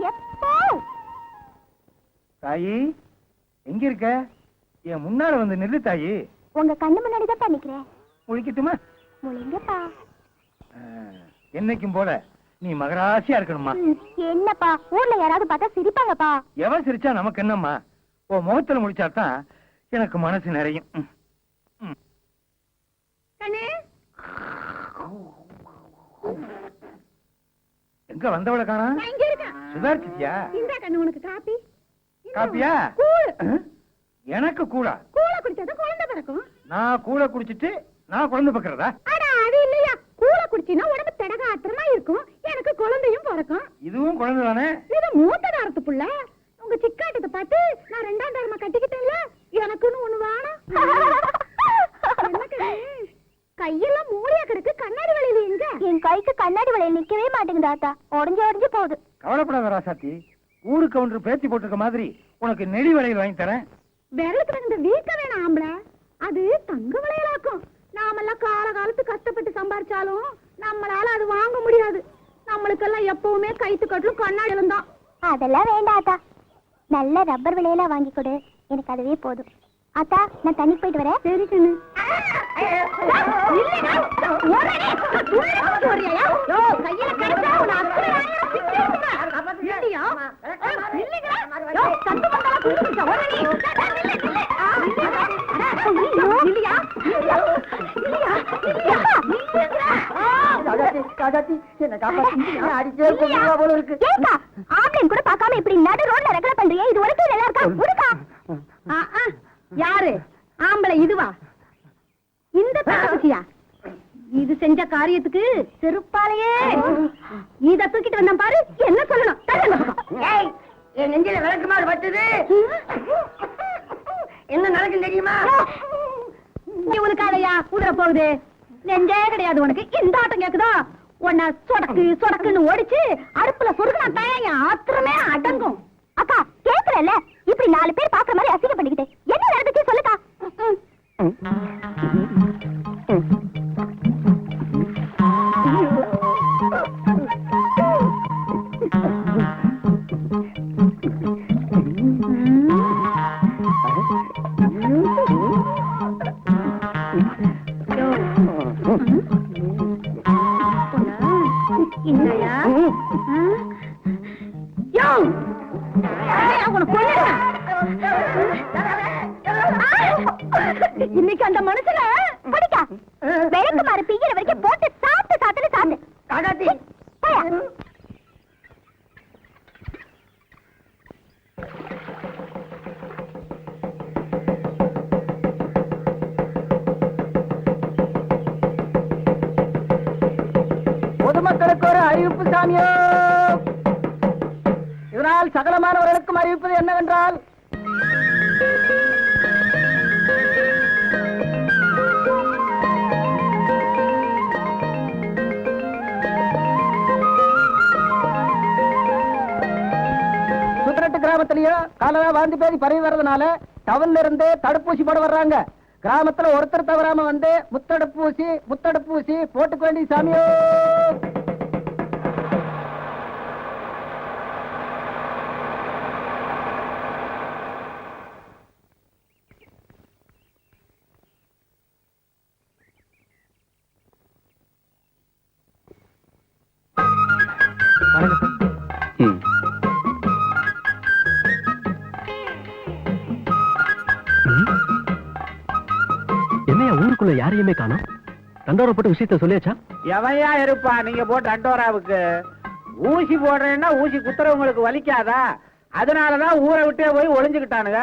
எப்போ? தாயி எங்க இருக்க? என் முன்னால வந்து நில்லு தாயி. உங்க கண்ணு முன்னாடி தான் பண்ணிக்கிறேன். முழிக்கட்டுமா? முழிங்கப்பா. என்னைக்கும் போல நீ மகராசியா இருக்கணுமா? என்னப்பா ஊர்ல யாராவது பார்த்தா சிரிப்பாங்கப்பா. எவன் சிரிச்சா நமக்கு என்னம்மா? உன் முகத்துல முடிச்சாதான் எனக்கு மனசு நிறையும். எங்க வந்தவளை காணா? சுதாரிச்சியா? இந்த கண்ணு உனக்கு காப்பி. காப்பியா? எனக்கு கூடா? கூழ குடிச்சா குழந்தை பிறக்கும். நான் கூழ குடிச்சிட்டு நான் குழந்தை பிறக்கிறதா? அட அது இல்லையா, கூழ குடிச்சினா உடம்பு திடகாத்திரமா இருக்கும், எனக்கு குழந்தையும் பிறக்கும். இதுவும் குழந்தை தானே? இது மூத்த தாரத்து புள்ள. உங்க சிக்காட்டத்தை பார்த்து நான் ரெண்டாம் தாரமா கட்டிக்கிட்டேன்ல, எனக்குன்னு ஒண்ணு வேணும். கையெல்லாம் மூளையா கிடக்கு, கண்ணாடி வளையல் எங்க? என் கைக்கு கண்ணாடி வளையல் நிக்கவே மாட்டேங்குது தாத்தா, உடஞ்சு போகுது. கவலைப்படாத ராசாத்தி, ஊரு கவுண்டர் பேத்தி போட்டிருக்க மாதிரி உனக்கு நெடி வளையல் வாங்கி தரேன். விரலுக்கு தகுந்த வீக்க வேணாம் ஆம்பளை, அது தங்க வளையலாக்கும். நாமெல்லாம் காலத்துக்கு கஷ்டப்பட்டு சம்பாரிச்சாலும் நம்மளால அது வாங்க முடியாது. நம்மளுக்கெல்லாம் எப்பவுமே கைத்து கட்டலும் கண்ணாடியிலும் தான். அதெல்லாம் வேண்டாத்தா, நல்ல ரப்பர் வளையலா வாங்கி கொடு, எனக்கு அதுவே போதும். அத்தா நான் தண்ணி போயிட்டு வரேன். சரி கண்ணு. கூட பாக்காம இப்படி நடு ரோட்ல ரெக்கல பண்றியா? இது வரைக்கும் நல்லா இருக்கா? யாரு ஆம்பளை? இதுவா? இந்த தங்கச்சியா? இது செஞ்ச காரியத்துக்கு செருப்பாலையே இத தூக்கிட்டு வந்தா பாரு. என்ன சொல்லணும்? என் நெஞ்சில விளக்குமாறு பட்டுது. என்ன நடக்கும் தெரியுமா? உனக்கு அதையா உதற போகுது? நெஞ்சே கிடையாது உனக்கு. இந்த ஆட்டம் கேக்குதா? உன்னை சொடக்கு சொடக்குன்னு ஓடிச்சு அடுப்புல சொருகுனா தான் ஆத்திரமே அடங்கும். அக்கா கேக்குறல்ல, இப்படி 4 பேர் பாக்குற மாதிரி அசிங்க பண்ணிக்கிட்டு என்ன நடந்துச்சு சொல்லுக்கா? இன்னைக்கு அந்த மனுஷன படிக்கா விளக்கு மாறு பிய்கிற வரைக்கும் போட்டு சாப்பிட்டு சாப்பிட்டு காகாத்தி பொதுமக்களுக்கு ஒரு அறிவிப்பு சாமியோ. இதனால் சகலமானவர்களுக்கும் அறிவிப்பது என்னவென்றால், சுத்தரட்டு கிராமத்திலேயே காலரா வாந்தி பேதி பரவி வர்றதுனால டவுன்ல இருந்து தடுப்பூசி போட வர்றாங்க. கிராமத்துல ஒருத்தர் தவறாம வந்து முத்தடுப்பூசி போட்டுக்க வேண்டிய சாமியோ. என்னையா ஊருக்குள்ள யாரையுமே காணோம்? தண்டோரப்பட்ட விஷயத்த சொல்லியாச்சா? எவையா இருப்பா நீங்க போட்டு தண்டோராவுக்கு? ஊசி போடுறேன்னா ஊசி குத்துறவங்களுக்கு வலிக்காதா? அதனாலதான் ஊரை விட்டே போய் ஒளிஞ்சுக்கிட்டானுங்க.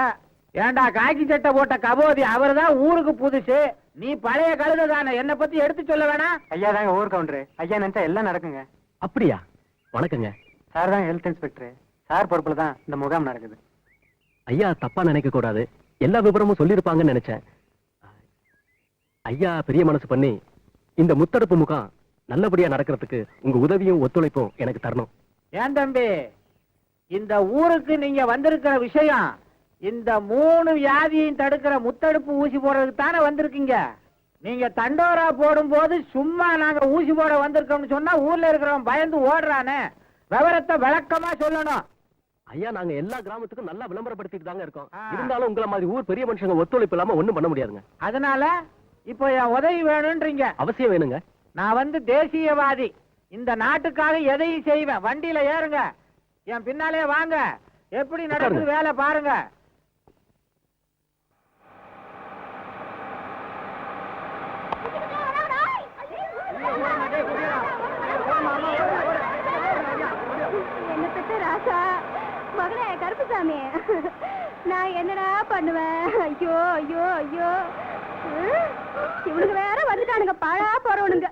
ஏண்டா காக்கி சட்டை போட்ட கபோதி அவர்தான் ஊருக்கு புதுசு, நீ பழைய கழுத தானே, என்ன பத்தி எடுத்து சொல்ல வேணாம். ஐயா தாங்க ஊர் கவுண்டரு. ஐயா நினைச்சா எல்லாம் நடக்குங்க. அப்படியா? வணக்கங்க. சார் தான் ஹெல்த் இன்ஸ்பெக்டர். சார் பொறுப்புல தான் இந்த முகாம் நடக்குது. ஐயா தப்பா நினைக்க கூடாது, எல்லா விவரமும் சொல்லிருப்பாங்கன்னு நினைச்சேன். ஐயா பெரிய மனசு பண்ணி இந்த முத்தடுப்பு முகாம் நல்லபடியா நடக்கிறதுக்கு உங்க உதவியும் ஒத்துழைப்பும் எனக்கு தரணும். ஏன் தம்பி, இந்த ஊருக்கு நீங்க வந்திருக்கிற விஷயம் இந்த 3 வியாதியையும் தடுக்கிற முத்தடுப்பு ஊசி போடுறதுக்கு தானே வந்திருக்கீங்க. நீங்க தண்டோரா போடும் போது சும்மா நாங்க ஊசி போட வந்திருக்கோம்னு சொன்னா ஊர்ல இருக்கிறவன் பயந்து ஓடுறானே. விவரத்தை விளக்கமா சொல்லணும். ஐயா நாங்க எல்லா கிராமத்துக்கும் நல்லா விளம்பரப்படுத்திட்டு தாங்க இருக்கோம். ஆ. இருந்தாலும் உங்களை மாதிரி ஊர் பெரிய மனுஷங்க ஒத்துழைப்பு இல்லாம ஒண்ணும் பண்ண முடியாதுங்க. அதனால இப்போ என் உதவி வேணும்ன்றீங்க. அவசியம் வேணுங்க. நான் வந்து தேசியவாதி. இந்த நாட்டுக்காக எதையும் செய்வேன். வண்டியில ஏறுங்க, என் பின்னாலே வாங்க. எப்படி நடக்குது வேலை பாருங்க. என்ன பெற்ற ராசா மகளே கருப்புசாமி, நான் என்னடா பண்ணுவேன்? ஐயோ ஐயோ ஐயோ, இவனுக்கு வேற வந்துட்டானுங்க பாழா போறவனுங்க.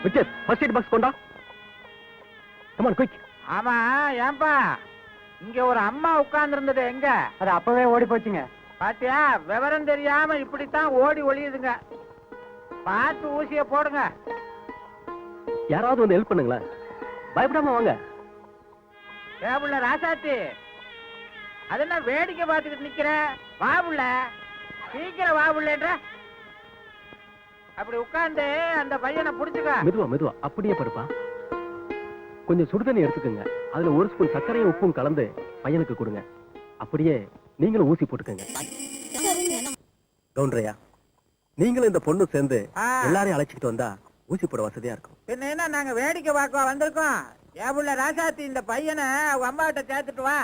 விச்சர் ஃபர்ஸ்ட் எய்ட் பாக்ஸ் கொண்டா. Come on quick. ஆமா ஏன்பா, இங்க ஒரு அம்மா உட்கார்ந்து இருந்தது எங்க? அது அப்பவே ஓடி போச்சுங்க. பாத்தியா, விவரம் தெரியாம இப்படித்தான் ஓடி ஒளியுதுங்க. பார்த்து ஊசிய போடுங்க. யாராவது வந்து ஹெல்ப் பண்ணுங்களேன். பயப்படாம வாங்க. ஏபுள்ள ராசாத்தி, அது என்ன வேடிக்கை பார்த்துக்கிட்டு நிக்கிற? வாபுள்ள, சீக்கிரம் வாபுள்ளன்ற. அப்படி உட்கார்ந்து அந்த பையனை புடிச்சுக்க. மெதுவா மெதுவா அப்படியே படுப்பா. கொஞ்சம் சுடுதண்ணி எடுத்துக்கோங்க. அதுல ஒரு ஸ்பூன் சர்க்கரையும் உப்பும் கலந்து பையனுக்கு கொடுங்க. அப்படியே நீங்களும் ஊசி போட்டுக்கோங்க. கவுண்டரையா, நீங்களும் இந்த பொண்ணு சேர்ந்து எல்லாரையும் அழைச்சிட்டு வந்தா ஊசி போட வசதியா இருக்கும். பின்ன என்ன, நாங்க வேடிக்கை பார்க்க வந்திருக்கோம். ஏபுள்ள ராசாத்தி, இந்த பையனை அவங்க அம்மா கிட்ட சேர்த்துட்டு வா.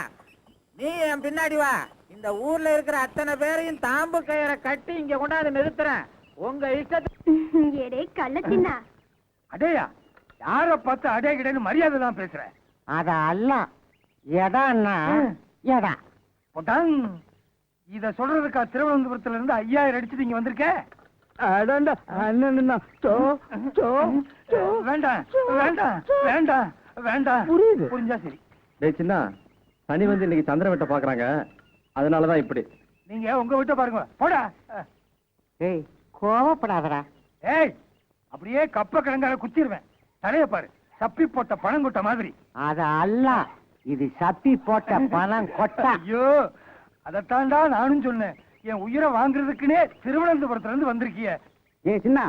நீ என் பின்னாடி வா. இந்த ஊர்ல இருக்கிற அத்தனை பேரையும் தாம்பு கயிறை கட்டி இங்க கொண்டாந்து நிறுத்துறேன். உங்க இஷ்டத்துக்கு. ஏடே கள்ள சின்ன, அடேயா, யார பார்த்து அடே கிடன்னு மரியாதை தான் பேசுறேன். அத அல்ல எடான்னா எடா. போட்டான். இத சொல்றதுக்கா திருவனந்தபுரத்துல இருந்து 5000 அடிச்சுட்டு இங்க வந்திருக்க? வேண்டாம் வேண்டாம் வேண்டாம் வேண்டாம். புரியுது. புரிஞ்சா சரி. டேய் சின்ன, சனி வந்து இன்னைக்கு சந்திர வெட்ட பாக்குறாங்க. அதனாலதான் இப்படி. நீங்க உங்க வீட்டை பாருங்க. போடா. ஏய், கோவப்படாதடா. ஏய், அப்படியே கப்ப கிழங்கால குத்திடுவேன். தலைய பாரு, சப்பி போட்ட பணங்கொட்ட மாதிரி. அத அல்ல, இது சப்பி போட்ட பணம் கொட்டா. ஐயோ, அதத்தாண்டா நானும் சொன்னேன். என் உயிரை வாங்குறதுக்குன்னே திருவனந்தபுரத்துல இருந்து வந்திருக்கிய. ஏ சின்ன,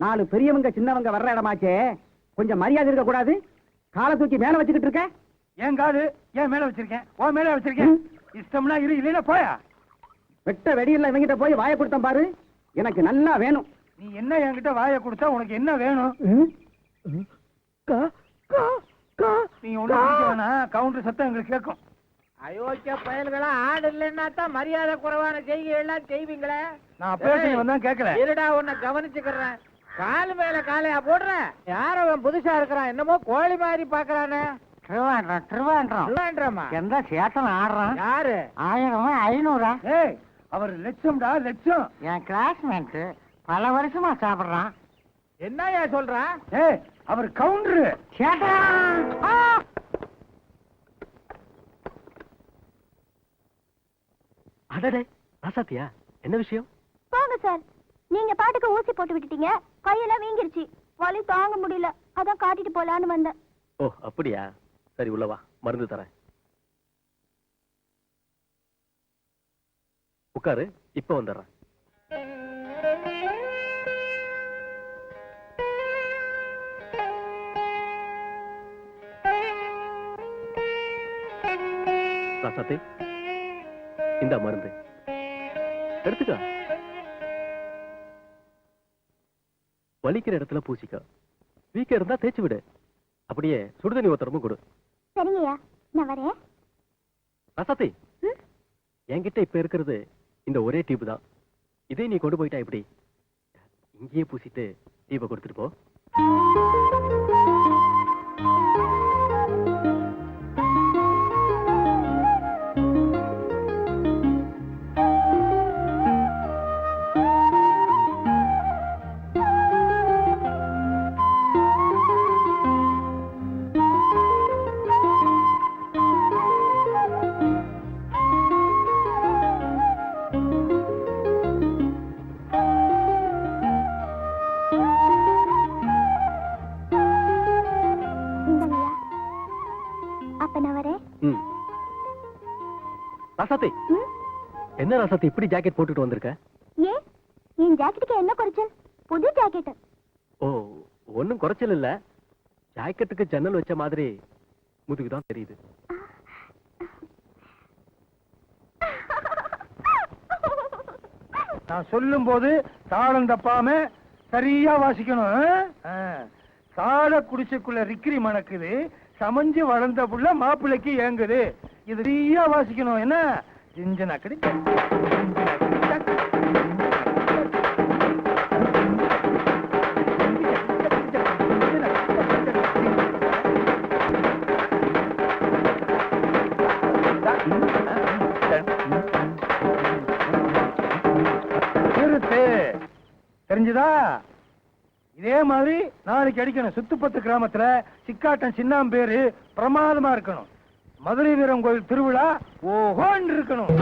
4 பெரியவங்க சின்னவங்க வர்ற இடமாச்சே, கொஞ்சம் மரியாதை இருக்க கூடாது? காலை தூக்கி மேல வச்சுக்கிட்டு இருக்க. ஏன் காது ஏன் மேல வச்சிருக்கேன்? ஓ மேல வச்சிருக்கேன். இஷ்டம்னா இரு, இல்லைன்னா போயா. வெட்ட வெடியில இவங்கிட்ட போய் வாயை கொடுத்தேன் பாரு, எனக்கு நல்லா வேணும். நீ என்ன என்கிட்ட வாயை கொடுத்தா உனக்கு என்ன வேணும்? நீ ஒண்ணு கவுண்டர் சத்தம் எங்களுக்கு கேட்கும். அயோக்கிய பயல்களா, ஆடு இல்லைன்னா தான் மரியாதை குறைவான செய்கை எல்லாம் செய்வீங்களே. நான் பேசி வந்தா கேட்கல. இருடா, உன்னை கவனிச்சுக்கிறேன். காலு மேல காலையா போடுறேன். யார அவன் புதுசா இருக்கிறான், என்னமோ கோழி மாதிரி பாக்குறானே. திருவாண்டம் எந்த சேட்டன் ஆடுறான்? யாரு? 1000 500. ஏய், அவர் லட்சம்டா லட்சம். என் கிளாஸ்மேட் பல வருஷமா சாப்பிடுறான். என்னையா சொல்றான்? ஏய், அவர் கவுண்டரு. அடடே ராசாத்தியா, என்ன விஷயம்? போங்க சார், நீங்க பாட்டுக்கு ஊசி போட்டு விட்டுட்டீங்க. கையெல்லாம் வீங்கிருச்சு, வலி தாங்க முடியல. அதான் காட்டிட்டு போலான்னு வந்தேன். ஓ அப்படியா, சரி உள்ளவா, மருந்து தரேன். உட்காரு, இப்ப வந்துடுறேன். ராசாத்தி, இந்த மருந்து எடுத்துக்க. வலிக்கிற இடத்துல பூசிக்க. வீக்க இருந்தா தேய்ச்சி விடு. அப்படியே சுடுதண்ணி ஒத்தரமும் கொடு. சரிங்கய்யா, நான் வரேன். ராசாத்தி, என்கிட்ட இப்ப இருக்கிறது இந்த ஒரே டியூப் தான். இதே நீ கொண்டு போயிட்டா எப்படி? இங்கேயே பூசிட்டு டியூபை கொடுத்துட்டு போ. ராசாத்தி, என்ன ராசாத்தி இப்படி ஜாக்கெட் போட்டுட்டு வந்திருக்க? ஏன், என் ஜாக்கெட்டுக்கு என்ன குறைச்சல்? புது ஜாக்கெட். ஓ, ஒண்ணும் குறைச்சல் இல்ல. ஜாக்கெட்டுக்கு ஜன்னல் வச்ச மாதிரி முதுகுதான் தெரியுது. நான் சொல்லும் போது தாளம் தப்பாம சரியா வாசிக்கணும். சால குடிசைக்குள்ள ரிக்கிரி மணக்குது, சமைஞ்சு வளர்ந்த புள்ள மாப்பிள்ளைக்கு ஏங்குது. இது சரியா வாசிக்கணும். என்ன ஜிஞ்சனக்கடி தெரிஞ்சுதா? இதே மாதிரி நாளைக்கு அடிக்கணும். சுத்துப்பத்து கிராமத்துல சிக்காட்டம் சின்னாம் பேரு பிரமாதமா இருக்கணும். மதுரை வீரம் கோயில் திருவிழா ஓஹோன்னு இருக்கணும்.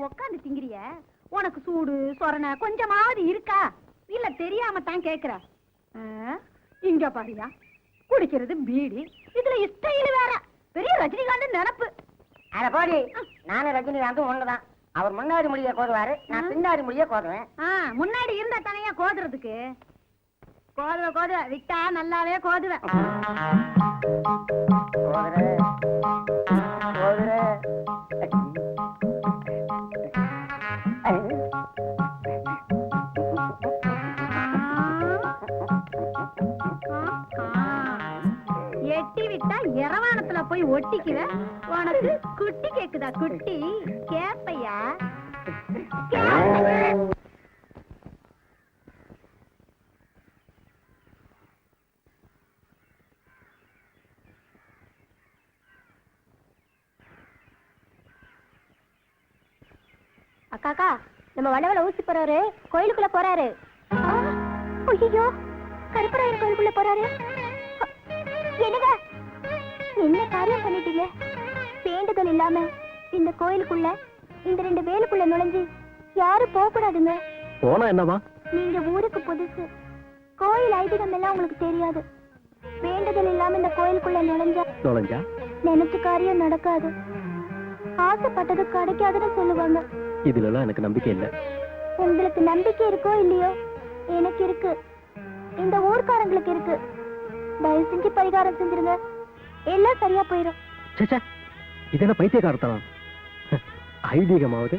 உட்காந்து திங்கிறிய உனக்கு சூடு சொரணை கொஞ்சமாவது இருக்கா இல்ல தெரியாம தான் கேக்குற இங்க பாரியா குடிக்கிறது பீடி இதுல ஸ்டைல் வேற பெரிய ரஜினிகாந்த் நினப்பு. அட போடி, நானும் ரஜினிகாந்தும் ஒண்ணுதான். அவர் முன்னாடி முடிய கோதுவாரு, நான் பின்னாடி முடிய கோதுவேன். முன்னாடி இருந்தா தானையா கோதுறதுக்கு. கோதுவ விட்டா நல்லாவே கோதுவேன். எட்டி விட்டா இரவானத்துல போய் ஒட்டிக்குவ. உனக்கு குட்டி கேக்குதா? குட்டி கேப்பையா? அக்காக்கா, நம்ம வளவல ஊசி போறாரு, கோயிலுக்குள்ள போறாரு. ஐயோ, கருப்பராயர் கோயிலுக்குள்ள போறாரு. என்னங்க, என்ன காரியம் பண்ணிட்டீங்க? வேண்டுதல் இல்லாம இந்த கோயிலுக்குள்ள இந்த 2 வேலுக்குள்ள நுழைஞ்சு யாரும் போக கூடாதுங்க. போனா என்னவா? நீங்க ஊருக்கு புதுசு, கோயில் ஐதீகம் எல்லாம் உங்களுக்கு தெரியாது. வேண்டுதல் இல்லாம இந்த கோயிலுக்குள்ள நுழைஞ்சா நினைச்ச காரியம் நடக்காது, ஆசைப்பட்டது கிடைக்காதுன்னு சொல்லுவாங்க. இதுல எல்லாம் எனக்கு நம்பிக்கை இல்ல. உங்களுக்கு நம்பிக்கை இருக்கோ இல்லையோ, எனக்கு இருக்கு, இந்த ஊர்க்காரங்களுக்கு இருக்கு. தயவு செஞ்சு பரிகாரம் செஞ்சிருங்க, எல்லாம் சரியா போயிடும். சேச்சா, இது என்ன பைத்தியக்காரத்தனம்? ஐதீகமாவது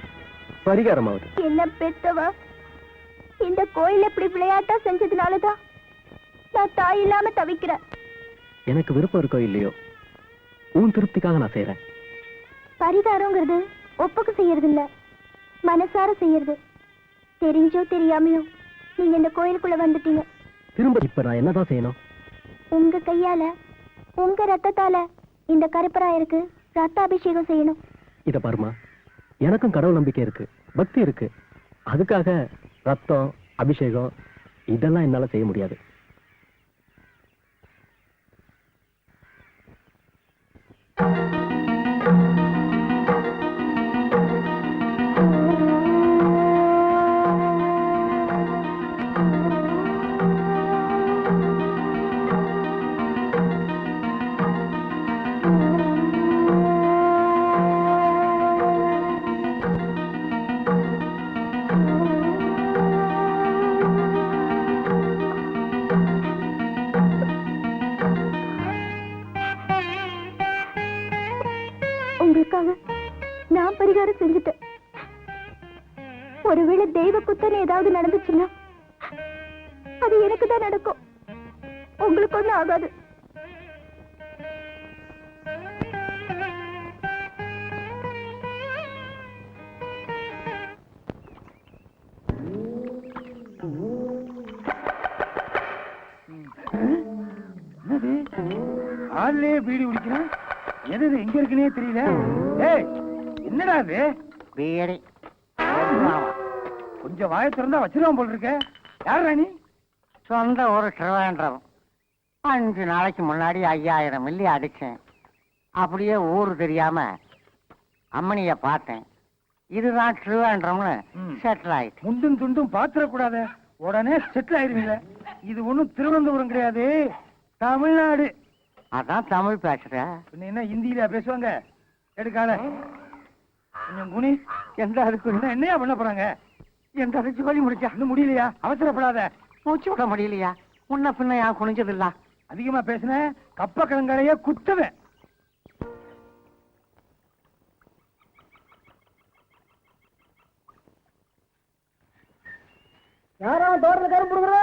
பரிகாரமாவது. என்ன பெத்தவா, இந்த கோயில் இப்படி விளையாட்டா செஞ்சதுனாலதான் நான் தாய் இல்லாம தவிக்கிறேன். எனக்கு விருப்பம் இருக்கோ இல்லையோ, உன் திருப்திக்காக நான் செய்யறேன். பரிகாரங்கிறது ஒப்புக்கு செய்யறது இல்ல, மனசார செய்யறது. தெரிஞ்சோ தெரியாமையோ நீங்க இந்த கோயிலுக்குள்ள வந்துட்டீங்க. திரும்ப இப்ப நான் என்னதான் செய்யணும்? உங்க கையால, உங்க ரத்தத்தால இந்த கருப்பராயருக்கு ரத்தாபிஷேகம் செய்யணும். இத பாருமா, எனக்கும் கடவுள் நம்பிக்கை இருக்கு, பக்தி இருக்கு. அதுக்காக ரத்தம், அபிஷேகம் இதெல்லாம் என்னால செய்ய முடியாது. உங்களுக்காக நான் பரிகாரம் செஞ்சுட்டேன். ஒருவேளை தெய்வ குத்தனை ஏதாவது நடந்துச்சுன்னா அது எனக்கு தான் நடக்கும், உங்களுக்கு ஒண்ணும் ஆகாது. ஆள்லயே பீடி குடிக்கிறேன். எது எங்க இருக்குன்னே தெரியல. ஏய், என்னடா இது? பீடி. கொஞ்சம் வாயை திறந்தா வச்சிருவான் போல் இருக்க. யார் ராணி? சொந்த ஒரு திருவேண்டரம். 5 நாளைக்கு முன்னாடி 5000 மில்லி அடிச்சேன். அப்படியே ஊரு தெரியாம அம்மனிய பார்த்தேன். இதுதான் திருவேண்டரம்னு செட்டில் ஆயிட்டு. முந்தும் துண்டும் பாத்திரக்கூடாத, உடனே செட்டில் ஆயிருவீங்க. இது ஒண்ணும் திருவனந்தபுரம் கிடையாது, தமிழ்நாடு. அதான் தமிழ் பேசுற. என்ன ஹிந்தியில பேசுவாங்க? எடுக்கால கொஞ்சம் குனி. எந்த அதுக்கு என்னையா பண்ண போறாங்க? எந்த அது ஜோலி முடிச்சா? இன்னும் முடியலையா? அவசரப்படாத. மூச்சு விட முடியலையா? முன்ன பின்ன யான் குனிஞ்சதில்ல. அதிகமா பேசின கப்ப கிழங்காரைய குத்துவேன். யாரா தோட்டத்துல கரும்பு கொடுக்குற?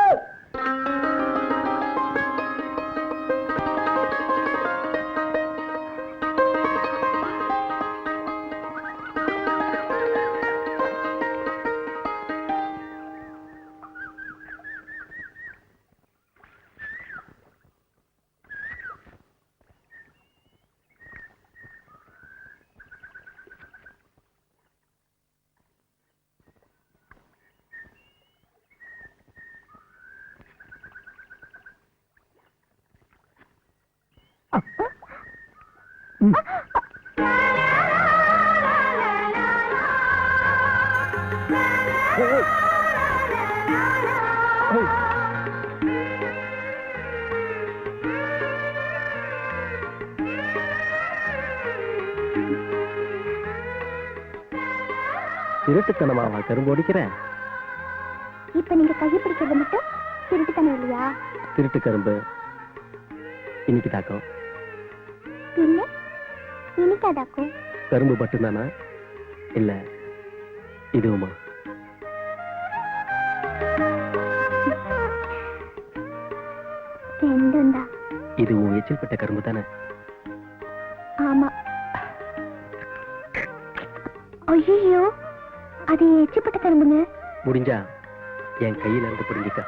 திருட்டுத்தனமாவா கரும்பு ஒடிக்கிறேன்? இப்ப நீங்க கையை பிடிக்கிறது மட்டும் திருட்டுத்தனம் இல்லையா? திருட்டு கரும்பு இன்னைக்கு தாக்கம். இல்ல இனிக்காதாக்கும். கரும்பு மட்டும்தானா இல்ல இதுவுமா? ரெண்டும் தான். இதுவும் எச்சில் பட்ட கரும்பு தானே? ஆமா. ஐயோ, அது எச்சிப்பட்ட கரும்புங்க. முடிஞ்சா என் கையில இருந்து பிடிங்கிக்க.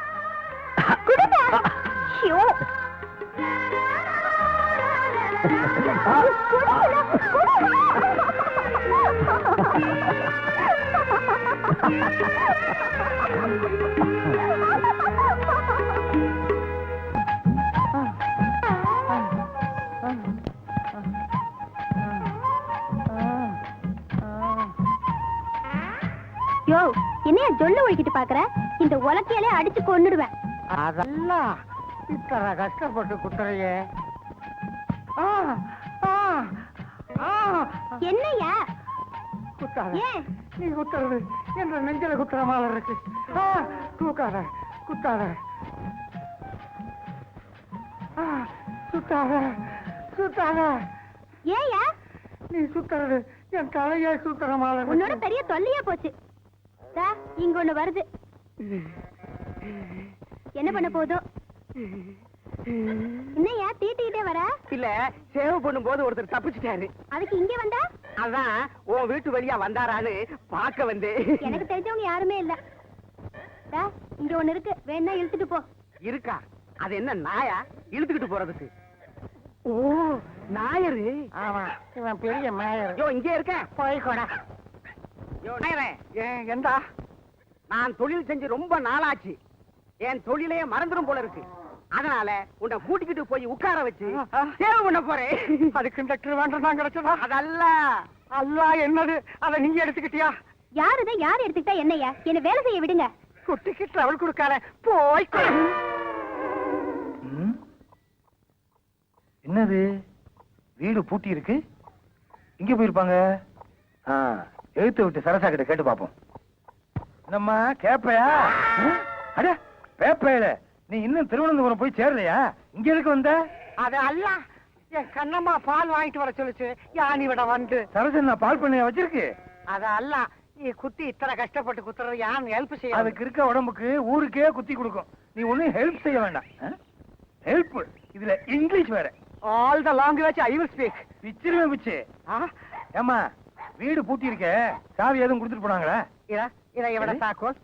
யோ, என்னைய ஜொல்லு ஒழிக்கிட்டு பாக்குற? இந்த உலக்கையாலே அடிச்சு கொன்னுடுவேன். அதெல்லாம் இத்தனை கஷ்டப்பட்டு குத்துறையே. என்னையா குத்தாத. ஏன்? நீ குத்துறது என்ற நெஞ்சில குத்துற மாதிரி இருக்கு. தூக்காத, குத்தாத. சுத்தாத, சுத்தாத. ஏயா நீ சுத்துறது என் தலையே சுத்துற மாதிரி உன்னோட இருக்கு. பெரிய தொல்லையா போச்சு. தா, இங்க ஒண்ணு வருது. என்ன பண்ண போதோ? என்னையா தீட்டிக்கிட்டே வர? இல்ல, சேவ் பண்ணும்போது ஒருத்தர் தப்பிச்சிட்டாரு. அதுக்கு இங்க வந்தா? அதான் உன் வீட்டு வழியா வந்தாரான்னு பார்க்க வந்து. எனக்கு தெரிஞ்சவங்க யாருமே இல்ல. தா, இங்க ஒண்ணு இருக்கு, வேணா இழுத்துட்டு போ. இருக்கா? அது என்ன நாயா இழுத்துக்கிட்டு போறதுக்கு? ஓ, நாயரு. ஆமா, இவன் பெரிய நாயர். யோ, இங்கே இருக்க, போய் கூட. யோ நாயரே, எந்தா? நான் தொழில் செஞ்சு ரொம்ப நாளாச்சு. என் தொழிலே மறந்துடும் போல இருக்கு. அதனால உன்னை கூட்டிக்கிட்டு போய் உட்கார வச்சு சேவ் பண்ண போறேன். அது கண்டக்டர் வேண்டாம் கிடைச்சதா? அதல்ல. அல்ல என்னது? அதை நீங்க எடுத்துக்கிட்டியா? யாருதான் யார் எடுத்துக்கிட்டா என்னையா? என்ன வேலை செய்ய விடுங்க. குட்டிக்கு டிராவல் கொடுக்காத, போய். என்னது வீடு பூட்டி இருக்கு? இங்க போயிருப்பாங்க. எழுத்து விட்டு சரசா கிட்ட கேட்டு பாப்போம். நம்ம கேப்பையா? அட பேப்பையில நீ இன்னும் திருவனந்தபுரம் போய் சேரலையா? இங்க எதுக்கு வந்த? அது அல்ல, என் கண்ணம்மா பால் வாங்கிட்டு வர சொல்லுச்சு. யானி விட வந்து சரசன் நான் பால் பண்ணையா வச்சிருக்கு. அது அல்ல, நீ குத்தி இத்தனை கஷ்டப்பட்டு குத்துறது யான் ஹெல்ப் செய்ய. அதுக்கு இருக்க உடம்புக்கு ஊருக்கே குத்தி கொடுக்கும். நீ ஒண்ணும் ஹெல்ப் செய்ய வேண்டாம். ஹெல்ப் இதுல இங்கிலீஷ் வேற. All the language I will speak. பிச்சிருவேன் பிச்சு. ஏமா வீடு பூட்டி இருக்க, சாவி எதுவும் கொடுத்துட்டு போனாங்களா? இதை எவ்வளவு தாக்கோல்?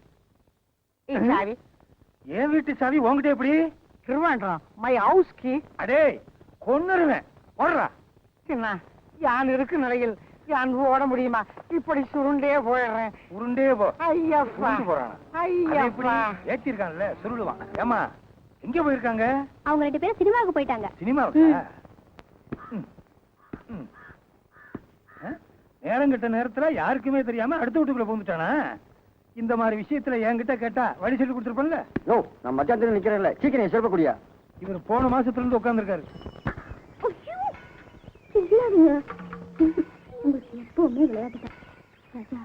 சாவி என் வீட்டு சாவி உங்ககிட்ட எப்படி? திருவாண்டம் மை ஹவுஸ் கீ. அடே கொன்னுருவேன், ஓடுறா. என்ன யான் இருக்கு நிலையில் யான் ஓட முடியுமா? இப்படி சுருண்டே போயிடுறேன். உருண்டே போ. ஐயப்பா, போறான். ஐயப்பா. ஏற்றிருக்கான்ல சுருளுவான். ஏமா எங்க போயிருக்காங்க? அவங்க 2 பேரும் சினிமாவுக்கு போயிட்டாங்க. சினிமாவுக்கு? நேரம் கெட்ட நேரத்துல யாருக்குமே தெரியாம அடுத்த வீட்டுக்குள்ள போந்துட்டானா? இந்த மாதிரி விஷயத்துல என்கிட்ட கேட்டா வழி சொல்லி கொடுத்துருப்பேன்ல. யோ, நான் மத்தியானத்துல நிக்கிறேன்ல, சீக்கிரம் சொல்ல. இவர் போன மாசத்துல இருந்து உட்கார்ந்துருக்காரு. உங்களுக்கு எப்பவுமே விளையாட்டு தான். ராஜா,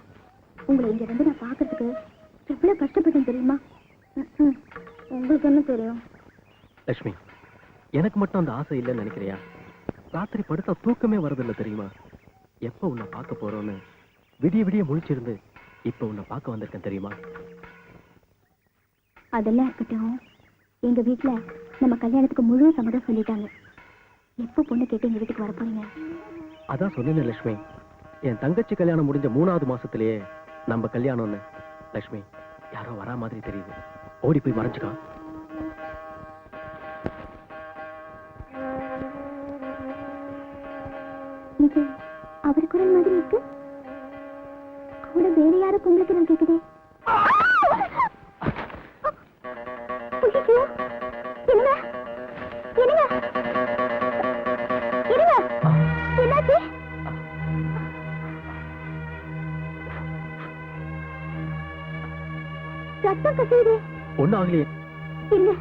உங்களை இங்க வந்து நான் பாக்குறதுக்கு எவ்வளவு கஷ்டப்பட்டேன் தெரியுமா? உங்களுக்கு என்ன தெரியும்? லட்சுமி, எனக்கு மட்டும் அந்த ஆசை இல்லைன்னு நினைக்கிறியா? ராத்திரி படுத்தா தூக்கமே வரதில்லை தெரியுமா? எப்ப உன்னை பார்க்க போறோன்னு விடிய விடிய முழிச்சிருந்து இப்ப உன்னை பார்க்க வந்திருக்கேன் தெரியுமா? அதெல்லாம் இருக்கட்டும். எங்க வீட்டுல நம்ம கல்யாணத்துக்கு முழு சம்மதம் சொல்லிட்டாங்க. எப்ப பொண்ணு கேட்டு எங்க வீட்டுக்கு வர போறீங்க? அதான் சொன்னேன் லட்சுமி, என் தங்கச்சி கல்யாணம் முடிஞ்ச 3வது மாசத்திலேயே நம்ம கல்யாணம்னு. லட்சுமி, யாரோ வரா மாதிரி தெரியுது, ஓடி போய் மறைச்சுக்கா. இது அவர் குரல் மாதிரி இருக்கு. கூட வேற யாரும் பொம்பளை குரல் கேக்குதே. என்னாச்சு? ரத்தம் கசியுது. ஒண்ணும் ஆகலையே. இல்ல.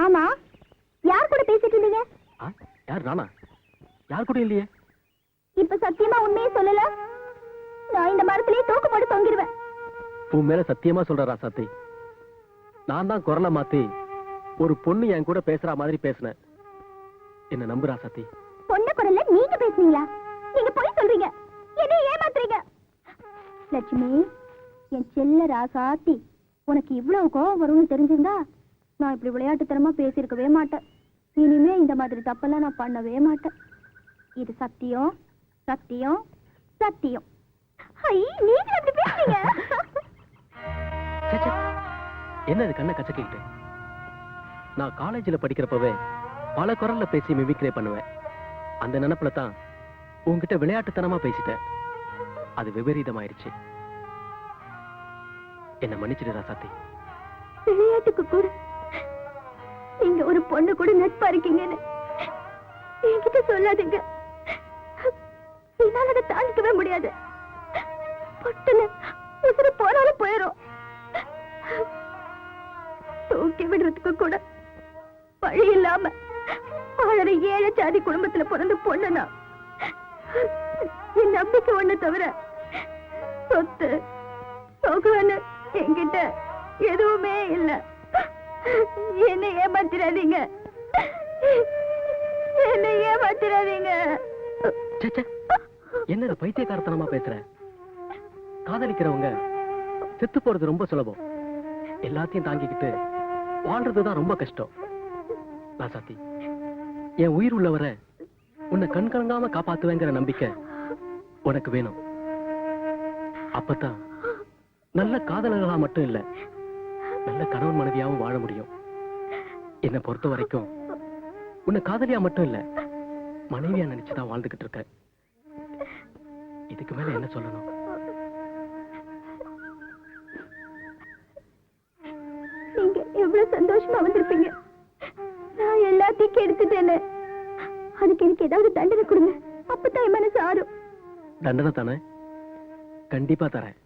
ஆமா, யார் கூட பேசிட்டு இருந்தீங்க? யார்? நானா? யார் கூட இல்லையே. இப்ப சத்தியமா உண்மையே சொல்லல, நான் இந்த மரத்திலேயே தூக்கு போட்டு தொங்கிடுவேன். உன் மேல சத்தியமா சொல்ற ராசாத்தி, நான் தான் குரலை மாத்தி ஒரு பொண்ணு என் கூட பேசுற மாதிரி பேசினேன். என்ன நம்பு ராசாத்தி. பொண்ணு குரல்ல நீங்க பேசுனீங்களா? நீங்க போய் சொல்றீங்க, என்ன ஏமாத்துறீங்க. லட்சுமி, என் செல்ல ராசாத்தி, உனக்கு இவ்வளவு கோவம் வரும்னு தெரிஞ்சிருந்தா நான் இப்படி விளையாட்டுத்தனமா பேசியிருக்கவே மாட்டேன். இனிமே இந்த மாதிரி தப்பெல்லாம் நான் பண்ணவே மாட்டேன். இது சத்தியம், சத்தியம், சத்தியம். நீங்க எப்படி பேசுறீங்க? என்ன இது கண்ணை கச்சக்கிட்டு? நான் காலேஜ்ல படிக்கிறப்பவே பல குரல்ல பேசி மிமிக்ரே பண்ணுவேன். அந்த நினைப்புல தான் உன்கிட்ட விளையாட்டுத்தனமா பேசிட்டேன். அது விபரீதமாயிருச்சு. என்ன மன்னிச்சிடு ராசாத்தி. விளையாட்டுக்கு கூட நீங்க ஒரு பொண்ணு கூட நட்பா இருக்கீங்கன்னு என்கிட்ட சொல்லாதீங்க. என்னால அதை தாண்டிக்கவே முடியாது. பட்டுன்னு உசுறு போனாலும் போயிடும். தூக்கி விடுறதுக்கு கூட வழி இல்லாம வாழற ஏழை ஜாதி குடும்பத்துல பிறந்த பொண்ணுனா என் நம்பிக்கை ஒண்ணு தவிர சொத்து சொகுன்னு என்கிட்ட எதுவுமே இல்ல. என்ன ஏமாத்திராதீங்க, என்ன ஏமாத்திராதீங்க. என்ன பைத்தியக்காரத்தனமா பேசுற? காதலிக்கிறவங்க செத்து போறது ரொம்ப சுலபம். எல்லாத்தையும் தாங்கிக்கிட்டு வாழ்றதுதான் ரொம்ப கஷ்டம். ராசாத்தி, என் உயிர் உள்ளவரை உன்னை கண்கலங்காம காப்பாத்துவேங்கிற நம்பிக்கை உனக்கு வேணும். அப்பதான் நல்ல காதலர்களா மட்டும் இல்ல, நல்ல கணவன் மனைவியாவும் வாழ முடியும். என்னை பொறுத்த வரைக்கும் உன்னை காதலியா மட்டும் இல்ல, மனைவியா நினைச்சுதான் வாழ்ந்துகிட்டு இருக்க. இதுக்கு மேல என்ன சொல்லணும்? நீங்க எவ்வளவு சந்தோஷமா வந்திருப்பீங்க. நான் எல்லாத்தையும் கெடுத்துட்டேன்னு அதுக்கு எனக்கு ஏதாவது தண்டனை கொடுங்க. அப்பதான் என் மனசு ஆறும். தண்டனை தானே? கண்டிப்பா தரேன்.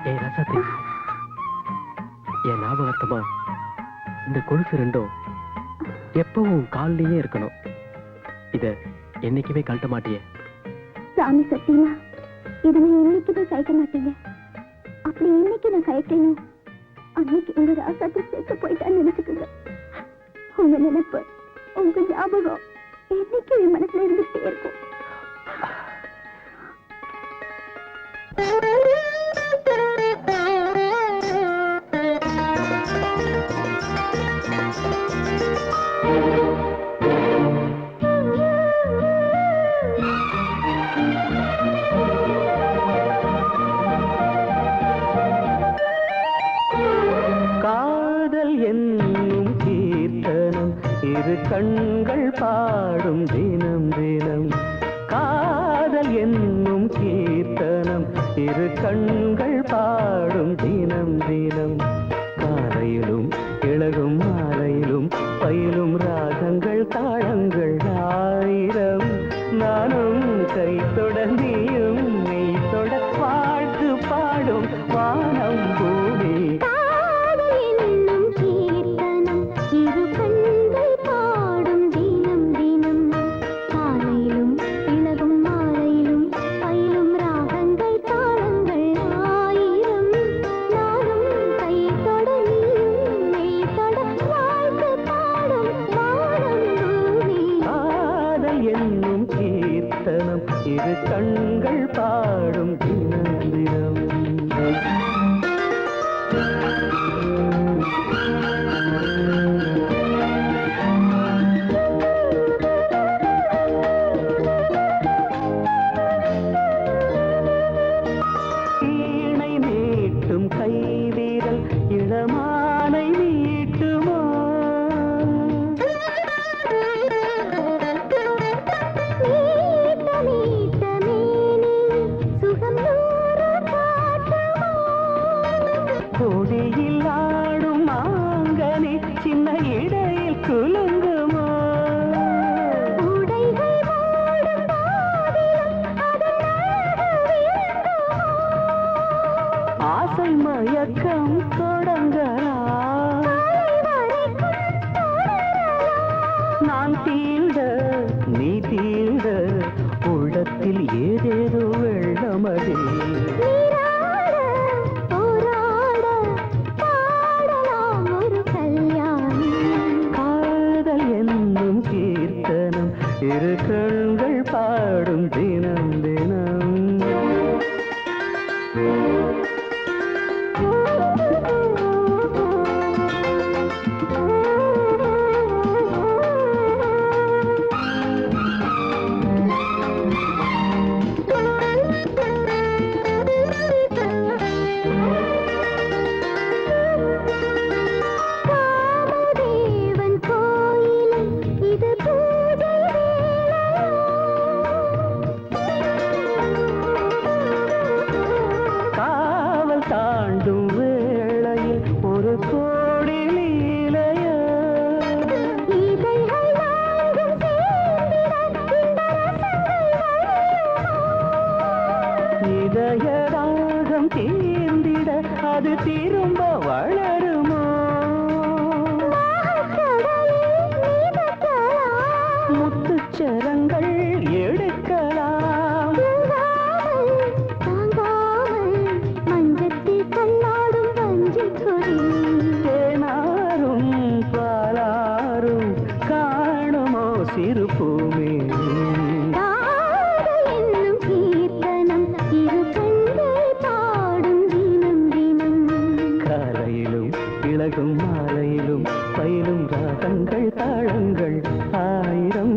ஏய் ராசாத்தி, என் ஞாபகத்தமா இந்த கொலுசு ரெண்டும் எப்பவும் காலிலேயே இருக்கணும். இத என்னைக்குமே கழட்ட மாட்டியே? சாமி சத்தியமா இதுவே என்னைக்குமே கழிக்க மாட்டீங்க. அப்படி என்னைக்கு நான் கழிக்கணும், அன்னைக்கு உங்க ராசாத்தி சேர்த்து போயிட்டான்னு நினைச்சுக்குங்க. உங்க நினைப்பு, உங்க ஞாபகம் என்னைக்கு என் மனசுல இருந்துட்டே இருக்கும். காதல் என்னும் கீர்த்தனம் இரு கண்கள் பாடும் தினம் தினம். காதல் என்னும் கீர்த்தனம் இரு கண்கள் பாடும் தினம் தினம். காலையிலும் இளகும் மாலையிலும் பயிலும் ராகங்கள் தாளங்கள் ஆயிரம். நானும் கை தொடர்ந்தியும் மெய் தொட வாழ்த்து பாடும் வானம் பூமி. என்னும் கீர்த்தனம் இரு கண்கள் பாடும் தினம் தினம். இயக்கம் தொடங்கலாம். நான் தீண்ட நீ தீண்ட உள்ளத்தில் ஏதேதோ வெள்ளமடி. காதல் என்னும் கீர்த்தனம் இரு கண்கள் பாடும் தினம் தினம். காவல் தாண்டும் வேளையில் ஒரு கோடி லீலைய. இதய ராகம் தீர்ந்திட அது திரும்ப வளருமோ? முத்துச்சரங்கள் எடுக்கலாம். தேனாரும் பாலாரும் காணுமோ சிறு பூமி. காலையிலும் இளகும் மாலையிலும் பயிலும் ராகங்கள் தாளங்கள் ஆயிரம்.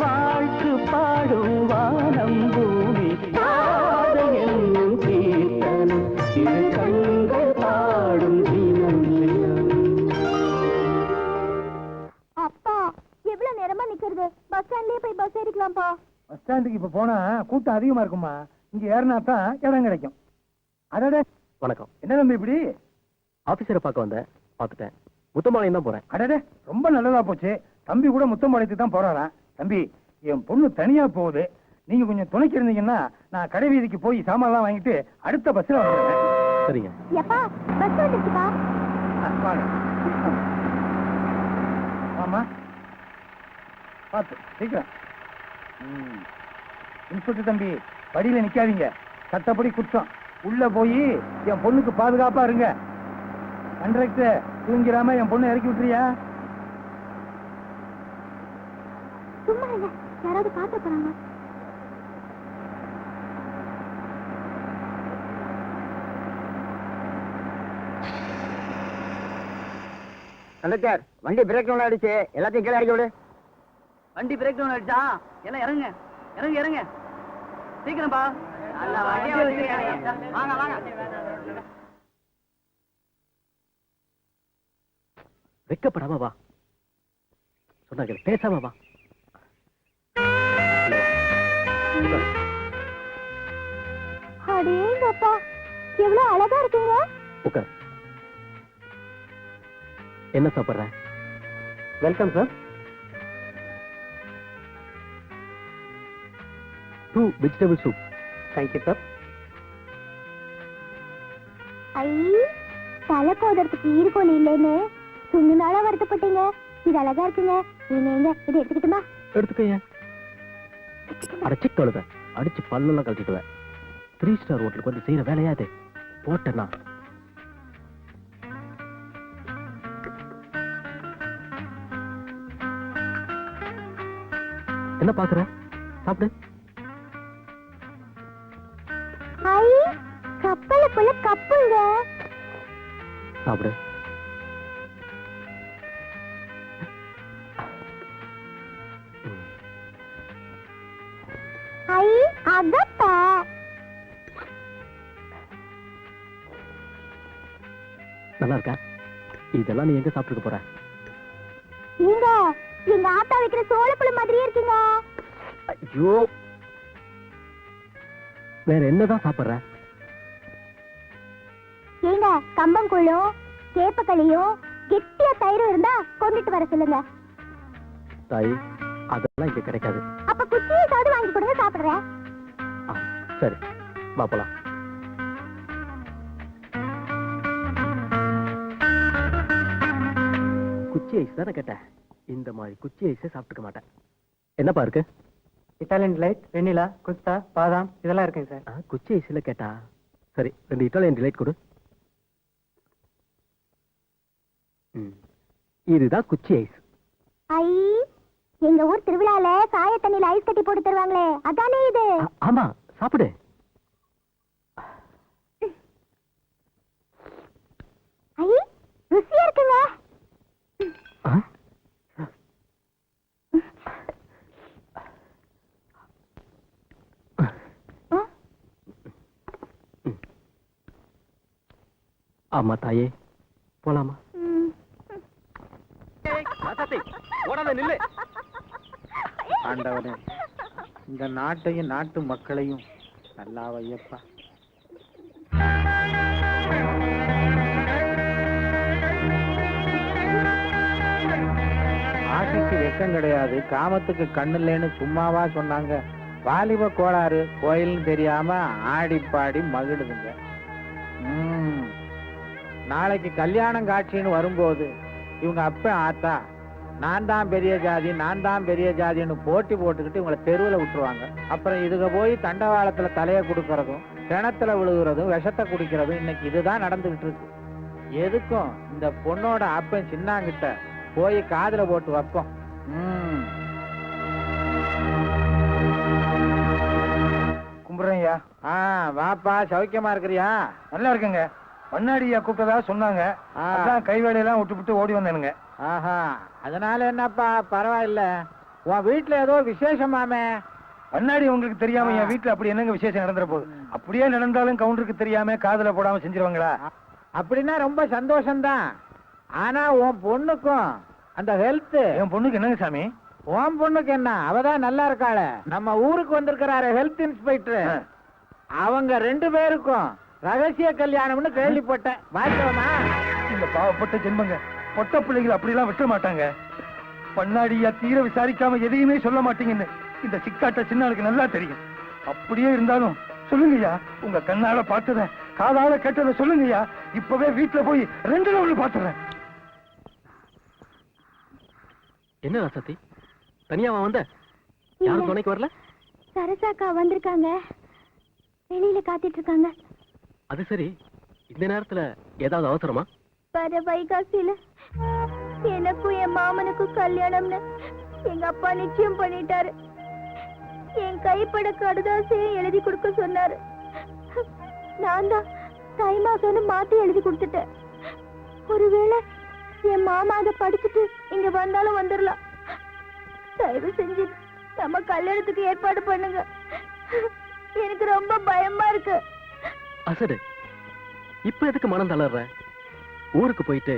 வாழ்த்து பாடும் வானம் பூமி. காதல் என்னும் கீர்த்தனம் இரு கண்கள் பாடும் தினம் தினம். அப்பா எவ்வளவு நேரமா நிக்கிறது? பஸ் ஸ்டாண்ட்லயே போய் பஸ் ஏறிக்கலாம்ப்பா. பஸ் ஸ்டாண்டுக்கு இப்ப போனா கூட்டம் அதிகமா இருக்குமா? இங்க ஏறினா தான் இடம் கிடைக்கும். அதோட வணக்கம். என்ன தம்பி இப்படி? ஆபீசரை பார்க்க வந்தேன், பார்த்துட்டேன். முத்தமாலையும் தான் போறேன். அடடே, ரொம்ப நல்லதா போச்சு. தம்பி கூட முத்தம்பாளையத்துக்கு தான் போறாராம். தம்பி, என் பொண்ணு தனியா போகுது. நீங்க கொஞ்சம் துணைக்கு இருந்தீங்கன்னா நான் கடை வீதிக்கு போய் சாமான்லாம் வாங்கிட்டு அடுத்த பஸ்ல வந்துடுறேன். சரிங்க. எப்பா பஸ் வந்துருச்சுப்பா. வாங்க. ஆமா, பார்த்து சீக்கிரம். இன்ஸ்பெக்டர் தம்பி, படியில நிக்காதீங்க. சட்டப்படி குற்றம். உள்ள போய் என் பொண்ணுக்கு பாதுகாப்பா இருங்க. கண்டக்டர், தூங்கிராம என் பொண்ணு இறக்கி விட்டுறியா? சும்மா இல்ல, யாராவது பார்த்து போறாங்க. கண்டக்டர், வண்டி பிரேக் டவுன் ஆயிடுச்சு. எல்லாத்தையும் கீழே இறக்கி விடு. வண்டி பிரேக் டவுன் ஆயிடுச்சா? எல்லாம் இறங்குங்க, இறங்கு இறங்க, சீக்கிரம்பா. வாங்க வாங்க. வெக்கப்படாம வா. சொன்னாங்க பேசாம வா. அடேங்கப்பா, எவ்வளவு அழகா இருக்குங்க. உட்கார். என்ன சாப்பிடுற? Welcome sir. 2 vegetable soup. Thank you sir. ஐ, தலை கோதறதுக்கு ஈடுகோல் இல்லைன்னு சுண்ணு நாளா வருத்தப்பட்டீங்க. இது அழகா இருக்குங்க. நீங்க இது எடுத்துக்கிட்டுமா? எடுத்துக்கங்க. அடைச்சி கழுத அடிச்சு பல்லெல்லாம் கழட்டிடுவேன். 3 ஸ்டார் ஹோட்டலுக்கு வந்து செய்யற வேலையா இது? போட்டேன்னா என்ன பாக்குற? சாப்பிடு. ஐ, கப்பலுக்குள்ள கப்புங்க. சாப்பிடு. ஐ, அகப்பா. நல்லா இருக்கா? இதெல்லாம் நீ எங்க சாப்பிட்டு போற? இங்க எங்க ஆத்தா வைக்கிற சோளப்புழு மாதிரியே இருக்குங்க. ஐயோ, வேற என்னதான் சாப்பிடுற? ஏங்க, கம்பங்கூழும் கேப்பக்களியும் கெட்டியா தயிரும் இருந்தா கொண்டுட்டு வர சொல்லுங்க. தாய், அதெல்லாம் இங்க கிடைக்காது. அப்ப குச்சியை சாது வாங்கி கொடுங்க, சாப்பிடுறேன். சரி, மாப்பலாம். குச்சி ஐஸ் தானே கேட்டேன். இந்த மாதிரி குச்சி ஐஸே சாப்பிட்டுக்க மாட்டேன். என்னப்பா இருக்கு? இட்டாலியன் டிலைட், வெண்ணிலா, குஸ்தா, பாதாம் இதெல்லாம் இருக்குங்க சார். குச்சி ஐஸ்ல கேட்டா. சரி, 2 இட்டாலியன் டிலைட் கொடு. இதுதான் குச்சி ஐஸ். ஐ, எங்க ஊர் திருவிழால சாய தண்ணியில ஐஸ் கட்டி போட்டு தருவாங்களே, அதானே இது? ஆமா, சாப்பிடு. ஐ, ருசியா இருக்குங்க. ஆமா தாயே, போலாமா? ஆண்டவனே, இந்த நாட்டையும் நாட்டு மக்களையும் நல்லா வையப்பா. ஆசைக்கு வெக்கம் கிடையாது, காமத்துக்கு கண்ணு இல்லைன்னு சும்மாவா சொன்னாங்க? வாலிப கோளாறு கோயில்னு தெரியாம ஆடி பாடி மகிழுதுங்க. நாளைக்கு கல்யாணம் காட்சின்னு வரும்போது இவங்க அப்ப ஆத்தா நான் தான் பெரிய ஜாதி, நான் தான் பெரிய ஜாதின்னு போட்டி போட்டுக்கிட்டு இவங்களை தெருவில் விட்டுருவாங்க. அப்புறம் இதுக போய் தண்டவாளத்துல தலையை கொடுக்கறதும், கிணத்துல விழுகிறதும், விஷத்தை குடிக்கிறதும் இன்னைக்கு இதுதான் நடந்துகிட்டு இருக்கு. எதுக்கும் இந்த பொண்ணோட அப்பன் சின்னாங்கிட்ட போய் காதுல போட்டு வைப்போம். கும்பிடுறேன்யா. வாப்பா, சௌக்கியமா இருக்கிறியா? நல்லா இருக்குங்க. மண்ணாடியா கூப்பிட்டதா சொன்னாங்க. அதான் கைவேலையெல்லாம் விட்டு ஓடி வந்தேனுங்க. ஆஹா, அதனால என்னப்பா, பரவாயில்ல. உன் வீட்டுல ஏதோ விசேஷமாமே. மண்ணாடி உங்களுக்கு தெரியாம என் வீட்டுல அப்படி என்னங்க விசேஷம் நடந்துற போகுது? அப்படியே நடந்தாலும் கவுண்டருக்கு தெரியாம காதுல போடாம செஞ்சிருவாங்களா? அப்படின்னா ரொம்ப சந்தோஷம்தான். ஆனா உன் பொண்ணுக்கும் அந்த ஹெல்த். என் பொண்ணுக்கு என்னங்க சாமி? உன் பொண்ணுக்கு என்ன, அவதான் நல்லா இருக்காள. நம்ம ஊருக்கு வந்திருக்கிறாரு ஹெல்த் இன்ஸ்பெக்டர். அவங்க 2 பேருக்கும் ரகசிய கல்யாணம்னு கேள்விப்பட்டேன். வாய்க்கவமா? இந்த பாவப்பட்ட ஜென்மங்க பொட்ட பிள்ளைகள் அப்படிலாம் விட்ட மாட்டாங்க. பண்ணாடியா தீர விசாரிக்காம எதையுமே சொல்ல மாட்டீங்கன்னு இந்த சிக்காட்ட சின்னாளுக்கு நல்லா தெரியும். அப்படியே இருந்தாலும் சொல்லுங்கய்யா, உங்க கண்ணால பார்த்தத காதால கேட்டத சொல்லுங்கய்யா. இப்பவே வீட்டுல போய் 2 நாள் பாத்துறேன். என்ன ராசத்தி, தனியாவா வந்த? யாரும் துணைக்கு வரல? சரசாக்கா வந்திருக்காங்க, வெளியில காத்திட்டு இருக்காங்க. அது சரி, இந்த நேரத்துல ஏதாவது அவசரமா? வர வைகாசியில எனக்கும் என் மாமனுக்கும் கல்யாணம்னு எங்க அப்பா நிச்சயம் பண்ணிட்டாரு. என் கைப்பட கடுதாசையும் எழுதி கொடுக்க சொன்னாரு. நான் தான் தை மாசம்னு மாத்தி எழுதி கொடுத்துட்டேன். ஒருவேளை என் மாமா அதை படிச்சுட்டு இங்க வந்தாலும் வந்துடலாம். தயவு செஞ்சு நம்ம கல்யாணத்துக்கு ஏற்பாடு பண்ணுங்க. எனக்கு ரொம்ப பயமா இருக்கு. அசடு, இப்ப எதுக்கு மனம் தளர்ற? ஊருக்கு போயிட்டு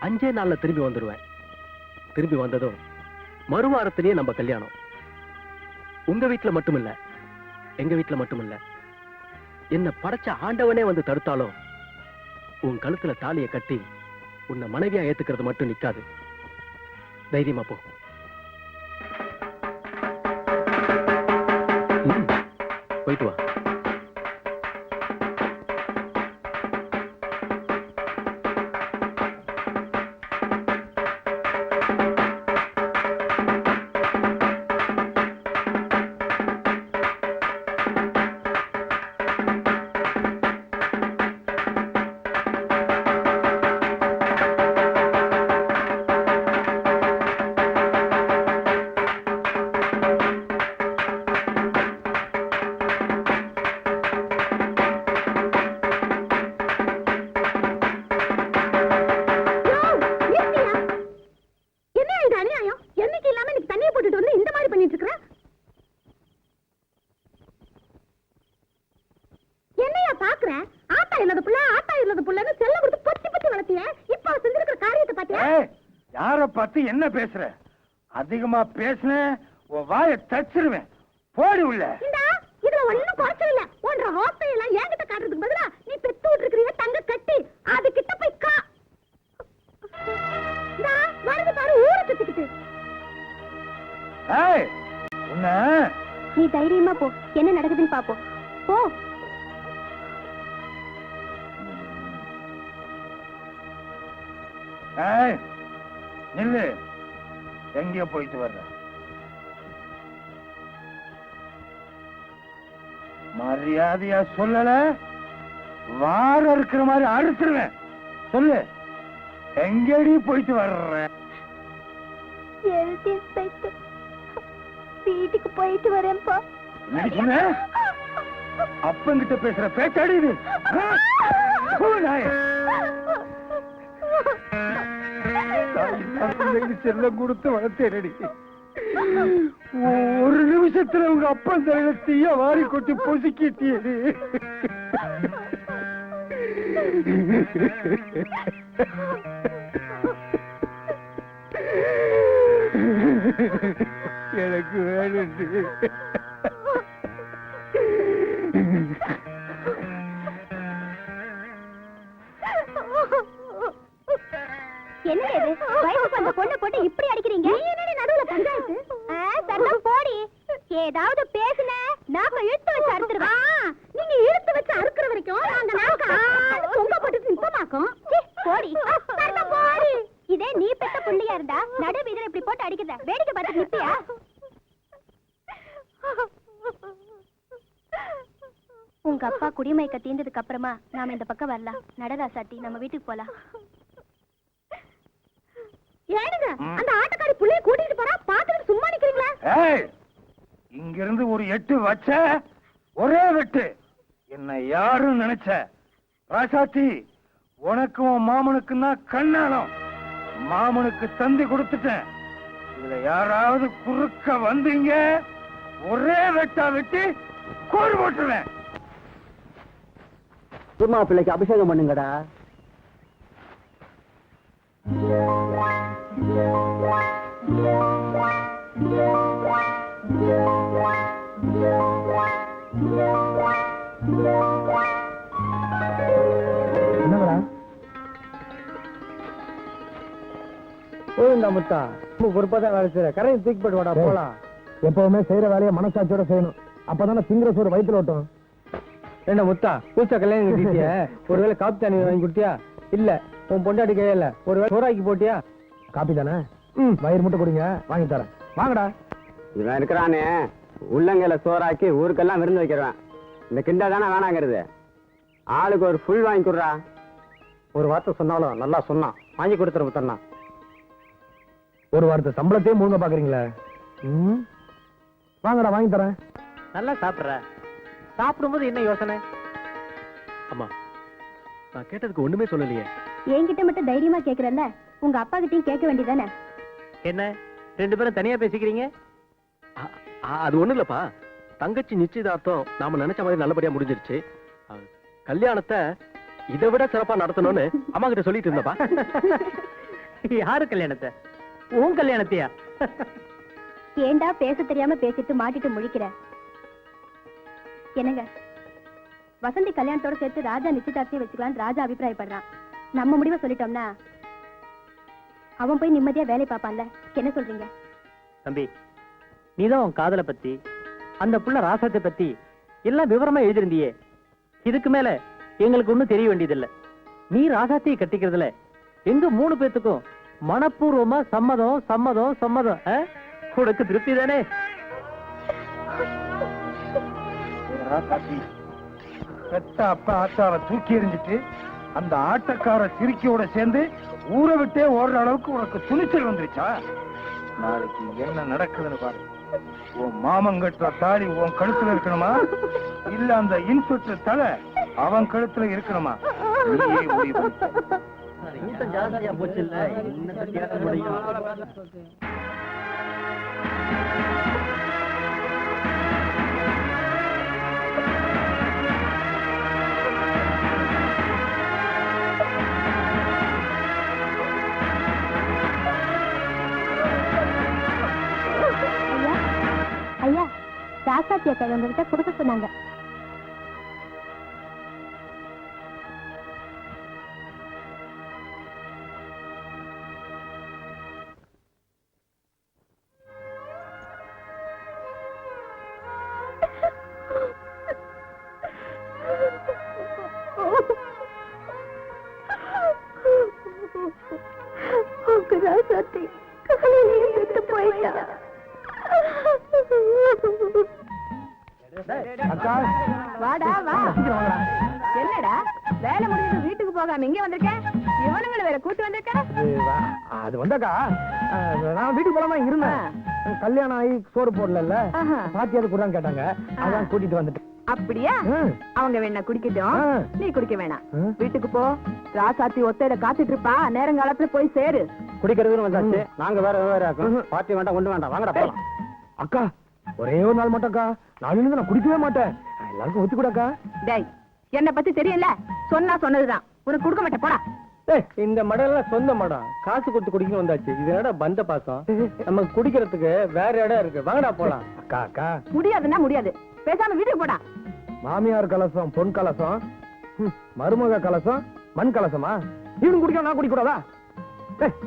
5 நாள்ல திரும்பி வந்துடுவேன். திரும்பி வந்ததும் மறுவாரத்திலேயே நம்ம கல்யாணம். உங்க வீட்டுல மட்டும் இல்ல, எங்க வீட்டுல மட்டும் இல்ல, என்ன படைச்ச ஆண்டவனே வந்து தடுத்தாலும் உன் கழுத்துல தாலியை கட்டி உன்னை மனைவியா ஏத்துக்கிறது மட்டும் நிக்காது. தைரியமா போ. போயிட்டு வா. என்ன பேசுற? அதிகமா பேசுன வாயை தச்சிருவேன். போடி உள்ள. இதுல ஒண்ணும் குறைச்சல் இல்ல. ஒன்ற ஹோஸ்டையெல்லாம் என்கிட்ட காட்டுறதுக்கு பதிலா நீ பெத்து விட்டுருக்கிறிய தங்க கட்டி அது கிட்ட போய் கா. வருது பாரு ஊரை சுத்திக்கிட்டு. உன்ன நீ தைரியமா போ, என்ன நடக்குதுன்னு பாப்போம். போ. ஏய், நில்லு. எங்கேயோ போயிட்டு வர்ற? மரியாதையா சொல்லல, வார இருக்கிற மாதிரி அறுத்துருவேன். சொல்லு, எங்கேடி போயிட்டு வர்ற? ஹெல்த் இன்ஸ்பெக்டர், வீட்டுக்கு போயிட்டு வரேன்ப்பா. என்ன சொன்ன? அப்பங்கிட்ட பேசுற பேச்சாடி இது? செல்லம் கொடுத்து வளர்த்தேனடி. ஒரு நிமிஷத்துல உங்க அப்பன் தலையில தீய வாரி கொட்டி பொசுக்கிட்டியடி. எனக்கு வேணும். என்ன இது வயசுக்கு அந்த பொண்ணை போட்டு இப்படி அடிக்கிறீங்க? நடுவுல பஞ்சாயத்து சரணம் போடி. ஏதாவது பேசுன நாங்க இழுத்து வச்சு அறுத்துருவோம். நீங்க இழுத்து வச்சு அறுக்கிற வரைக்கும் நாங்க நாக்க தொங்க போட்டு நிப்பமாக்கும். போடி போடி. இதே நீ பெத்த புள்ளியா இருந்தா நடு வீதியில இப்படி போட்டு அடிக்கிறத வேடிக்கை பார்த்து நிப்பியா? உங்க அப்பா குடிமயக்க தீர்ந்ததுக்கு அப்புறமா நாம இந்த பக்கம் வரலாம். நடரா சாட்டி நம்ம வீட்டுக்கு போலாம். ஏனுங்க அந்த ஆட்டக்காரி புள்ளைய கூட்டிட்டு போறா, பாத்துட்டு சும்மா நிக்கிறீங்களா? ஏய், இங்கிருந்து ஒரு 8 வச்ச ஒரே வெட்டு. என்ன யாரும் நினைச்ச? ராசாத்தி, உனக்கும் உன் மாமனுக்கும் தான் கண்ணாலம். மாமனுக்கு தந்தி கொடுத்துட்டேன். இதுல யாராவது குறுக்க வந்தீங்க, ஒரே வெட்டா வெட்டி கோடு போட்டுருவேன். சும்மா பிள்ளைக்கு அபிஷேகம் பண்ணுங்கடா. என்னங்கடா? போயிருந்தா முத்தா, பொறுப்பாதான் வேலை செய்யற. கரையை தூக்கி போட்டு வாடா, போலாம். எப்பவுமே செய்யற வேலையை மனசாட்சியோட செய்யணும். அப்பதானே திங்கிற சோறு வயிற்றுல ஓட்டும். என்ன முத்தா, பூச்சா கல்யாணம் கட்டிட்டிய? ஒருவேளை காப்பி தண்ணி வாங்கி கொடுத்தியா? இல்ல உன் பொண்டாட்டி கையில ஒருவேளை சோறாக்கி போட்டியா? காப்பி தானே? வயிறு முட்டை கொடுங்க, வாங்கி தரேன். வாங்கடா. இவன் இருக்கிறானே உள்ளங்கையில சோறாக்கி ஊருக்கெல்லாம் விருந்து வைக்கிறவன். இந்த கிண்டா தானே வேணாங்கிறது. ஆளுக்கு ஒரு ஃபுல் வாங்கி கொடுறா. ஒரு வார்த்தை சொன்னாலும் நல்லா சொன்னான், வாங்கி கொடுத்துரு முத்தண்ணா. ஒரு வாரத்தை சம்பளத்தையும் முழுங்க பாக்குறீங்களே. வாங்கடா, வாங்கி தரேன். நல்லா சாப்பிடுற. சாப்பிடும்போது என்ன யோசனை? அம்மா, நான் கேட்டதுக்கு ஒண்ணுமே சொல்லலையே. என்கிட்ட மட்டும் தைரியமா கேக்குறல்ல, உங்க அப்பா கிட்டயும் கேட்க வேண்டியதானே? என்ன 2 பேரும் தனியா பேசிக்கிறீங்க? அது ஒண்ணு இல்லப்பா. தங்கச்சி நிச்சயதார்த்தம் நாம நினைச்ச மாதிரி நல்லபடியா முடிஞ்சிருச்சு. கல்யாணத்தை இதை விட சிறப்பா நடத்தணும்னு அம்மா கிட்ட சொல்லிட்டு இருந்தப்பா. யாரு கல்யாணத்தை? உன் கல்யாணத்தையா? ஏண்டா பேச தெரியாம பேசிட்டு மாட்டிட்டு முழிக்கிற? என்னங்க, வசந்தி கல்யாணத்தோட சேர்த்து ராஜா நிச்சயதார்த்தியை வச்சுக்கலான்னு ராஜா அபிப்பிராயப்படுறான். நம்ம முடிவை சொல்லிட்டோம்னா அவன் போய் நிம்மதியா வேலை பார்ப்பான்ல. என்ன சொல்றீங்க? தம்பி, நீதான் உன் காதலை பத்தி, அந்த புள்ள ராசத்தை பத்தி எல்லாம் விவரமா எழுதிருந்தியே. இதுக்கு மேல எங்களுக்கு ஒண்ணும் தெரிய வேண்டியதில்லை. நீ ராசாத்தியை கட்டிக்கிறதுல எங்க 3 பேத்துக்கும் மனப்பூர்வமா சம்மதம் சம்மதம் சம்மதம். உனக்கு திருப்தி தானே? பெத்த அப்பா ஆத்தாவை தூக்கி எறிஞ்சிட்டு அந்த ஆட்டக்கார சிரிக்கியோட சேர்ந்து ஊரை விட்டே ஓடுற அளவுக்கு உனக்கு துணிச்சல் வந்துருச்சா? நாளைக்கு என்ன நடக்குதுன்னு பாரு. உன் மாமங்கட்டுற தாலி உன் கழுத்துல இருக்கணுமா, இல்ல அந்த இன்ஸ்பெக்டர் தலை அவன் கழுத்துல இருக்கணுமா? நீயே முடிவு பண்ணு. ஜாஸ்தியா போச்சு இல்ல, என்ன கேட்க முடியும்? ஐயா, ராசாத்தி அக்கா உங்ககிட்ட கொடுக்க சொன்னாங்க. அக்கா வாடா வா. என்னடா வேலை முடிஞ்சு வீட்டுக்கு போகாம இங்க வந்திருக்கேன்? இவனுங்களை வேற கூட்டு வந்திருக்க? அது வந்தாக்கா நான் வீட்டுக்கு போலாமா இருந்தேன். கல்யாணம் ஆகி சோறு போடல பாத்தியாவது கூட கேட்டாங்க, அதான் கூட்டிட்டு வந்துட்டேன். அப்படியா? அவங்க வேணா குடிக்கட்டும், நீ குடிக்க வேணாம். வீட்டுக்கு போ. ராசாத்தி ஒத்தையில காத்துட்டு இருப்பா, நேரங்காலத்துல போய் சேரு. குடிக்கிறதுன்னு வந்தாச்சு, நாங்க வேற வேற பாட்டி வேண்டாம் ஒண்ணு வேண்டாம், வாங்கடா போலாம். அக்கா ஒரே ஒரு நாள் மட்டும்க்கா, நாளையிலிருந்து நான் குடிக்கவே மாட்டேன். எல்லாருக்கும் ஒத்து கூடக்கா. டேய், என்ன பத்தி தெரியல, சொன்னா சொன்னதுதான், உனக்கு கொடுக்க மாட்டேன், போடா. இந்த மடம் சொந்த மடம், காசு கொடுத்து குடிக்கணும் வந்தாச்சு. இது என்னடா பந்த பாசம், நம்ம குடிக்கிறதுக்கு வேற இடம் இருக்கு, வாங்கடா போலாம். அக்கா அக்கா முடியாதுன்னா முடியாது, பேசாம வீட்டுக்கு போடா. மாமியார் கலசம் பொன் கலசம், மருமக கலசம் மண் கலசமா? இவனு குடிக்க நான் குடிக்க கூடாதா?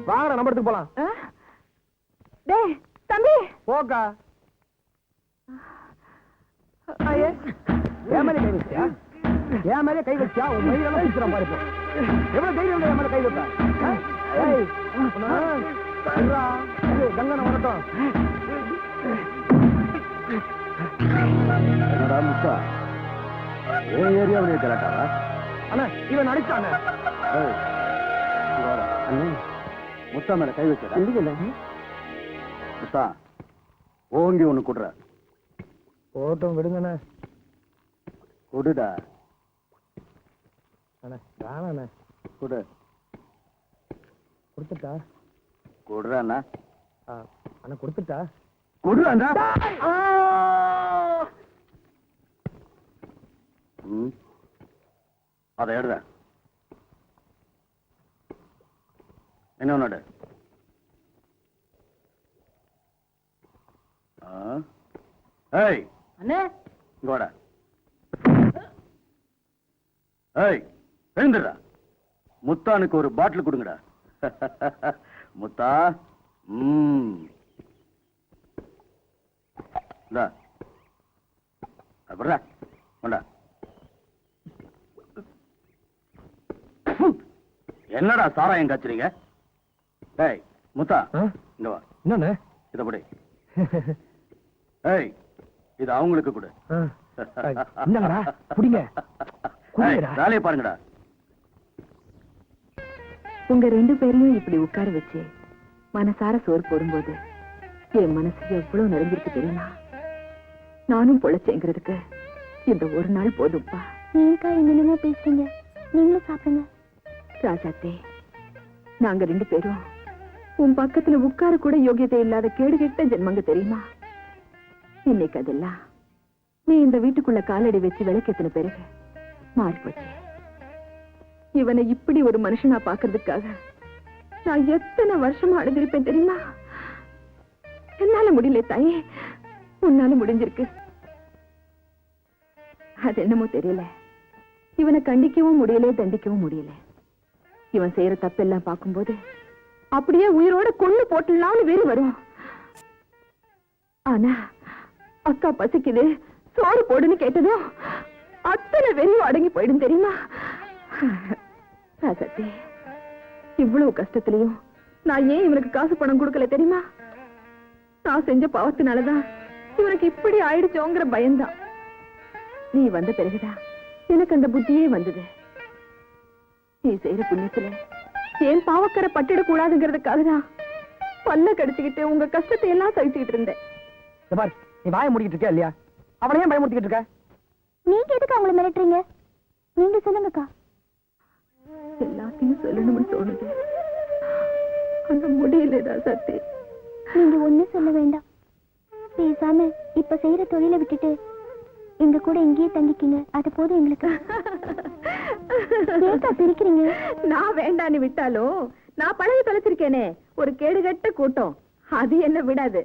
வாங்கடா நம்ம இடத்துக்கு போலாம். டேய் தம்பி, போக்கா. என் மேலே கை வச்சியா? என் மேலே கை வச்சா உன் மயிரெல்லாம் சுத்துறான் பாரு. இப்போ எவ்வளவு தைரியம் என் மேலே கை வைப்பா? கங்கன வரட்டும். என்னடா முத்தா, ஏன் ஏரியாவிலே கலாட்டாவா? அண்ணா இவன் அடிச்சானே. முத்தா மேல கை வச்சா இல்ல முத்தா, ஓங்கி ஒண்ணு குடுற. போட்டும் விடுங்கண்ணே. குடுடா. அண்ணா வேணாண்ணே. குடு. கொடுத்துட்டா? குடுறாண்ணா. அண்ணா கொடுத்துட்டா? குடுறாண்ணா. அதை எடுற. என்ன ஒண்ணு? ஏய் அண்ணே, இங்க வாடா. ஏய் எழுந்துடா. முத்தானுக்கு ஒரு பாட்டில் கொடுங்கடா. முத்தா. அப்படிடா கொண்டா. என்னடா சாராயம் காய்ச்சறீங்க? ஏய் முத்தா இங்க வா. என்னண்ணே? இத படி. ஏய் இது அவங்களுக்கு கொடு. என்னங்கடா குடிங்க. வேலையை பாருங்கடா. உங்க ரெண்டு பேரையும் இப்படி உட்கார வச்சு மனசார சோறு போடும்போது என் மனசு எவ்வளவு நிறைஞ்சிருக்கு தெரியுமா? நானும் பொழைச்சேங்கிறதுக்கு இந்த ஒரு நாள் போதும்பா. நீங்கக்கா என்னென்னமோ பேசுறீங்க, நீங்களும் சாப்பிடுங்க. ராஜாத்தே, நாங்க ரெண்டு பேரும் உன் பக்கத்துல உட்கார கூட யோகியதை இல்லாத கேடு கெட்ட ஜென்மங்க தெரியுமா? இன்னைக்கு அதெல்லாம் நீ இந்த வீட்டுக்குள்ள காலடி வச்சு விளக்கெத்தின பிறகு மாறி போச்சு. இவனை இப்படி ஒரு மனுஷனா பாக்குறதுக்காக நான் எத்தனை வருஷமா அடைஞ்சிருப்பேன் தெரியுமா? என்னால முடியல தாயே, உன்னால முடிஞ்சிருக்கு. அது என்னமோ தெரியல, இவனை கண்டிக்கவும் முடியல, தண்டிக்கவும் முடியல. இவன் செய்யற தப்பெல்லாம் பார்க்கும்போது அப்படியே உயிரோட கொண்டு போட்டலாம்னு வெறி வரும். ஆனா அக்கா பசிக்குது சோறு போடுன்னு கேட்டதும் அத்தனை வெறியும் அடங்கி போயிடும் தெரியுமா? ராசத்தி, இவ்வளவு கஷ்டத்திலையும் நான் ஏன் இவனுக்கு காசு பணம் கொடுக்கல தெரியுமா? நான் செஞ்ச பாவத்தினாலதான் இவனுக்கு இப்படி ஆயிடுச்சோங்கிற பயம்தான். நீ வந்த பிறகுதான் எனக்கு அந்த புத்தியே வந்தது. நீ செய்யற புண்ணியத்துல ஏன் பாவக்கரை பட்டிடக் கூடாதுங்கிறதுக்காக தான் பல்ல கடிச்சுக்கிட்டு உங்க கஷ்டத்தை எல்லாம் சகிச்சுக்கிட்டு இருந்தேன். நீ வாய முடிக்கிட்டு இருக்க இல்லையா? அவளை ஏன் பயமுறுத்திக்கிட்டு இருக்க? நீங்க எதுக்கு அவங்கள மிரட்டுறீங்க? நீங்க சொல்லுங்கக்கா. எல்லாத்தையும் சொல்லணும்னு தோணுது, ஆனா முடியலடா சத்தி. நீங்க ஒண்ணும் சொல்ல வேண்டாம். பேசாம இப்ப செய்யற தொழிலை விட்டுட்டு எங்க கூட இங்கேயே தங்கிக்கிங்க, அது போதும் எங்களுக்கு. ஏக்கா சிரிக்கிறீங்க? நான் வேண்டான்னு விட்டாலும் நான் பழகி தொலைச்சிருக்கேனே ஒரு கேடுகட்ட கூட்டம், அது என்ன விடாது.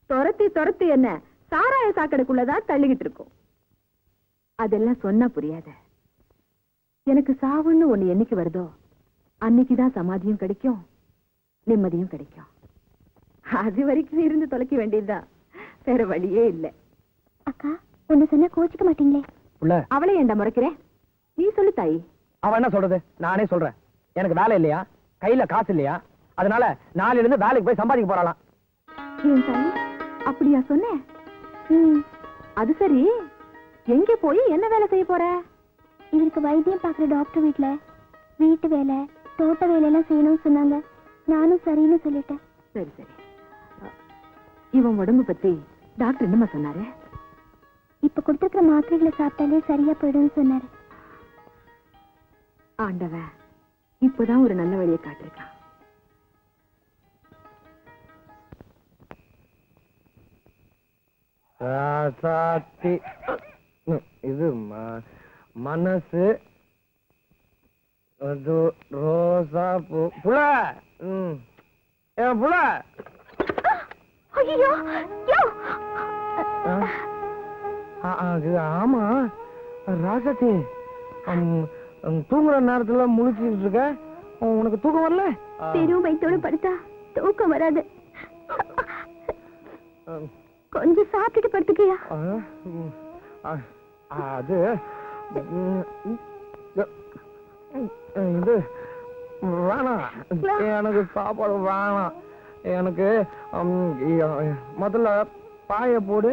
துரத்தி துரத்தி என்ன சாராய சாக்கடைக்குள்ளதான் தள்ளிக்கிட்டு இருக்கும். அதெல்லாம் சொன்னா புரியாத. எனக்கு சாவுன்னு ஒண்ணு என்னைக்கு வருதோ அன்னைக்குதான் சமாதியும் கிடைக்கும், நிம்மதியும் கிடைக்கும். அது வரைக்கும் இருந்து தொலைக்க வேண்டியதுதான், வேற வழியே இல்லை. அக்கா ஒண்ணு சொன்னா கோச்சிக்க மாட்டீங்களே? அவளை ஏண்டா முறைக்கிறேன்? நீ சொல்லு தாயி. அவன் என்ன சொல்றது? நானே சொல்றேன். எனக்கு வேலை இல்லையா, கையில காசு இல்லையா, அதனால நாளையில இருந்து வேலைக்கு போய் சம்பாதிக்க போறாளாம். ஏன் தாயி அப்படியா சொன்னேன்? அது சரி, எங்க போய் என்ன வேலை செய்ய போற? இவருக்கு வைத்தியம் பார்க்குற டாக்டர் வீட்ல வீட்டு வேலை தோட்ட வேலையெல்லாம் செய்யணும்னு சொன்னாங்க. நானும் சரின்னு சொல்லிட்டேன். சரி சரி. இவன் உடம்பு பத்தி டாக்டர் என்னமா சொன்னாரு? இப்ப கொடுத்துருக்கிற மாத்திரைகளை சாப்பிட்டாலே சரியா போயிடும்னு சொன்னாரு. ஆண்டவன் இப்பதான் ஒரு நல்ல வழியை காட்டிருக்கான். இது மனசு அது ரோசா பூ புல புல ஐயோ ஆமா ராசாத்தி தூங்குற நேரத்துல முழிச்சிட்டு இருக்க, உனக்கு தூக்கம் வரல? பெரும் வயிற்றோட படுத்தா தூக்கம் வராது. கொஞ்சம் சாப்பிட்டுட்டு படுத்துக்கியா? அது இது வேணாம், எனக்கு சாப்பாடு வேணாம். எனக்கு முதல்ல பாய போடு,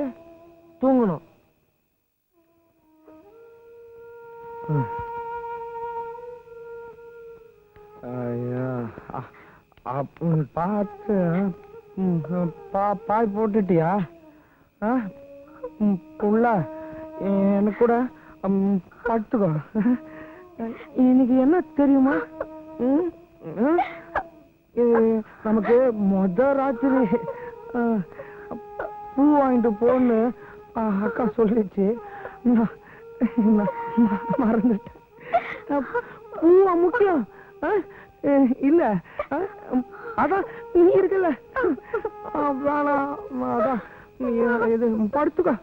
தூங்கணும். பார்த்து பாய் போட்டுட்டியா? புள்ள எனக்கு கூட படுத்துக்கோ. இன்னைக்கு என்ன தெரியுமா, நமக்கு ராத்திரி பூ வாங்கிட்டு போன்னு அக்கா சொல்லிச்சு. மறந்துட்டேன். பூவா முக்கியம் இல்ல, அதான் நீ இருக்கல. வேணாம், அதான் இது படுத்துக்கோ.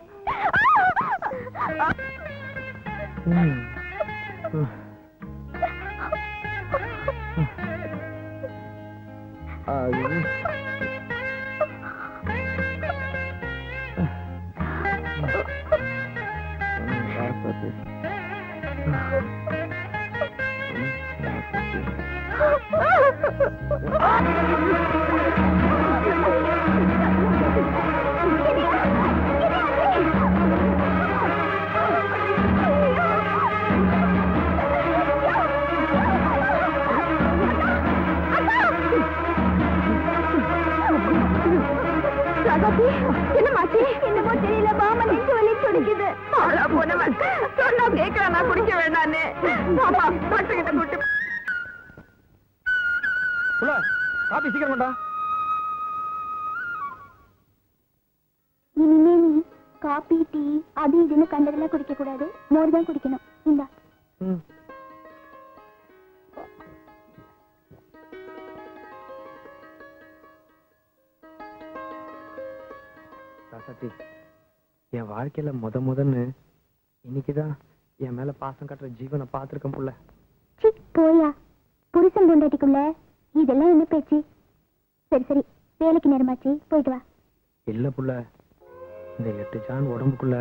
என்னமாச்சு? என்னமோ தெரியல, பாமா நெஞ்சு வலி துடிக்குது. சொன்னா கேட்கிறேன், நான் குடிக்க வேண்டான்னு. டாக்டர் கிட்ட கூட்டு காபி சீக்கிரம் கொண்டா. இனிமே நீ காபி டீ அது இதுன்னு கண்டதெல்லாம் குடிக்க கூடாது. மோர் தான் குடிக்கணும். இந்தா. என் வாழ்க்கையில முதன்னு இன்னைக்குதான் என் மேல பாசம் கட்டுற ஜீவனை பாத்துருக்கேன் புள்ள. போயா, புருஷன் பொண்டாட்டிக்குள்ள இதெல்லாம் என்ன பேச்சு? சரி சரி, வேலைக்கு நேரமாச்சு, போயிட்டு வா. இல்ல புள்ள, இந்த 8 ஜான் உடம்புக்குள்ள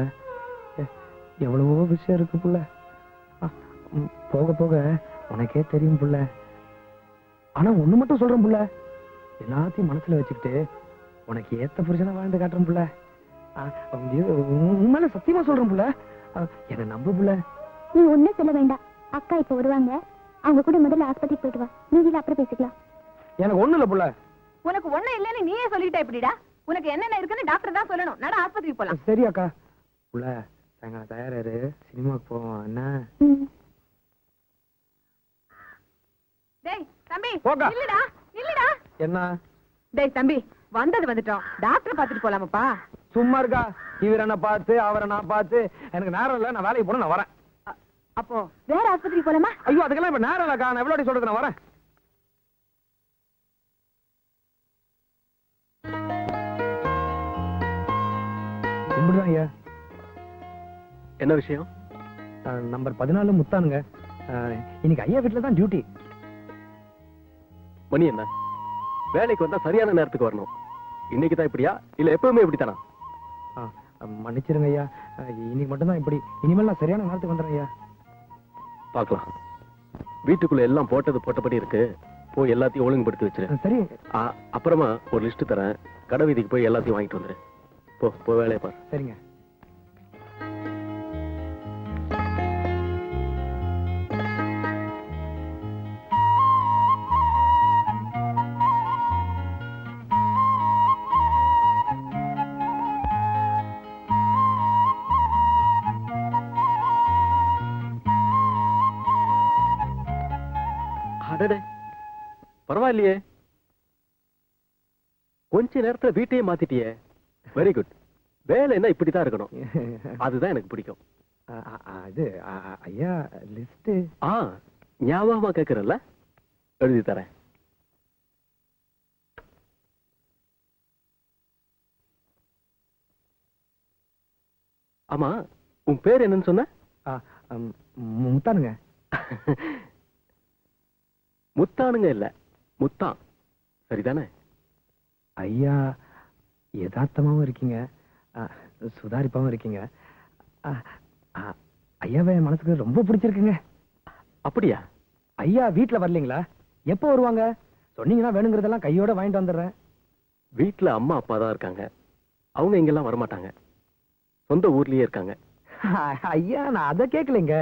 எவ்வளவோ விஷயம் இருக்கு புள்ள. போக போக உனக்கே தெரியும் புள்ள. ஆனா ஒண்ணு மட்டும் சொல்றேன் புள்ள, எல்லாத்தையும் மனசுல வச்சுக்கிட்டு உனக்கு ஏத்த புருஷனா வாழ்ந்து காட்டுறேன் புள்ள. உண்மையில சத்தியமா சொல்றேன் புள்ள, என்ன நம்ப புள்ள. நீ ஒண்ணும் சொல்ல வேண்டாம். அக்கா இப்ப வருவாங்க, அவங்க கூட முதல்ல ஆஸ்பத்திரிக்கு போயிட்டு வா. நீதியில அப்புறம் பேசிக்கலாம். எனக்கு ஒண்ணு இல்ல புள்ள. உனக்கு ஒண்ணு இல்லன்னு நீயே சொல்லிட்ட எப்படிடா? உனக்கு என்னென்ன இருக்குன்னு டாக்டர் தான் சொல்லணும். நட ஆஸ்பத்திரிக்கு போலாம். சரி அக்கா. புள்ள சாயங்காலம் தயாராரு, சினிமாக்கு போவோம். என்ன? டேய் தம்பி, போக்கா. இல்லடா இல்லடா. என்ன? டேய் தம்பி, வந்துட்டோம். டாக்டர் பாத்துட்டு போலாமாப்பா? சும்மா இருக்கா? இவரை நான் பார்த்து அவரை நான் பார்த்து எனக்கு நேரம் இல்ல. நான் வேலைக்கு போன, நான் வரேன். அப்போ வேற ஆஸ்பத்திரிக்கு போலாமா? ஐயோ, அதுக்கெல்லாம் இப்ப நேரம் இல்லக்கா. நான் எவ்வளவு சொல்றது, நான் வரேன். கும்பிடுதான் ஐயா. என்ன விஷயம்? நம்பர் 14 முத்தானுங்க. இன்னைக்கு ஐயா வீட்டுல தான் டியூட்டி. மணி என்ன? வேலைக்கு வந்தா சரியான நேரத்துக்கு வரணும். இன்னைக்கு தான் இப்படியா, இல்ல எப்பவுமே இப்படித்தானா? மன்னிச்சிருங்க ஐயா, இன்னைக்கு மட்டும்தான் இப்படி. இனிமேல் நான் சரியான நேரத்துக்கு வந்துடுறேன் ஐயா. பார்க்கலாம். வீட்டுக்குள்ள எல்லாம் போட்டபடி இருக்கு. போய் எல்லாத்தையும் ஒழுங்குபடுத்தி வச்சிரு. சரி. அப்புறமா ஒரு லிஸ்ட் தரேன். கடை வீதிக்கு போய் எல்லாத்தையும் வாங்கிட்டு வந்துரு. போ வேலையை பாரு. சரிங்க. அடடே, பரவாயில்லையே, கொஞ்ச நேரத்துல வீட்டையே மாத்திட்டியே. Very good. வேலைன்னா இப்படித்தான் இருக்கணும். அதுதான் எனக்கு பிடிக்கும். அது ஐயா லிஸ்ட். ஞாபகமா கேக்குறல்ல, எழுதி தரேன். ஆமா, உன் பேர் என்னன்னு சொன்ன? முத்தானுங்க. முத்தானுங்க இல்ல, முத்தான். சரிதானே? ஐயா யதார்த்தமாவும் இருக்கீங்க, சுதாரிப்பாவும் இருக்கீங்க. ஐயாவை என் மனசுக்கு ரொம்ப பிடிச்சிருக்குங்க. அப்படியா? ஐயா வீட்டுல வரலீங்களா? எப்போ வருவாங்க? சொன்னீங்கன்னா வேணுங்கிறதெல்லாம் கையோட வாங்கிட்டு வந்துடுறேன். வீட்டுல அம்மா அப்பா தான் இருக்காங்க. அவங்க இங்கெல்லாம் வரமாட்டாங்க. சொந்த ஊர்லயே இருக்காங்க. ஐயா நான் அதை கேட்கலைங்க.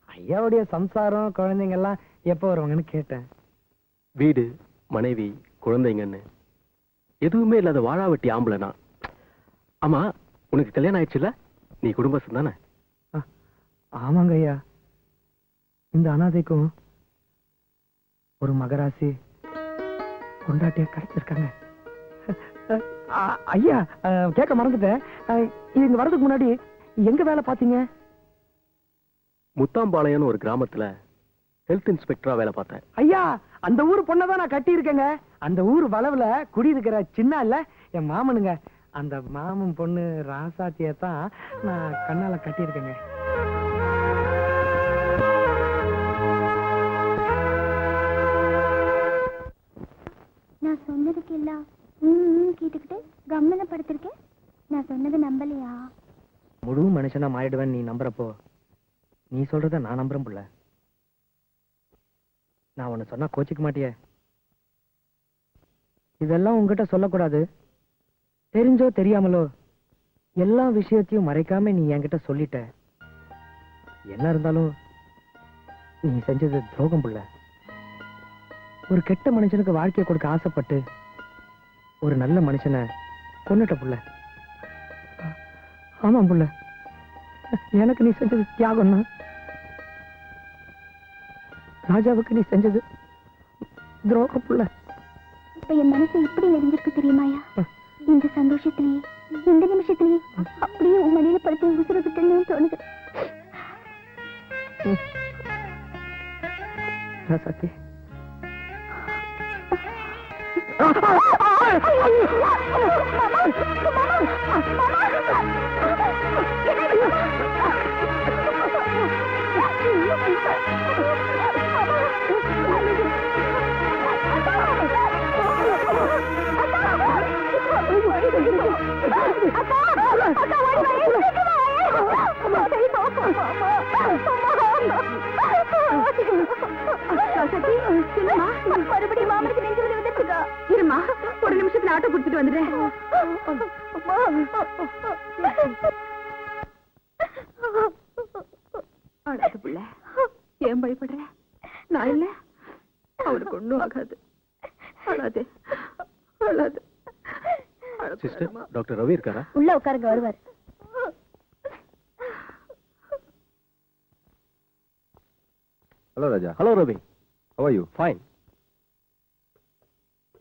ஐயாவுடைய சம்சாரம் குழந்தைங்க எல்லாம் எப்போ வருவாங்கன்னு கேட்டேன். வீடு, மனைவி, குழந்தைங்கன்னு எதுவுமே இல்லாத வாழாவட்டி ஆம்பளைனா. ஆமா, உனக்கு கல்யாணம் ஆயிடுச்சுல? நீ குடும்பஸ்தன் தானே? ஆமாங்க ஐயா. இந்த அனாதைக்கும் ஒரு மகராசி கொண்டாட்டியா கிடைச்சிருக்காங்க. ஐயா கேட்க மறந்துட்டேன், இங்க வர்றதுக்கு முன்னாடி எங்க வேலை பாத்தீங்க? முத்தாம்பாளையம்னு ஒரு கிராமத்துல ஹெல்த் இன்ஸ்பெக்டரா வேலை பார்த்தேன். ஐயா அந்த ஊர் பொண்ணதான் நான் கட்டி இருக்கேங்க. அந்த ஊர் வளவுல குடியிருக்கிற சின்ன இல்ல என் மாமனுங்க. அந்த மாமன் பொண்ணு ராசாத்தியத்தான் நான் கண்ணால கட்டி இருக்கேங்க. நான் சொன்னதுக்கு எல்லாம் கேட்டுக்கிட்டு கம்மன படுத்திருக்கேன். நான் சொன்னது நம்பலையா? முழு மனுஷனா மாறிடுவேன் நீ நம்புறப்போ நீ சொல்றத நான் நம்புறேன் புள்ள. நான் உன்னை சொன்னா கோச்சிக்க மாட்டியே? இதெல்லாம் உங்ககிட்ட சொல்லக்கூடாது. தெரிஞ்சோ தெரியாமலோ எல்லா விஷயத்தையும் மறைக்காம நீ என்கிட்ட சொல்லிட்ட. என்ன இருந்தாலும் நீ செஞ்சது துரோகம் புள்ள. ஒரு கெட்ட மனுஷனுக்கு வாழ்க்கையை கொடுக்க ஆசைப்பட்டு ஒரு நல்ல மனுஷனை கொன்னுட்ட புள்ள. ஆமாம் புள்ள, எனக்கு நீ செஞ்சது தியாகம் தான். ராஜாவுக்கு நீ செஞ்சது துரோகம் புள்ள. இப்ப என் மனசு இப்படி நெறிஞ்சிருக்கு தெரியுமாயா? இந்த சந்தோஷத்திலேயே இந்த நிமிஷத்திலேயே அப்படியே உன் மடியில படுத்து உசுர விட்டுன்னு தோணுது. சக்தி மறுபடியும் மாமனுக்கு நெஞ்சு வலி வந்துருச்சுக்கா. இருமா, ஒரு நிமிஷத்துல ஆட்டோ குடுத்துட்டு வந்துடுறேன். அழாது புள்ள, ஏன் பயப்படுற? நான் இல்ல, அவனுக்கு ஒண்ணும் ஆகாது. அழாது அழாது. சிஸ்டர், டாக்டர் ரவி இருக்காரா? உள்ள உட்காருங்க, வருவார். Hello Raja. Hello Ravi. How are you? Fine.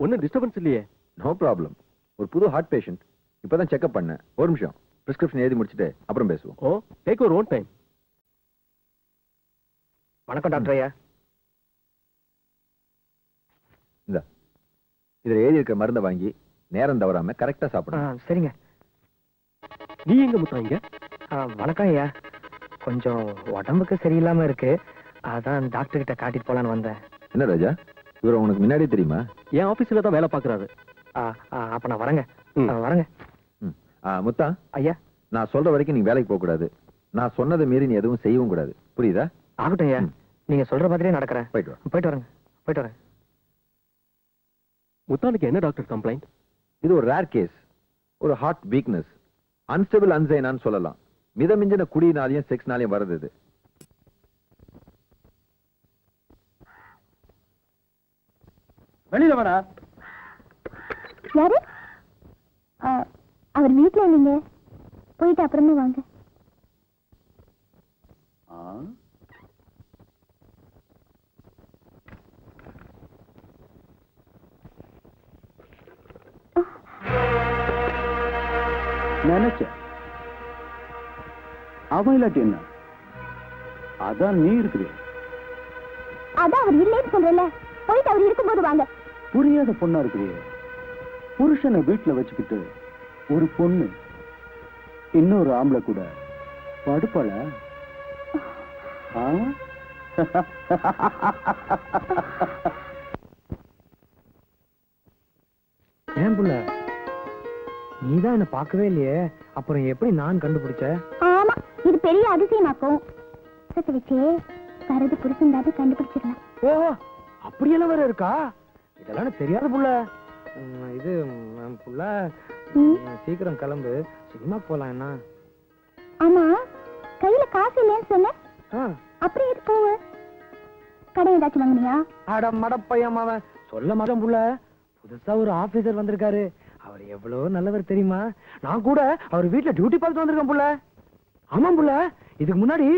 ஒன்னும் டிஸ்டர்பன்ஸ் இல்லையே? No problem. ஒரு புது ஹார்ட் பேஷண்ட். இப்பதான் செக்அப் பண்ணேன். ஒரு நிமிஷம், பிரிஸ்கிரிப்ஷன் எழுதி முடிச்சிட்டு அப்புறம் பேசுவோம். ஓ, டேக் யுவர் ஓன் டைம். வணக்கம் டாக்டர் ஐயா. இந்த இதுல எழுதி இருக்க மருந்தை வாங்கி நேரம் தவறாம கரெக்டா சாப்பிடணும். சரிங்க. நீ எங்க முத்தா இங்க? வணக்கம் ஐயா. கொஞ்சம் உடம்புக்கு சரியில்லாம இருக்கு, அதான் டாக்டர் கிட்ட காட்டிட்டு போலான்னு வந்தேன். என்ன ராஜா, இவர் உனக்கு முன்னாடியே தெரியுமா? என் ஆபீஸ்ல தான் வேலை பாக்குறாரு. அப்ப நான் வரேங்க. வரேங்க. முத்தா ஐயா, நான் சொல்ற வரைக்கும் நீ வேலைக்கு போக கூடாது. நான் சொன்னதை மீறி நீ எதுவும் செய்யவும் கூடாது. புரியுதா? ஆகட்டும் ஐயா, நீங்க சொல்ற மாதிரியே நடக்கிறேன். போயிட்டு வா. போயிட்டு வரேங்க. போயிட்டு வரேன். முத்தானுக்கு என்ன டாக்டர் கம்ப்ளைண்ட்? இது ஒரு ரேர் கேஸ், ஒரு ஹார்ட் வீக்னஸ். அன்ஸ்டபிள் அன்சைனான்னு சொல்லலாம். மிதமிஞ்சின குடியினாலையும் செக்ஸ்னாலையும் வருது இது. வெளியில வரா. யாரு? அவர் வீட்டுல இல்லைங்க, போயிட்டு அப்புறமா வாங்க. நினைச்ச அவன் இல்லாட்டி என்ன, அதான் நீ இருக்கிற. அதான் அவர் இல்லைன்னு சொல்றல, போயிட்டு அவர் இருக்கும்போது வாங்க. புரியாத பொண்ணா இருக்கிறிய. புருஷனை வீட்டுல வச்சுக்கிட்டு ஒரு பொண்ணு இன்னொரு ஆம்பளை கூட படுப்பாள? ஏன் புள்ள, நீதான் என்ன பார்க்கவே இல்லையே, அப்புறம் எப்படி நான் கண்டுபிடிச்ச? ஆமா, இது பெரிய அதிசயமாக்கும். சத்து வச்சே கருது புருஷன் கண்டுபிடிச்சிடலாம். ஓ, அப்படியெல்லாம் வேற இருக்கா? இதெல்லாம் எனக்கு தெரியாத புள்ள. இது புள்ள, சீக்கிரம் கிளம்பு, சினிமா போலாம். என்ன? ஆமா, கையில காசு இல்லைன்னு சொன்ன, அப்புறம் எது போவ? கடை ஏதாச்சும் வாங்கினியா? அட மடப்பையம்மாவன் சொல்ல மாட்டேன் புள்ள. புதுசா ஒரு ஆபீசர் வந்திருக்காரு, அவர் எவ்வளவு நல்லவர் தெரியுமா? நான் கூட அவர் வீட்டுல டியூட்டி பார்த்துட்டு வந்திருக்கேன் புள்ள. ஆமாம் புள்ள, இதுக்கு முன்னாடி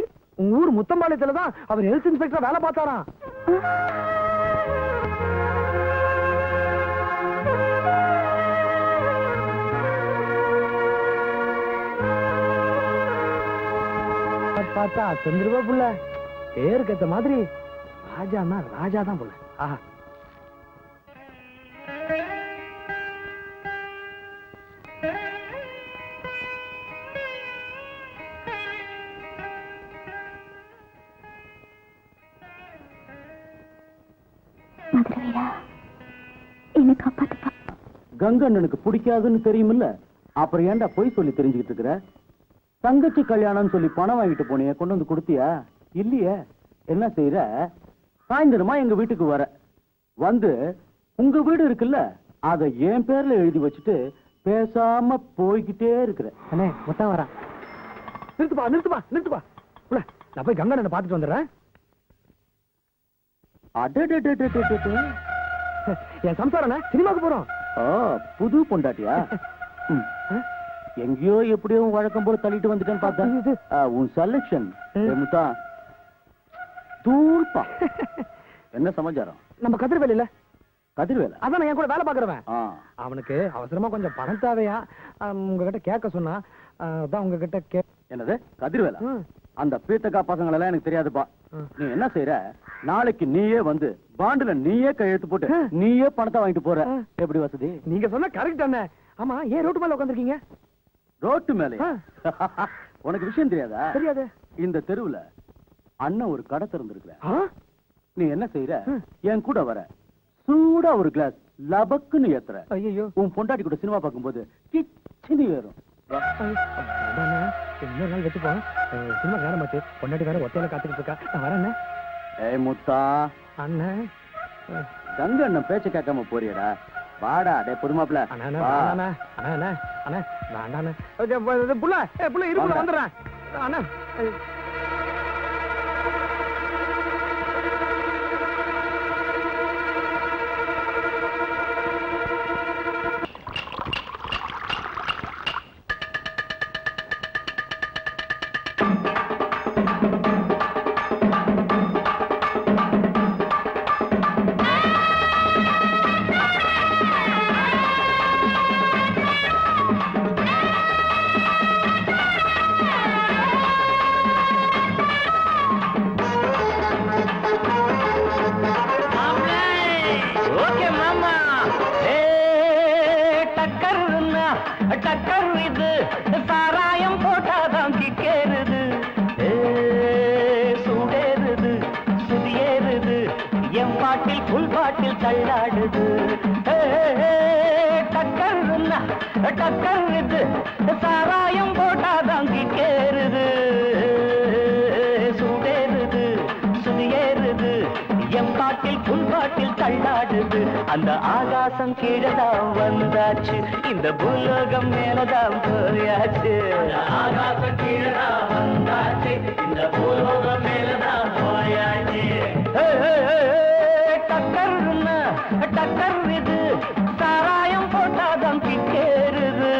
உங்க ஊர் முத்தம்பாளையத்துல தான் அவர் ஹெல்த் இன்ஸ்பெக்டர் வேலை பார்த்தாராம். பார்த்தா செஞ்சிருவா புள்ள. பேருக்கு ஏத்த மாதிரி ராஜானா ராஜா தான் புள்ள. ஆஹா, கங்கண்ணனுக்கு பிடிக்காதுன்னு தெரியுமில்ல, அப்புறம் ஏன்டா போய் சொல்லி தெரிஞ்சுக்கிட்டு இருக்கிற? தங்கச்சி கல்யாணம் சொல்லி பணம் வாங்கிட்டு போனிய, கொண்டு வந்து கொடுத்தியா? இல்லையே. என்ன செய்யற? சாயந்தரமா எங்க வீட்டுக்கு வர வந்து உங்க வீடு இருக்குல்ல, அத என் பேர்ல எழுதி வச்சுட்டு பேசாம போய்கிட்டே இருக்கிற. அண்ணே மொத்தம் வரா. நிறுத்துப்பா நிறுத்துப்பா நிறுத்துப்பா புள்ள, நான் போய் கங்கண்ணனை பார்த்துட்டு வந்துடுறேன். என் சம்சாரண்ணே சினிமாவுக்கு போறோம். புது பொண்டாட்டியா? எங்கேயோ எப்படியோ வழக்கம் போல தள்ளிட்டு வந்துட்டேன்னு பார்த்தேன். உன் செலக்ஷன் தூள்பா. என்ன சமாச்சாரம்? நம்ம கதிர்வேல இல்ல, கதிர்வேல அதான் என் கூட வேலை பாக்குறவன். அவனுக்கு அவசரமா கொஞ்சம் பணம் தேவையா, உங்ககிட்ட கேட்க சொன்னா, அதான் உங்ககிட்ட என்னது கதிர்வேல? அந்த பீத்தக்கா பசங்களை எல்லாம் எனக்கு தெரியாதுப்பா. நீ என்ன செய்யற, நாளைக்கு நீயே வந்து பாண்டுல நீயே கையெழுத்து போட்டு நீயே பணத்தை வாங்கிட்டு போற. எப்படி வசதி? நீங்க சொன்ன கரெக்ட் அண்ணே. ஆமா, ஏன் ரோட்டு மேல உட்காந்துருக்கீங்க? ரோட்டு மேல? உனக்கு விஷயம் தெரியாதா? தெரியாது. இந்த தெருவுல அண்ணன் ஒரு கடை திறந்திருக்கிற. நீ என்ன செய்யற, என் கூட வர சூடா ஒரு கிளாஸ் லபக்குன்னு ஏத்துற. ஐயோ, உன் பொண்டாட்டி கூட சினிமா பார்க்கும்போது கிச்சினி ஏறும். இன்னொரு நாள் வெட்டு போறேன். சினிமா நேரமாச்சு, பொண்டாட்டி வேற ஒத்தையில காத்துக்கிட்டு இருக்கா. நான் வரேன். ஏய் முத்தா அண்ணன், கங்க அண்ணன் பேச்ச கேட்காம போறியடா. வாடா டே புதுமாப்ல. புள்ள புள்ள இருக்கு, வந்துடுறேன் அண்ணா. டக்கர் இது சாராயம் போட்டாதான் கிக்கேறுது, சூடேறுது, சுதியேறுது, எம் பாட்டில் புல் பாட்டில் தள்ளாடுது. டக்கர் இது சாராயம் போட்டாதான் கிக்கேறுது, சூடேறுது, சுதியேறுது, எம் பாட்டில் புல் பாட்டில் தள்ளாடுது. அந்த ஆகாசம் கீழதான் வந்தாச்சு இந்த பூலோகம் மேலதான் போயாச்சு ஆகாசம் கீழதான் வந்தாச்சு இந்த பூலோகம் மேலதான் போயாச்சு டக்கர்னா டக்கர் இது சாராயம் போட்டாதான் கிக்கேறுது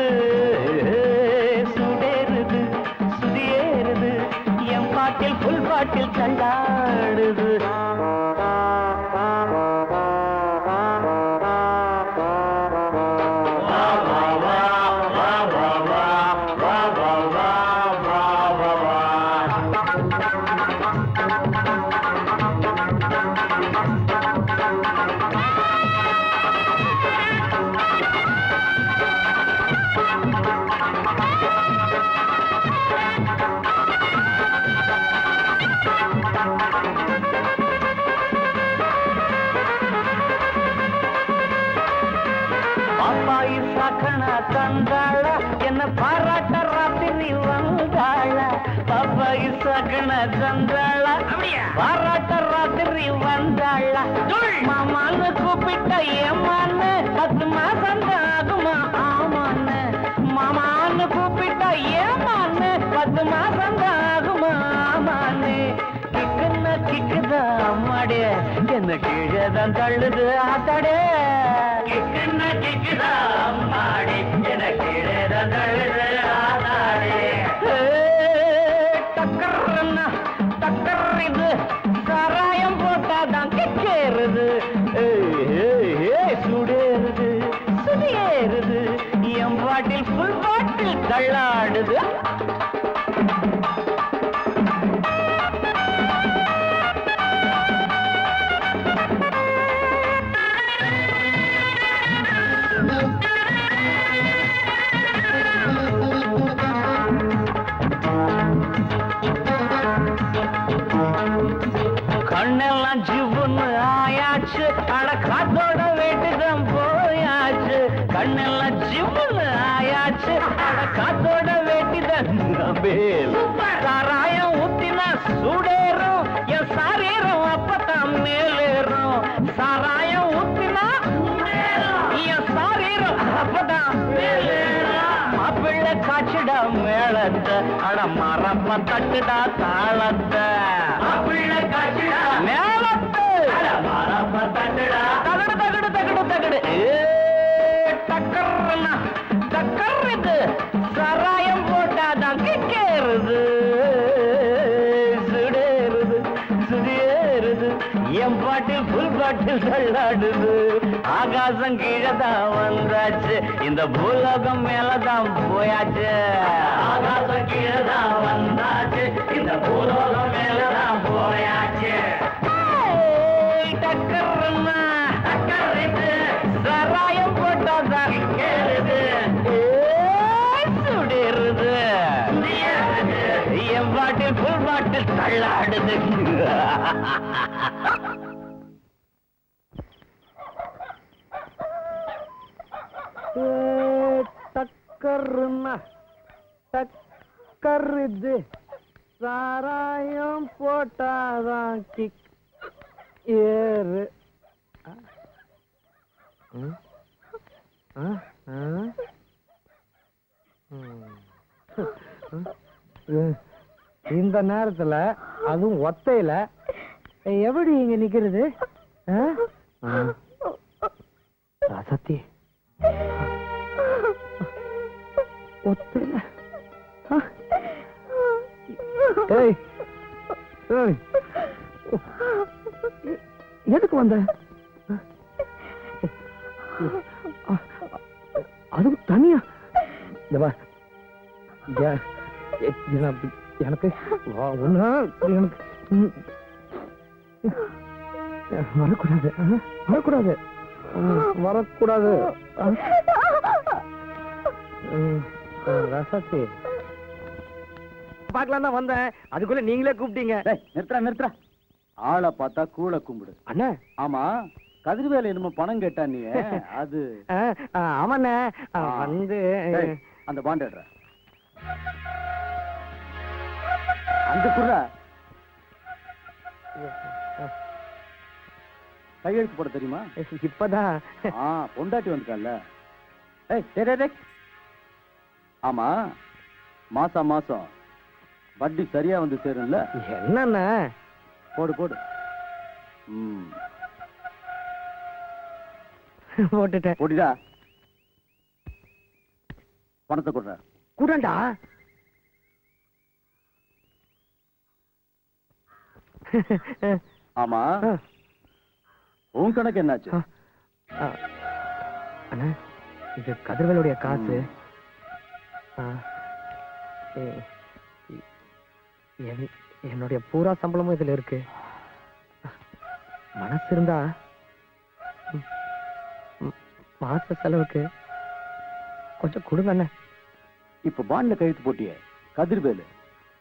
சுடேறுது சுதியேறுது என் பாட்டில் புல் பாட்டில் கண்டாடுது தந்தாள என்ன பாராட்ட ராத்திரி வந்தாள பாப்பாயி சகன தந்தாள பாராட்ட ராத்திரி வந்தாள மாமான்னு கூப்பிட்ட ஏமான்னு 10 மாசம் ஆகுமா ஆமான்னு மாமான்னு கூப்பிட்ட ஏமான்னு 10 மாசம் ஆகுமா ஆமான்னு கிக்குன்னா கிக்குதா அம்மாடே என்ன கீழேதான் தள்ளுது ஆத்தாடே கிக்குன்னா கிக்குதா அம்மாடே என்ன கீழேதான் தள்ளுது ஆத்தாடே டக்கர்னா டக்கர் இது சாராயம் போட்டாதான் கிக்கேறுது சுடேறுது சுதியேறுது என் பாட்டில் புல் பாட்டில் தள்ளாடுது கண்ணெல்லாம் ஜிவ்வுன்னு ஆயாச்சு அட காத்தோட வேட்டுதான் போயாச்சு கண்ணெல்லாம் ஜிவ்வுன்னு ஆயாச்சு அட காத்தோட வேட்டுதான் சாராயம் ஊத்தினா சூடேறும் என் சாரீரம் அப்பதான் மேலேறும் சாராயம் ஊத்தினா என் சாரீரம் அப்பதான் மேலேறும் மாப்பிள்ளை காய்ச்சிடா மேளத்தை அட மரப்ப தட்டுடா தாளத்தை மாப்பிள்ளை காய்ச்சிடா மேளத்தை அட மரப்ப தட்டுடா தகடு தகடு தகடு தகடு டக்கர்னா டக்கர் இது சாராயம் போட்டாதான் கிக்கேறுது சுடேறுது சுதியேறுது என் பாட்டில் புல் பாட்டில் தள்ளாடுது ஆகாசம் கீழதான் வந்தாச்சு இந்த பூலோகம் மேலதான் போயாச்சு ஆகாசம் கீழதான் வந்தாச்சு இந்த பூலோகம் மேலதான் போயாச்சு டக்கர்னா டக்கர் இது சாராயம் போட்டாதான் கேளுது சுடேறுது என் பாட்டில் புல் பாட்டில் தள்ளாடுது டக்கர்னா டக்கர் இது சாராயம் போட்டாதான் கிக் ஏறு இந்த நேரத்துல அதுவும் ஒத்தையில எப்படி இங்க நிக்கிறது சத்தி ஒத்தையில எதுக்கு வந்த அதுவும் தனியா எனக்கு ஒண்ணு எனக்கு வரக்கூடாது வரக்கூடாது வரக்கூடாது ரசத்தி பார்க்கலாம் தான் வந்தேன் அதுக்குள்ள நீங்களே கூப்பிட்டீங்க நிறுத்துறா ஆளை பார்த்தா கூழ கும்பிடு அண்ணா ஆமா கதிர்வேலை என்னமோ பணம் கேட்டா நீ அது ஆமாண்ணே வந்து அந்த பாண்ட் எடுற அந்த குர்ரா கையெழுத்து போட தெரியுமா? இப்பதான் பொண்டாட்டி வந்துட்டான்ல. ஏய் டேய் டேய் டேய். ஆமா, மாசம் மாசம் வட்டி சரியா வந்து சேரும்ல? என்னண்ணா போடு போடு. போட்டுட்டேன். போடிடா. பணத்தை கொடுற. கூடண்டா. ஆமா, உன் கணக்கு என்னாச்சு? அண்ணா, இது கதிர்வேலுடைய காசு. என்னுடைய பூரா சம்பளமும் இதுல இருக்கு. மனசு இருந்தா மாச செலவுக்கு கொஞ்சம் கொடுங்க அண்ணா. இப்ப பாண்ட்ல கையெழுத்து போட்டியே, கதிர்வேலு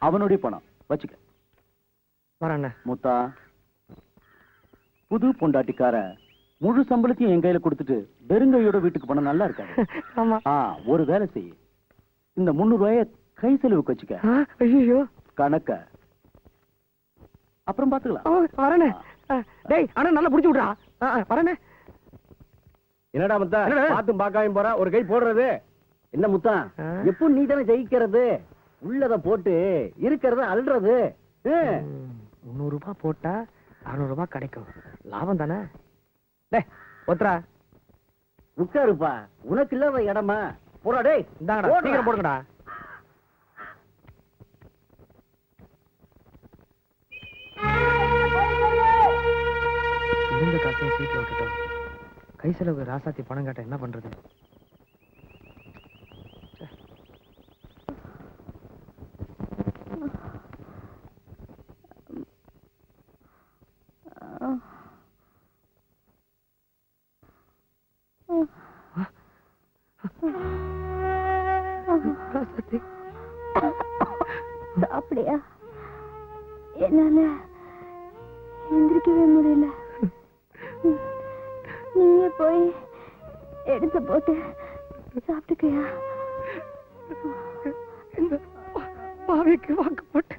அவனுடைய பணம் வச்சுக்க. வரண்ண. முத்தா, புது பொண்டாட்டிக்கார முழு சம்பளத்தையும் என் கையில கொடுத்துட்டு வெறுங்கையோட வீட்டுக்கு போன நல்லா இருக்காது. ஆமா. ஒரு வேலை செய், இந்த 300 ரூபாய கை செலவுக்கு வச்சுக்க. ஐயோ, கணக்க அப்புறம் பாத்துக்கலாம். வரண்ணே. டேய் அண்ணா, நல்லா புடிச்சு விடுறா. வரண்ணே. என்னடா முத்தா, பாத்தும் பாக்காம போற, ஒரு கை போடுறது என்ன முத்தா? எப்போ நீ தானே ஜெயிக்கிறது, உள்ளத போட்டு இருக்கிறத அல்றது. 300 ரூபாய் போட்டா 600 ரூபாய் கிடைக்கும். லாபம் தானே? டேய் ஒத்துறா. உட்காருப்பா, உனக்கு இல்லாத இடமா? போடா டேய். இந்தாங்கடா, சீக்கிரம் போடுங்கடா. இருந்த காசையும் சீட்ல விட்டுட்டோம். கை செலவுக்கு ராசாத்தி பணம் கேட்ட என்ன பண்றது? அப்படியா? என்னால எந்திரிக்கவே முடியல. நீயே போய் எடுத்து போட்டு சாப்பிட்டுக்கையா? இந்த பாவிக்கு வாக்கு போட்டு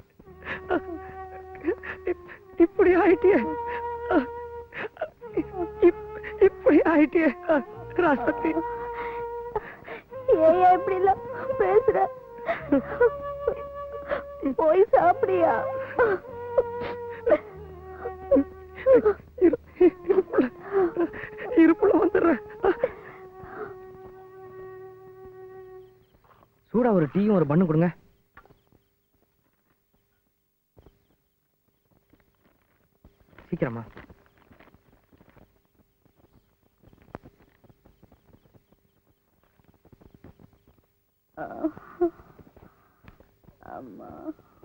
இப்படி ஆயிட்டியே, இப்படி ஆயிட்டியே ராசாத்தி. ஏன் இப்படி எல்லாம் பேசுற? போய் சாப்பிடியா? இருப்புல வந்துடுறேன். சூடா ஒரு டீயும் ஒரு பண்ணு கொடுங்க. சீக்கிரமா.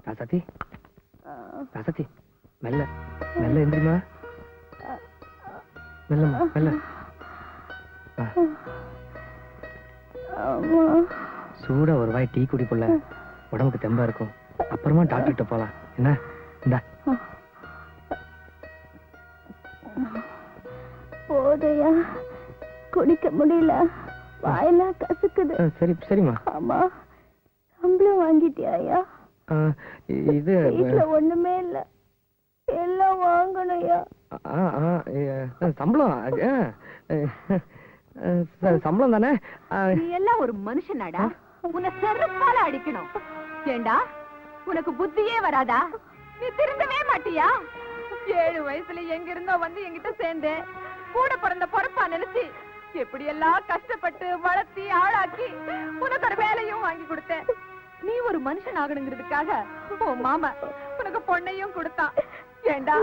ராசாத்தி, ராசாத்தி, மெல்ல மெல்ல எந்திரிமா. மெல்லம்மா, மெல்ல. சூடா ஒரு வாய் டீ குடிப்புள்ள, உடம்புக்கு தெம்பா இருக்கும். அப்புறமா டாக்டர்கிட்ட போலாம். என்ன? இந்தா. போதையா, குடிக்க முடியல, வாயெல்லாம் கசுக்குது. சரி சரிம்மா. ஆமா, சம்பளம் வாங்கிட்டியா? இது வீட்டுல ஒண்ணுமே இல்ல, எல்லாம் வாங்கணும்யா. சம்பளம் சம்பளம் தானே? நீ எல்லாம் ஒரு மனுஷனாடா? உன்னை செருப்பால அடிக்கணும். ஏண்டா, உனக்கு புத்தியே வராதா? நீ திருந்தவே மாட்டியா? 7 வயசுல எங்க இருந்தோ வந்து என்கிட்ட சேர்ந்து கூட பிறந்த பொறுப்பா நினைச்சு எப்படி எல்லாம் கஷ்டப்பட்டு வளர்த்தி ஆளாக்கி உனக்கு ஒரு வேலையும் வாங்கி கொடுத்தேன். நீ ஒரு மனுஷன் ஆகணுங்கிறதுக்காக உன் மாமா உனக்கு பொண்ணையும் கொடுத்தான். ஏண்டா,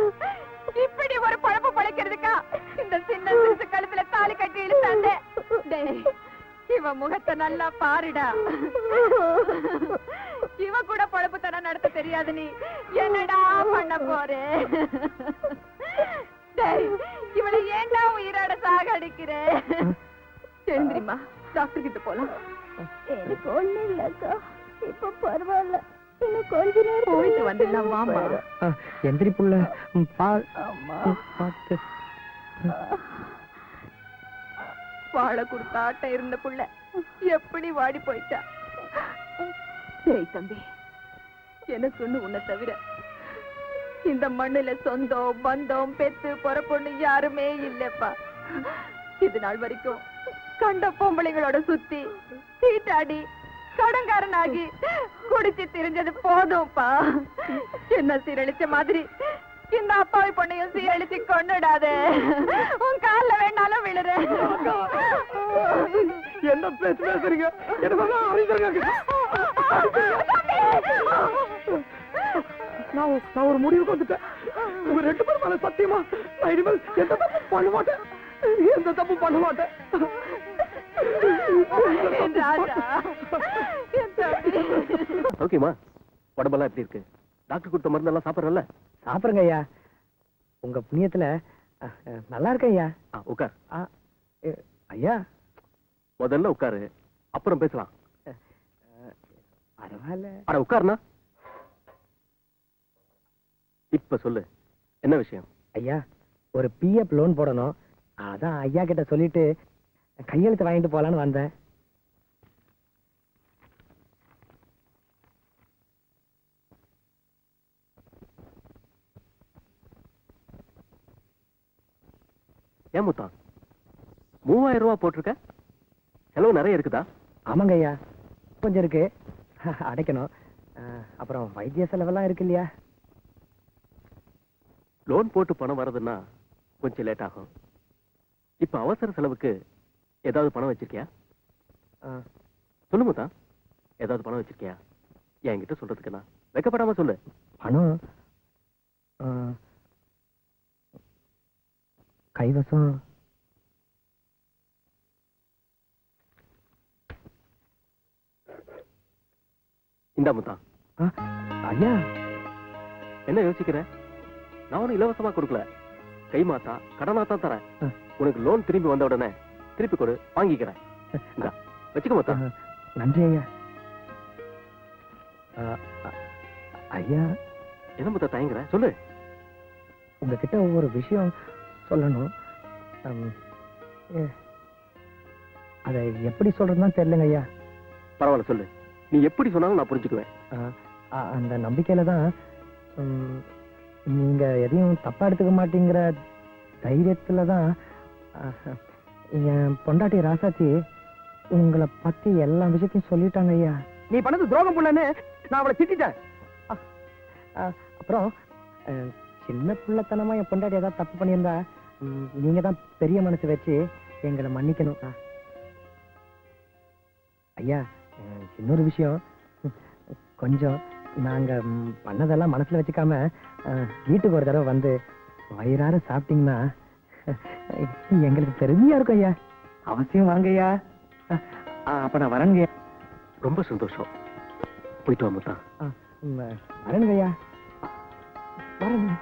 இப்படி ஒரு பழப்பு பழைக்கிறதுக்கா இந்த சின்ன சிறுசு கழுத்துல தாலி கட்டி இழுத்தாண்டே? இவ முகத்தை நல்லா பாருடா. இவ கூட பழப்பு தன நடத்த தெரியாது. நீ என்னடா பண்ண போறே? இவளை ஏண்டா உயிரோட சாகடிக்கிற? எழுந்திரிமா, டாக்டர் கிட்ட போலாம். எனக்கு ஒண்ணு இல்லக்கா, இப்ப பரவாயில்ல. இன்னும் கொஞ்ச நேரம் போயிட்டு வந்துடலாம். வாமா. எந்திரி புள்ள, பார்த்து. வாழை கொடுத்த ஆட்ட இருந்த புள்ள எப்படி வாடி போயிட்டா? சரி தம்பி, எனக்கு ஒண்ணு உன்னை தவிர இந்த மண்ணுல சொந்தம் பந்தம் பெத்து பொறப்பொண்ணு யாருமே இல்லப்பா. இது நாள் வரைக்கும் கண்ட பொம்பளைங்களோட சுத்தி சீட்டாடி கடங்காரனாகி குடிச்சு திரிஞ்சது போதும்ப்பா. என்ன சீரழிச்ச மாதிரி இந்த அப்பாவி பொண்ணையும் சீரழிச்சு கொண்டுடாதே. உன் கால்ல வேணாலும் விழுறேன். என்ன பேசுறீங்க? நான் ஒரு முடிவுக்கு வந்துட்டேன். உங்க 2 பேரும் மேல சத்தியமா நான் இனிமேல் எந்த தப்பு பண்ண மாட்டேன். எந்த தப்பு பண்ண மாட்டேன். என் ராஜா, என் தம்பி. ஓகேமா, உடம்பெல்லாம் எப்படி இருக்கு? டாக்டர் கொடுத்த மருந்தெல்லாம் சாப்பிட்றல? சாப்பிடுங்க ஐயா. உங்க புண்ணியத்துல நல்லா இருக்கேன் ஐயா. உட்கார். ஐயா முதல்ல உட்காரு, அப்புறம் பேசலாம். பரவாயில்ல. அட உட்காருனா. இப்ப சொல்லு, என்ன விஷயம்? ஐயா, ஒரு பிஎஃப் லோன் போடணும். அதான் ஐயா கிட்ட சொல்லிட்டு கையெழுத்து வாங்கிட்டு போலான்னு வந்தேன். ஏன் முத்தா 3000 ரூபாய் போட்டிருக்க? செலவு நிறைய இருக்குதா? ஆமாங்க ஐயா, கொஞ்சம் இருக்கு, அடைக்கணும். அப்புறம் வைத்திய செலவெல்லாம் இருக்கு இல்லையா? லோன் போட்டு பணம் வரதுன்னா கொஞ்சம் லேட் ஆகும். இப்ப அவசர செலவுக்கு ஏதாவது பணம் வச்சிருக்கியா? சொல்லு முத்தா, ஏதாவது பணம் வச்சிருக்கியா? என்கிட்ட சொல்றதுக்கு நான் வெக்கப்படாம சொல்லு. பணம் கைவசம் இந்தா முத்தா. ஐயா, என்ன யோசிக்கிற? நான் ஒன்னும் இலவசமா கொடுக்கல, கைமாத்தா கடனாத்தான் தரேன். உனக்கு லோன் திரும்பி வந்த உடனே திருப்பி கொடு, வாங்கிக்கிறேன். இந்தா வச்சுக்க முத்தா. நன்றி ஐயா. ஐயா, என்ன முத்தா தயங்குற? சொல்லு. உங்ககிட்ட ஒவ்வொரு விஷயம் சொல்லணும். அதை எப்படி சொல்றதுன்னு தெரியலங்க ஐயா. பரவாயில்ல சொல்லு, நீ எப்படி சொன்னாலும் நான் புரிஞ்சுக்குவேன். அந்த நம்பிக்கையில தான் நீங்க எதையும் தப்பா எடுத்துக்க மாட்டேங்கிற தைரியத்துல தான் என் பொண்டாட்டி ராசாச்சி உங்களை பத்தி எல்லா விஷயத்தையும் சொல்லிட்டாங்க ஐயா. நீ பண்ணது துரோகம் புள்ளன்னு நான் அவளை திட்டிட்டேன். அப்புறம் சின்ன பிள்ளைத்தனமா என் பொண்டாட்டி ஏதாவது தப்பு பண்ணியிருந்தா நீங்க தான் பெரிய மனசு வச்சு எங்களை மன்னிக்கணும் ஐயா. இன்னொரு விஷயம், கொஞ்சம் நாங்க பண்ணதெல்லாம் மனசுல வச்சுக்காம வீட்டுக்கு ஒரு தடவை வந்து வயிறார சாப்பிட்டீங்கன்னா எங்களுக்கு பெருமையா இருக்கும் ஐயா. அவசியம் வாங்க ஐயா. அப்ப நான் வரேங்க. ரொம்ப சந்தோஷம். போயிட்டு வா முத்தா. வரேங்க ஐயா. வரேங்க.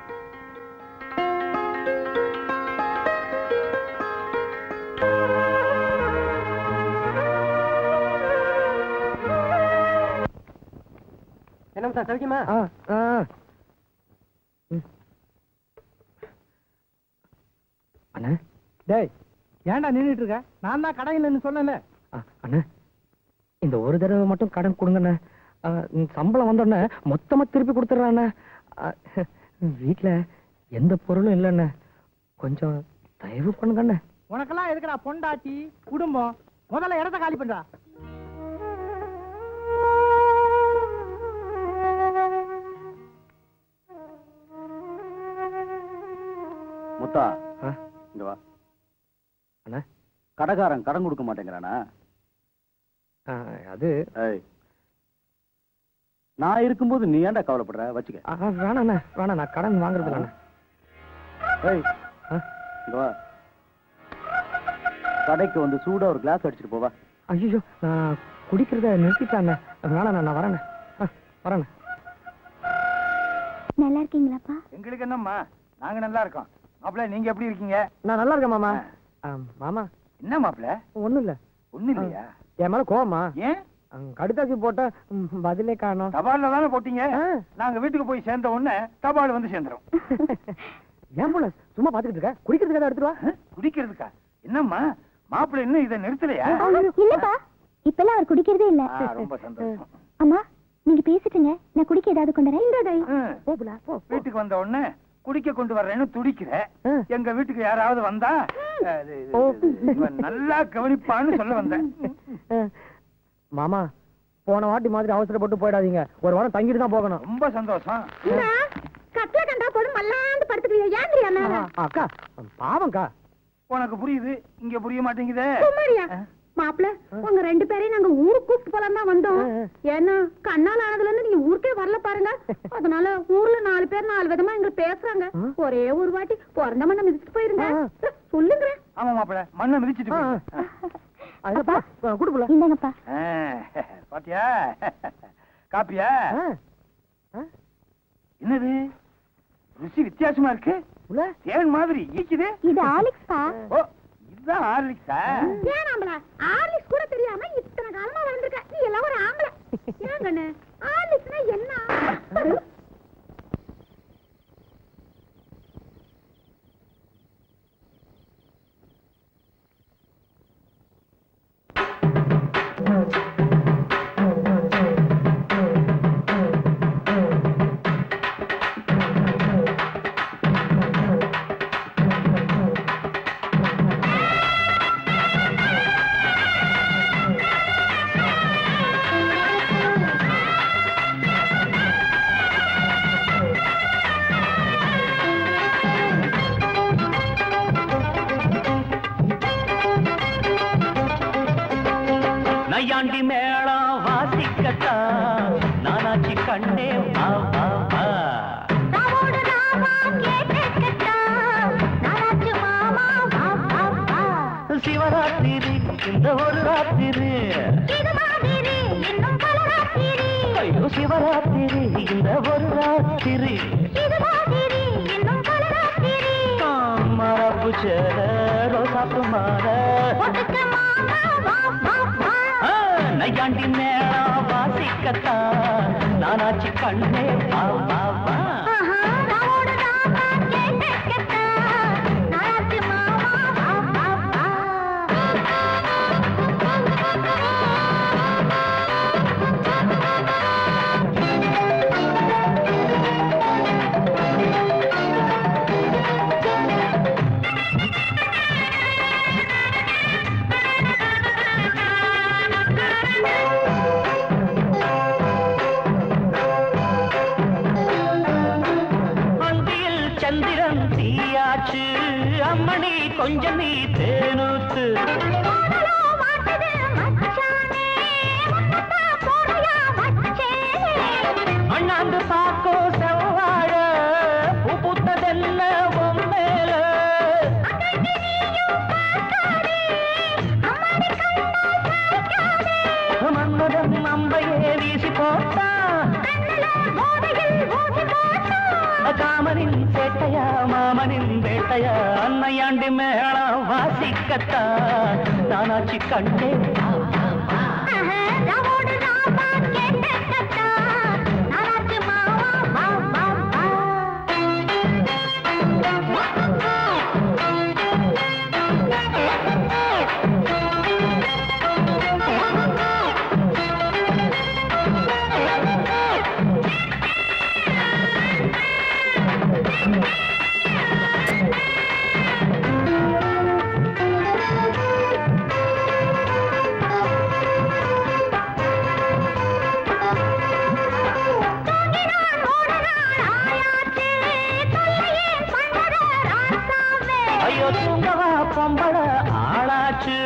என்ன முத்தா சௌக்கியமா? அண்ணா, டேய் ஏன்டா நின்னுட்டு இருக்க? நான் தான் கடை இல்லைன்னு சொன்னேன்ல. அண்ணா, இந்த ஒரு தடவை மட்டும் கடன் கொடுங்கண்ணே. சம்பளம் வந்தோடனே மொத்தமா திருப்பி கொடுத்துட்றாண்ணே. வீட்டுல எந்த பொருளும் இல்லைண்ணே, கொஞ்சம் தயவு பண்ணுங்கண்ணே. உனக்கெல்லாம் எதுக்குடா பொண்டாட்டி குடும்பம்? முதல்ல இடத்த காலி பண்றா. முத்தா, இங்க வா. அண்ணா, கடைக்காரன் கடன் கொடுக்க மாட்டேங்கிறானா? அது நான் இருக்கும்போது நீ ஏன்டா கவலைப்படுற? வச்சுக்க. வேணாண்ணே, வேணாம், நான் கடன் வாங்குறது இல்லைண்ணே. இங்க வா. கடைக்கு வந்து சூடா ஒரு கிளாஸ் அடிச்சுட்டு போவா. ஐயோ, நான் குடிக்கிறத நிறுத்திட்டாண்ணே. வேணாண்ணே, நான் வரேண்ணே. வரேண்ணே. நல்லா இருக்கீங்களாப்பா? எங்களுக்கு என்னம்மா, நாங்க நல்லா இருக்கோம். மாப்பிள்ள நீங்க எப்படி இருக்கீங்க? நான் நல்லா இருக்கேன் மாமா. மாமா, என்ன மாப்பிள்ள? ஒண்ணும் இல்ல. ஒண்ணு இல்லையா? என் மேல கோவமா? ஏன்? கடுதாசி போட்ட பதிலே காணோம். தபால்ல தானே போட்டீங்க. நாங்க வீட்டுக்கு போய் சேர்ந்த உடனே தபால் வந்து சேர்ந்துரும். ஏன் போல சும்மா பாத்துக்கிட்டு இருக்க? குடிக்கிறதுக்கு ஏதாவது எடுத்துட்டு வா. குடிக்கிறதுக்கா? என்னம்மா மாப்பிள்ள இன்னும் இதை நிறுத்தலையா? இல்லப்பா, இப்பெல்லாம் அவர் குடிக்கிறதே இல்ல. ரொம்ப சந்தோஷம். அம்மா, நீங்க பேசிட்டுங்க, நான் குடிக்கிறேன். ஏதாவது கொண்டு வரேன். வீட்டுக்கு வந்த உடனே குடிக்க கொண்டு வர்றேன்னு துடிக்கிற. எங்க வீட்டுக்கு யாராவது வந்தா இவன் நல்லா கவனிப்பான்னு சொல்ல வந்தேன். மாமா போன வாட்டி மாதிரி அவசரப்பட்டு போயிடாதீங்க. ஒரு வாரம் தங்கிட்டு தான் போகணும். ரொம்ப சந்தோஷம். கட்ல கண்டா போதும் மல்லாந்து படுத்துக்கிறீங்க. ஏந்திரியா மேல? அக்கா பாவம்க்கா. உனக்கு புரியுது, இங்க புரிய மாட்டேங்குதே. குமாரியா மாப்பிள்ள, உங்க 2 பேரையும் நாங்க ஊருக்கு கூப்பிட்டு போலாம் தான் வந்தோம். ஏன்னா கண்ணால் ஆனதுல இருந்து நீங்க ஊருக்கே வரல பாருங்க. அதனால ஊர்ல 4 பேர் 4 விதமா எங்களை பேசுறாங்க. ஒரே ஒரு வாட்டி பிறந்த மண்ணை மிதிச்சுட்டு போயிருங்க சொல்லுங்க. ஆமா மாப்பிள்ள, மண்ணை மிதிச்சுட்டு குடுப்பல. இந்தாங்கப்பா. பாத்தியா காப்பியா? என்னது ருசி வித்தியாசமா இருக்கு. தேன் மாதிரி ஈக்குது. இது ஆலிக்ஸ்பா. ஓ, இதுதான் ஹார்லிக்ஸா? ஏன் ஆம்பள ஹார்லிக்ஸ் கூட தெரியாம இத்தனை காலமா வளர்ந்துருக்க. நீ எல்லாம் ஒரு ஆம்பள. ஏன் கண்ணு ஹார்லிக்ஸ்னா என்ன? நையாண்டி மேளம் வாசிக்கத்தா நானாச்சி கண்ணே வா வா வா. ராவோடு ராவா கேட்கட்டா நானாச்சு மாமா வா வா வா. சிவராத்திரி இந்த ஒரு ராத்திரி, இது மாதிரி இன்னும் பல ராத்திரி. ஐயோ சிவராத்திரி இந்த ஒரு ராத்திரி, இது மாதிரி இன்னும் பல ராத்திரி. மரபு சேர ரோசாப்பு மாற ஒட்டுக்க மாமா வா வா வா. நையாண்டி மேளம் வாசிக்கத்தா நானாச்சி கண்ணே வா வா வா. ராவோடு ராவா கேட்கட்டா நானாச்சு மாமா வா வா வா. அந்தியில் சந்திரன் தீயாச்சு, அம்மணி கொஞ்சம் நீ தேனூத்து. போடலோ மாட்டுது மச்சானே முன்னத்தா போடையா வச்சேனே. அண்ணாந்து பாக்கோ செவ்வாழ பூ பூத்ததென்ன பொம்மேல. மன்மதன் நம்பையே வீசி போட்டா, காமனின் சேட்டையா மாமனின் வேட்டையா. அன்னையாண்டி மேளம் வாசிக்கத்தா நானாச்சி கண்ணே வா வா வா. ராவோடு ராவா கேட்கட்டா நானாச்சு மாமா வா வா வா. ஐயோ தூங்கவா பொம்பள ஆளாச்சு,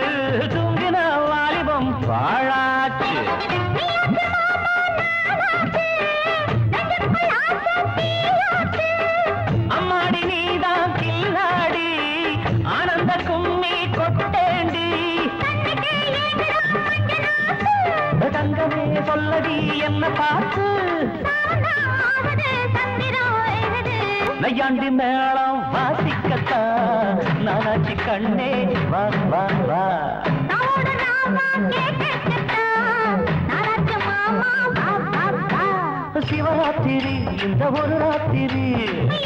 தூங்கின வாலிபம் பாழாச்சு. அம்மாடி நீதான் கில்லாடி, ஆனந்த கும்மி கொட்டேண்டி. தங்கமே சொல்லடி என்ன பார்த்து, நையாண்டி மேளம் வாசிக்கத்தா நானாச்சி கண்ணே வா வா வா. ராவோடு ராவா கேட்கட்டா நானாச்சு மாமா வா வா வா. சிவராத்திரி இந்த ஒரு ராத்திரி,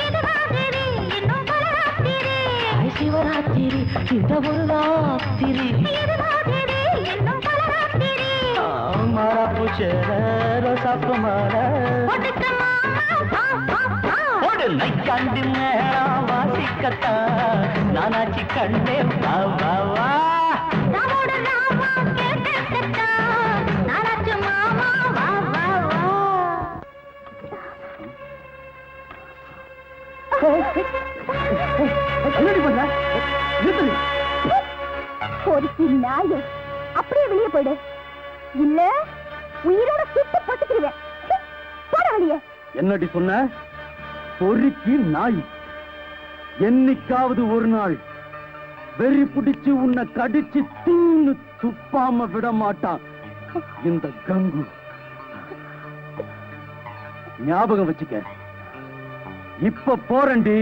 இது மாதிரி இன்னும் பல ராத்திரி. சிவராத்திரி இந்த ஒரு ராத்திரி, இது மாதிரி இன்னும் பல ராத்திரி. மரபு பூச்சேர ரோசாப்பு மாலை ஒரு நைக்காண்டி மேளம் வாசிக்கத்தா நானாச்சி கண்டே வா வா வா அப்படியே வெளியே போயிடு இல்ல உயிரோட சுட்டு பட்டுக்கிடுவேன் போட வெளியே. என்னடி சொன்ன? பொறுக்கி நாய். என்னைக்காவது ஒரு நாள் வெறி பிடிச்சு உன்னை கடிச்சு தூன்னு துப்பாம விட மாட்டான் இந்த கங்கு. ஞாபகம் வச்சுக்க. இப்ப போறண்டி,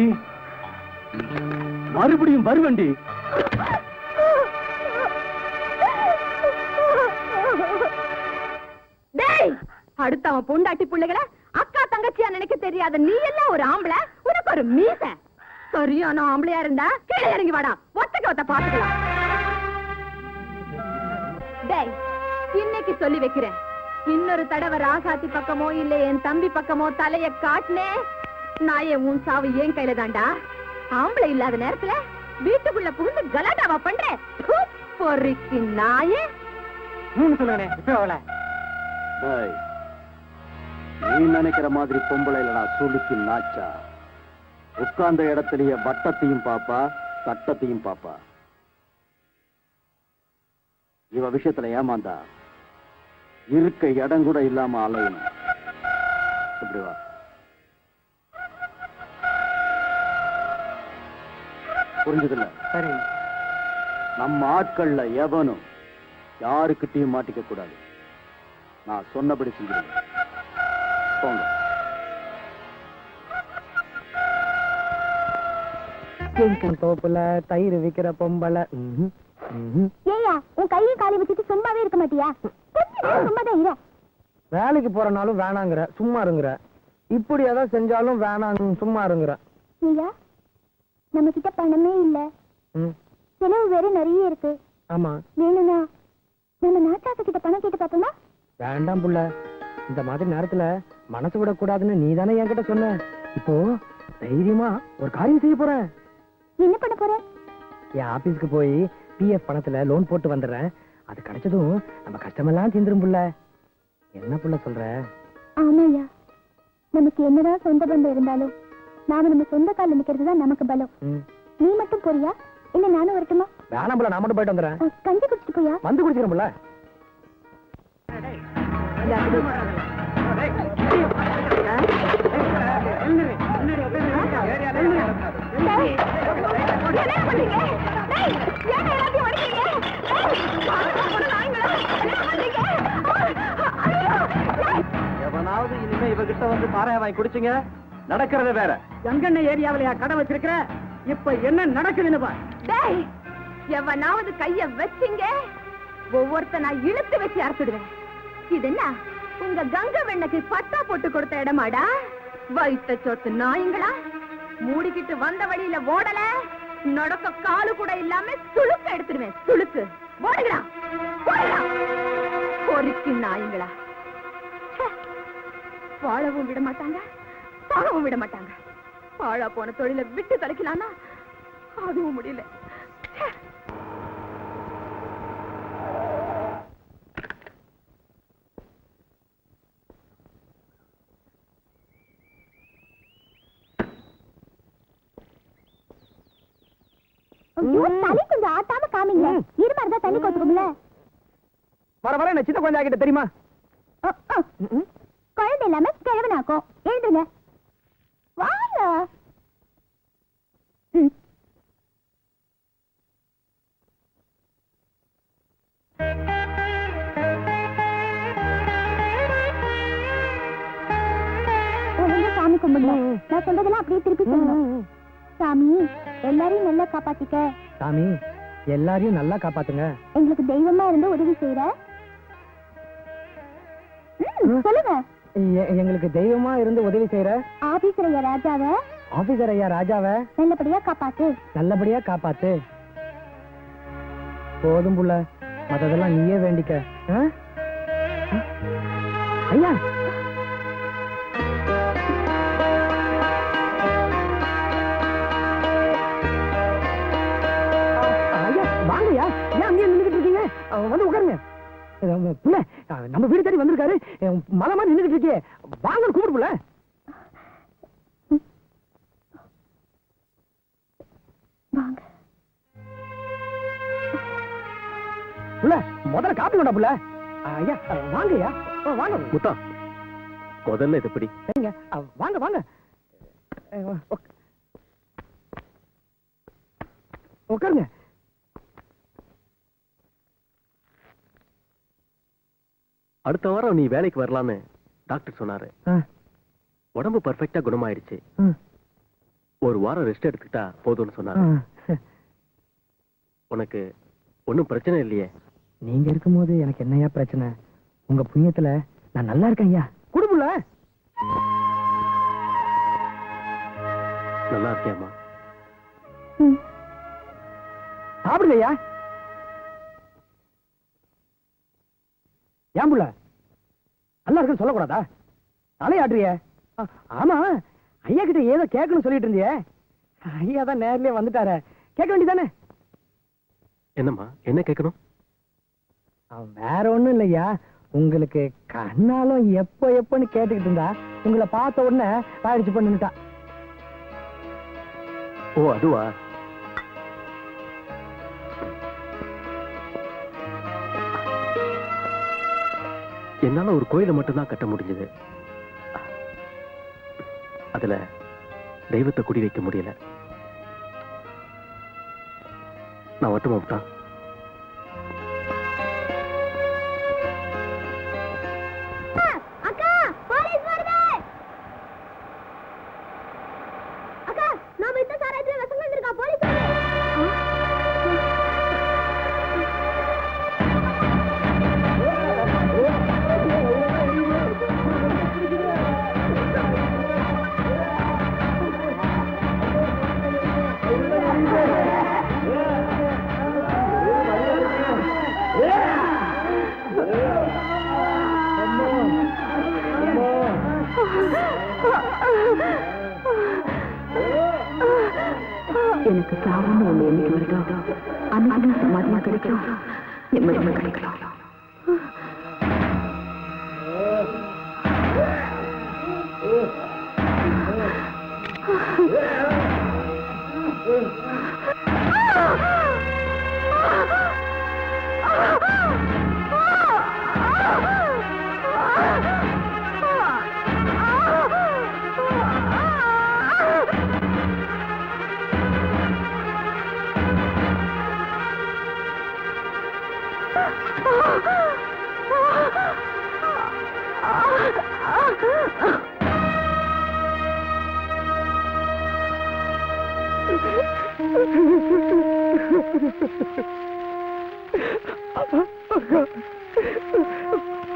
மறுபடியும் வருவண்டி. அடுத்த அவன் பொண்டாட்டி பிள்ளைகளை அக்கா தங்கச்சியா நினைக்க தெரியாத நீ எல்லாம் ஒரு ஆம்பளை, உனக்கு ஒரு மீச. சரியான ஆம்பளையா இருந்தா கீழே இறங்கி வாடா, ஒத்தக்க ஒத்த பாத்துக்கலாம். டேய், இன்னைக்கு சொல்லி வைக்கிறேன், இன்னொரு தடவை ராசாத்தி பக்கமோ இல்ல என் தம்பி பக்கமோ தலைய காட்டினே நாயே உன் சாவு ஏன் கையில தாண்டா. ஆம்பளை இல்லாத நேரத்துல வீட்டுக்குள்ள புகுந்து கலாட்டாவா பண்ற? பொறுக்கி நாயே. சொல்லுங்க இப்ப அவளை நீ நினைக்கிற மாதிரி பொம்பளை இல்லடா சுளுக்கி நாச்சா. உட்கார்ந்த இடத்திலேயே வட்டத்தையும் பாப்பா சட்டத்தையும் பாப்பா. இவ விஷயத்துல ஏமாந்தா இருக்க இடம் கூட இல்லாம அலையணும். இப்படி வா. புரிஞ்சதில்ல? சரி. நம்ம ஆட்கள்ல எவனும் யாருக்கிட்டையும் மாட்டிக்க கூடாது. நான் சொன்னபடி செஞ்சிருங்க. போங்க. தோப்புல தயிர் விக்கிற பொம்பளை. ஏயா உன் கையை காலி வச்சுட்டு சும்மாவே இருக்க மாட்டியா? சும்மாதான் இரு. வேலைக்கு போறனாலும் வேணாங்கிற, சும்மா இருங்குற. இப்படி ஏதாவது செஞ்சாலும் வேணாம் சும்மா இருங்குற. ஐயா நம்ம கிட்ட பணமே இல்ல, செலவு வேற நிறைய இருக்கு. ஆமா, வேணும்னா நம்ம நாட்டாத்து கிட்ட பணம் கேட்டு பாப்போமா? வேண்டாம் புள்ள, இந்த மாதிரி நேரத்துல மனசு விடக்கூடாதுன்னு நீ தானே என்கிட்ட சொன்ன. இப்போ தைரியமா ஒரு காரியம் செய்ய போறேன். என்ன பண்ண போற? என் ஆபீஸ்க்கு போய் பிஎஃப் பணத்துல லோன் போட்டு வந்துடுறேன். அது கிடைச்சதும் நம்ம கஷ்டமெல்லாம் தீந்துரும் புள்ள. என்ன புள்ள சொல்ற? ஆமாய்யா, நமக்கு என்னதான் சொந்த பந்தம் இருந்தாலும் நாம நம்ம சொந்த கால நிக்கிறது தான் நமக்கு பலம். நீ மட்டும் போறியா இல்ல நானும் வரட்டுமா? வேணாம் புள்ள, நான் மட்டும் போயிட்டு வந்துடுறேன். கஞ்சி குடிச்சிட்டு போயா? வந்து குடிச்சிடும் புள்ள. எவனாவது இனிமே இவகிட்ட வந்து பாறைய வாங்கி குடிச்சுங்க, நடக்கிறது வேற. எங்கண்ண ஏரியாவிலயா கடை வச்சிருக்கிற? இப்ப என்ன நடக்குதுன்னு பார். டேய், எவனாவது கைய வச்சிங்க ஒவ்வொருத்த நான் இழுத்து வச்சு அறுத்துடுவேன். இது என்ன உங்க கங்க வெண்ணக்கு பட்டா போட்டு கொடுத்த இடமாடா? வயிற்ற சொத்து நாய்ங்களா, மூடிக்கிட்டு வந்த வழியில ஓடல, நடக்க காலு கூட இல்லாம சுளுக்க எடுத்துடுவேன். சுளுக்கு ஓடுங்களா, பொறுக்கி நாய்ங்களா. வாழவும் விட மாட்டாங்க, சாகவும் விட மாட்டாங்க. பாழா போன தொழில விட்டு தொலைக்கலாம்னா அதுவும் முடியல. தண்ணி கொஞ்சம் ஆட்டாம காமிங்க. இருமா இருந்தா தண்ணி கொத்துக்கும்ல. வர வர என்ன சின்ன கொஞ்சம் ஆகிட்ட தெரியுமா? குழந்தை இல்லாம கிழவனாக்கும். எழுதுங்க வாங்க. சாமி கும்பிடுங்க. நான் சொல்றதெல்லாம் அப்படியே திருப்பி சொல்லணும். சாமி எல்லாரையும் நல்லா காப்பாத்திக்க. சாமி எல்லாரையும் நல்லா காப்பாத்துங்க. எங்களுக்கு தெய்வமா இருந்து உதவி செய்யற. சொல்லுங்க. எங்களுக்கு தெய்வமா இருந்து உதவி செய்யற ஆபீசர் ஐயா ராஜாவை. ஆபீசர் ஐயா ராஜாவை நல்லபடியா காப்பாத்து. நல்லபடியா காப்பாத்து. போதும் புள்ள, மத்ததெல்லாம் நீயே வேண்டிக்க. ஐயா ஐயா வாங்கய்யா, ஏன் அங்கேயே நின்றுட்டு இருக்கீங்க? வந்து உட்காருங்க. புள்ள நம்ம வீடு தேடி வந்திருக்காரு, மலமா நின்றுட்டு இருக்கே, வாங்க கூப்பிடு புள்ள. வாங்க. புள்ள முதல்ல காப்பி கொண்டா புள்ள. ஐயா வாங்கய்யா, வாங்க. முத்தா முதல்ல இது எப்படி? சரிங்க, வாங்க வாங்க. உட்காருங்க. அடுத்த வாரம் நீ வேலைக்கு வரலான்னு டாக்டர் சொன்னாரு. உடம்பு பர்ஃபெக்டா குணமாயிடுச்சு. ஒரு வாரம் ரெஸ்ட் எடுத்துக்கிட்டா போதும்னு சொன்னாரு. உனக்கு ஒன்னும் பிரச்சனை இல்லையே? நீங்க இருக்கும்போது எனக்கு என்னையா பிரச்சனை? உங்க புண்ணியத்துல நான் நல்லா இருக்கேன் ஐயா. குடும்பல நல்லா இருக்கியாமா? சாப்பிடுங்க ஐயா. ஏன் புள்ள நல்லா இருக்குன்னு சொல்லக்கூடாதா? தலையாடுறிய? ஆமா, ஐயா கிட்ட ஏதோ கேட்கணும்னு சொல்லிட்டு இருந்தியே. ஐயா தான் நேர்லயே வந்துட்டாரு, கேட்க வேண்டியதானே? என்னம்மா, என்ன கேட்கணும்? வேற ஒண்ணும் இல்லையா, உங்களுக்கு கண்ணாலும் எப்போ எப்போன்னு கேட்டுக்கிட்டு இருந்தா உங்களை பார்த்த உடனே பாயிடுச்சு பண்ணிட்டா. ஓ அதுவா? என்னால ஒரு கோயிலை மட்டும்தான் கட்ட முடிஞ்சது. அதுல தெய்வத்தை குடி வைக்க முடியல. நான் மட்டும் விட்டான். அக்கா, போலீஸ் வருது. அக்கா, நாம இந்த சாராயத்துல விஷம் வந்திருக்கா, போலீஸ் வருது. எனக்கு சாவுன்னு ஒண்ணு என்னைக்கு வருதோ அன்னைக்கு சமாதியா கிடைக்கும், நிம்மதியா கிடைக்கலாம்.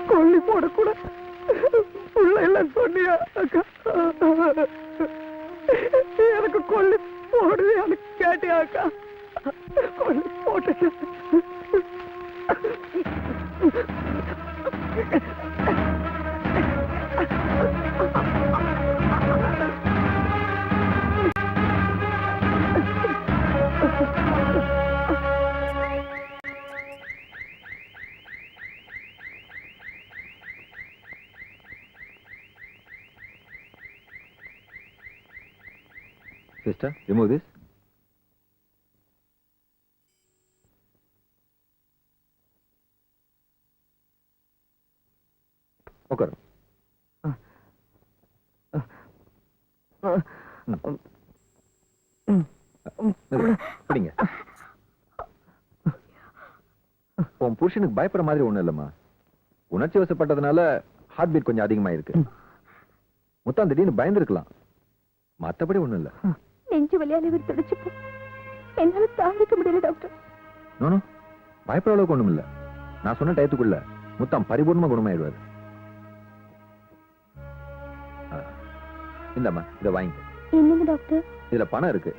கொல்லி போடக்கூட உள்ள எல்லாம் சொன்னியா அக்கா? எனக்கு கொல்லி போடுது எனக்கு கேட்டியா அக்கா? கொல்லி போட்டு Sister, remove this. Okay. பிடிங்க. உன் புருஷனுக்கு பயப்படுற மாதிரி ஒண்ணும் இல்லம்மா. உணர்ச்சி வசப்பட்டதுனால ஹார்ட் பீட் கொஞ்சம் அதிகமா இருக்கு. முத்தம் திடீர்னு பயந்துருக்கலாம், மத்தபடி ஒண்ணும் இல்ல. நெஞ்சு வலியால இவர் துடிச்சுப்போ என்னால தாங்கிக்க முடியல டாக்டர். நோ பயப்படுற அளவுக்கு ஒண்ணும் இல்ல. நான் சொன்ன டயத்துக்குள்ள முத்தம் பரிபூர்ணமா குணமாயிடுவாரு. இந்தம்மா இதை வாங்கிக்க. என்னங்க டாக்டர்? இதுல பணம் இருக்கு.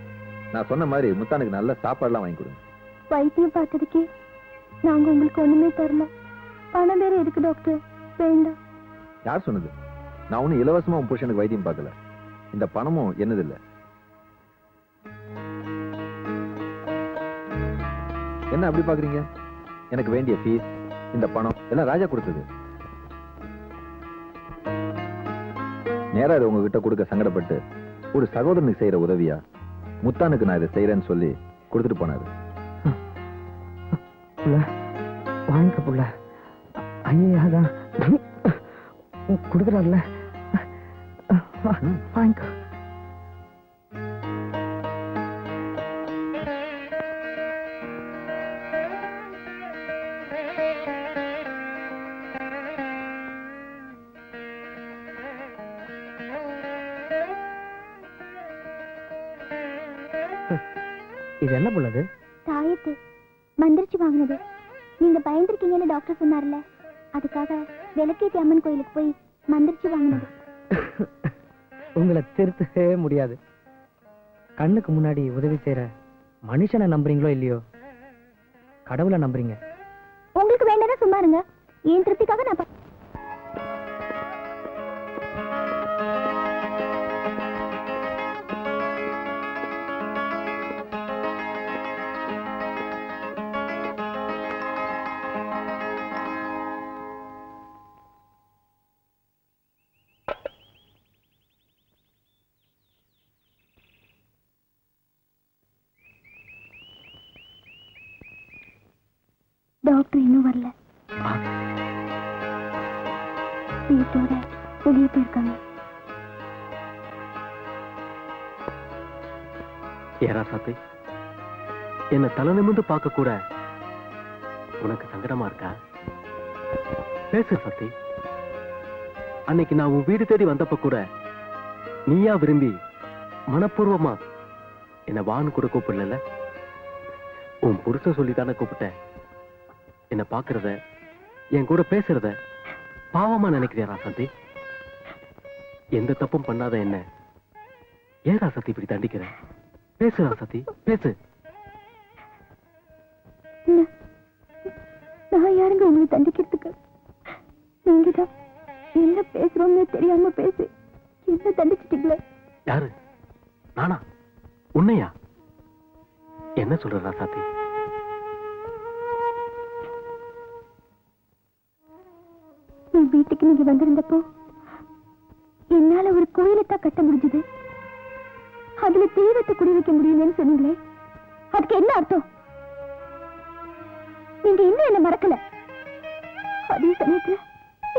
நான் சொன்ன மாதிரி முத்தானுக்கு நல்ல சாப்பாடுலாம் வாங்கி கொடுங்க. வைத்தியம் பார்த்ததுக்கே நாங்க உங்களுக்கு ஒண்ணுமே தரல, பணம் வேற எதுக்கு டாக்டர்? வேண்டாம். யார் சொன்னது? நான் ஒன்னும் இலவசமா உன் புருஷனுக்கு வைத்தியம் பார்க்கல. இந்த பணமும் என்னதில்லை. என்ன அப்படி பாக்குறீங்க? எனக்கு வேண்டிய ஃபீஸ், இந்த பணம் எல்லாம் ராஜா கொடுத்தது. நேரா இதை உங்ககிட்ட கொடுக்க சங்கடப்பட்டு ஒரு சகோதரனுக்கு செய்யற உதவியா முத்தானுக்கு நான் இதை செய்யறேன்னு சொல்லி கொடுத்துட்டு போனாரு. வாங்கிக்க புள்ள. ஐயாதான் கொடுக்குறாருல, வாங்கிக்க. இது என்ன புள்ளது? தாயத்து மந்திரிச்சு வாங்கினது. நீங்க பயந்துருக்கீங்கன்னு டாக்டர் சொன்னார்ல, அதுக்காக விளக்கேத்தி அம்மன் கோயிலுக்கு போய் மந்திரிச்சு வாங்கினது. உங்களை திருத்தவே முடியாது. கண்ணுக்கு முன்னாடி உதவி செய்யற மனுஷனை நம்புறீங்களோ இல்லையோ, கடவுளை நம்புறீங்க. உங்களுக்கு வேண்டதா சும்மா இருங்க. என் திருப்திக்காக நான் டாக்டர் இன்னும் வரல. வீட்டோட வெளியே போயிருக்காங்க. ஏரா சாத்தி, என்ன தலை நிமிர்ந்து பார்க்க கூட உனக்கு சங்கடமா இருக்கா? பேசு சத்தி. அன்னைக்கு நான் உன் வீடு தேடி வந்தப்ப கூட நீயா விரும்பி மனப்பூர்வமா என்ன வான்னு கூட கூப்பிடல. உன் புருஷன் சொல்லித்தானே கூப்பிட்டேன். என்ன பாக்குறத, என் கூட பேசுறத பாவமா நினைக்கிறியா ராசாந்தி? எந்த தப்பும் பண்ணாத என்ன ஏன் ராசாந்தி இப்படி தண்டிக்கிற? பேசு ராசாந்தி, பேசு. நான் யாருங்க உங்களை தண்டிக்கிறதுக்கு? நீங்க தான் என்ன பேசுறோம்னு தெரியாம பேசி என்ன தண்டிச்சிட்டீங்களே. யாரு? நானா? உன்னையா? என்ன சொல்ற ராசாந்தி? வீட்டுக்கு நீங்க வந்திருந்தப்போ என்னால ஒரு கோயிலைத்தான் கட்ட முடிஞ்சது, அதுல தெய்வத்தை குடி வைக்க முடியலன்னு சொன்னீங்களே, அதுக்கு என்ன அர்த்தம்? நீங்க இன்னும் என்ன மறக்கல, அதே சமயத்துல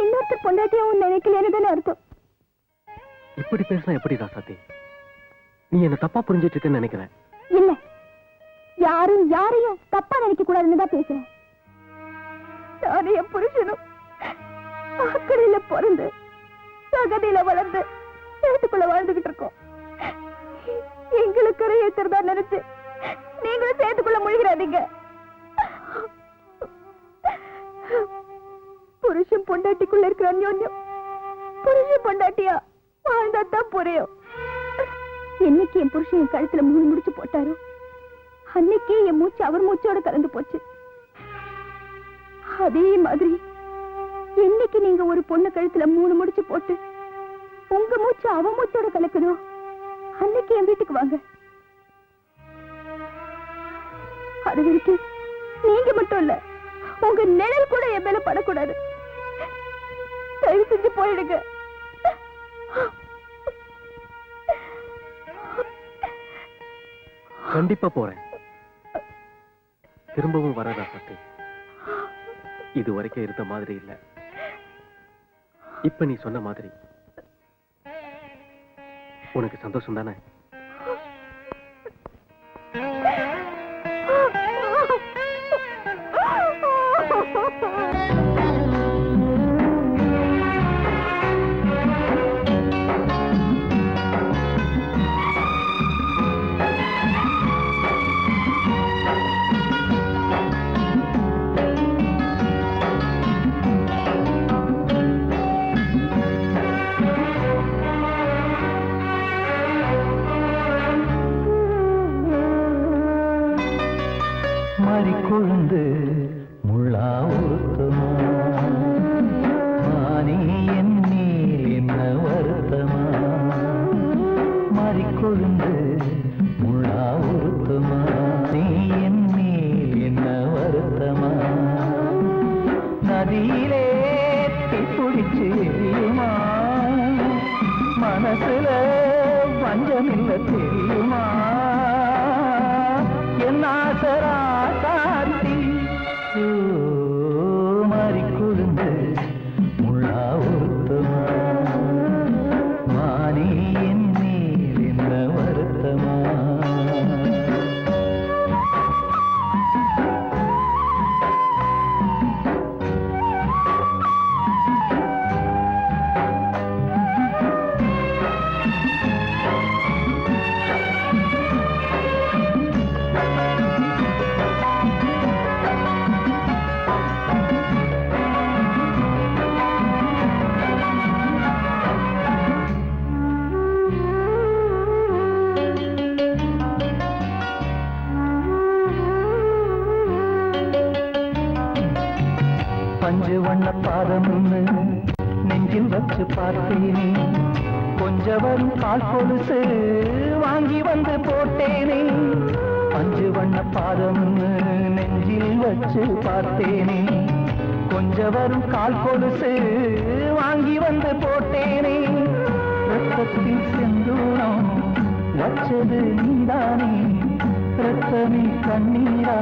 இன்னொருத்தர் பொண்டாட்டியாவும் நினைக்கலன்னு தானே அர்த்தம். இப்படி பேசினா எப்படி ராசாந்தி? நீ என்ன தப்பா புரிஞ்சிட்டு இருக்கன்னு நினைக்கிறேன். இல்ல, யாரும் யாரையும் தப்பா நினைக்க கூடாதுன்னு தான் பேசுறேன். நானே என் புருஷனும் அக்கறையில பிறந்து சகதியில வளர்ந்து சேத்துக்குள்ள வாழ்ந்துகிட்டு இருக்கோம். எங்களுக்கு கரையேற்றதா நினைச்சு நீங்களும் சேத்துக்குள்ள முழுகிறாதீங்க. புருஷன் பொண்டாட்டிக்குள்ள இருக்கிற அந்யோன்யம் புருஷன் பொண்டாட்டியா வாழ்ந்தாத்தான் புரியும். என்னைக்கு என் புருஷன் என் கழுத்துல முடிச்சு போட்டாரோ அன்னைக்கே என் மூச்சு அவர் மூச்சோட கலந்து போச்சு. அதே மாதிரி என்னைக்கு நீங்க ஒரு பொண்ணு கழுத்துல 3 முடிச்சு போட்டு உங்க மூச்சு அவ மூச்சோட கலக்குதோ அன்னைக்கு என் வீட்டுக்கு வாங்க. அது வரைக்கும் நீங்க மட்டும் இல்ல, உங்க நிழல் கூட என் மேல படக்கூடாது. தயவு செஞ்சு போயிடுங்க. கண்டிப்பா போறேன். திரும்பவும் வர ராசாந்தி. இது வரைக்கும் இருந்த மாதிரி இல்ல. இப்ப நீ சொன்ன மாதிரி உனக்கு சந்தோஷம் தானே? கொழுந்து முள்ளா ஊத்துமா மானி எண்ணி கொழுந்து முள்ளா உருத்துமா நீ என் மேல் என்ன வருத்தமா நதியிலே பிடிச்சு எரியுமா மனசுல வஞ்சமில்ல தெரியுமா என் ஆசரா காட்டி மாறி கொழுந்து முள்ளா உருத்துமா மானே என் மேல் என்ன வருத்தமா பஞ்சு வண்ண பாதம் நெஞ்சில் வச்சு பார்த்தேனே கொஞ்சம் வரும் கால் கொலுசு வாங்கி வந்து போட்டேனே பஞ்சு வண்ண பாதம் நெஞ்சில் வச்சு பார்த்தேனே கொஞ்சம் வரும் கால் கொலுசு வாங்கி வந்து போட்டேனே ரத்தத்தில் செந்தூரம் வச்சது நீதானே ரத்தமே கண்ணீரா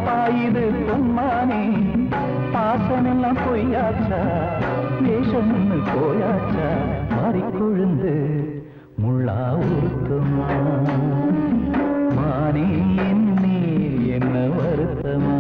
பாயுது பொன்மானே பாசமெல்லாம் பொய்யாச்சா வேஷம் போயாச்சா மாறி கொழுந்து முள்ளா உருத்துமா மானே என் மேல் என்ன வருத்தமா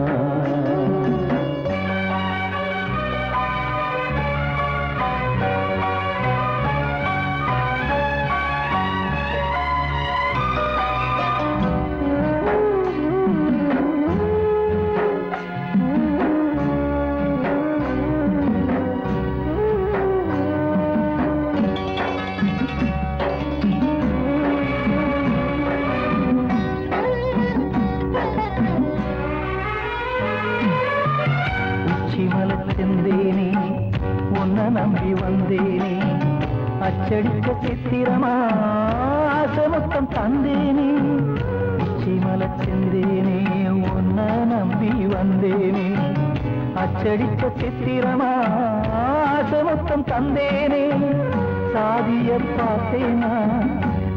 செந்தேனே உன்னை நம்பி வந்தேனே அச்சடிக்க சித்திரமா ஆசமுத்தம் தந்தேனே உச்சிமல செந்தேனே உன்னை நம்பி வந்தேனே அச்சடிக்க சித்திரமா ஆசமுத்தம் தந்தேனே சாதிய பார்த்தேனா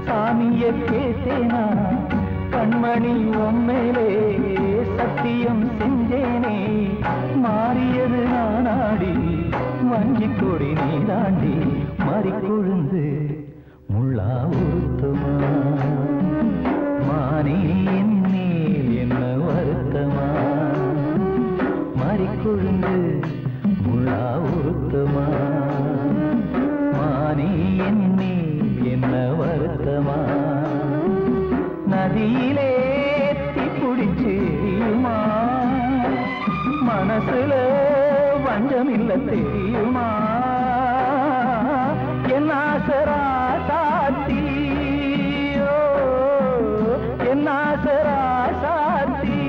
சாமிய கேட்டேனா கண்மணி உம்மேலே சத்தியம் செஞ்சேனே மாறியது நானாடி வஞ்சி கொடி நீ தாண்டி மாறி கொழுந்து முள்ளா உருத்துமா மானே என் மேல் என்ன வருத்தமா மாறி கொழுந்து முள்ளா உருத்துமா மானே என் மேல் என்ன வருத்தமா நதியிலே பிடிச்சு எரியுமா மனசுல வஞ்சமில்ல தெரியுமா என் ஆசரா சாத்தி என் ஆசரா சாத்தி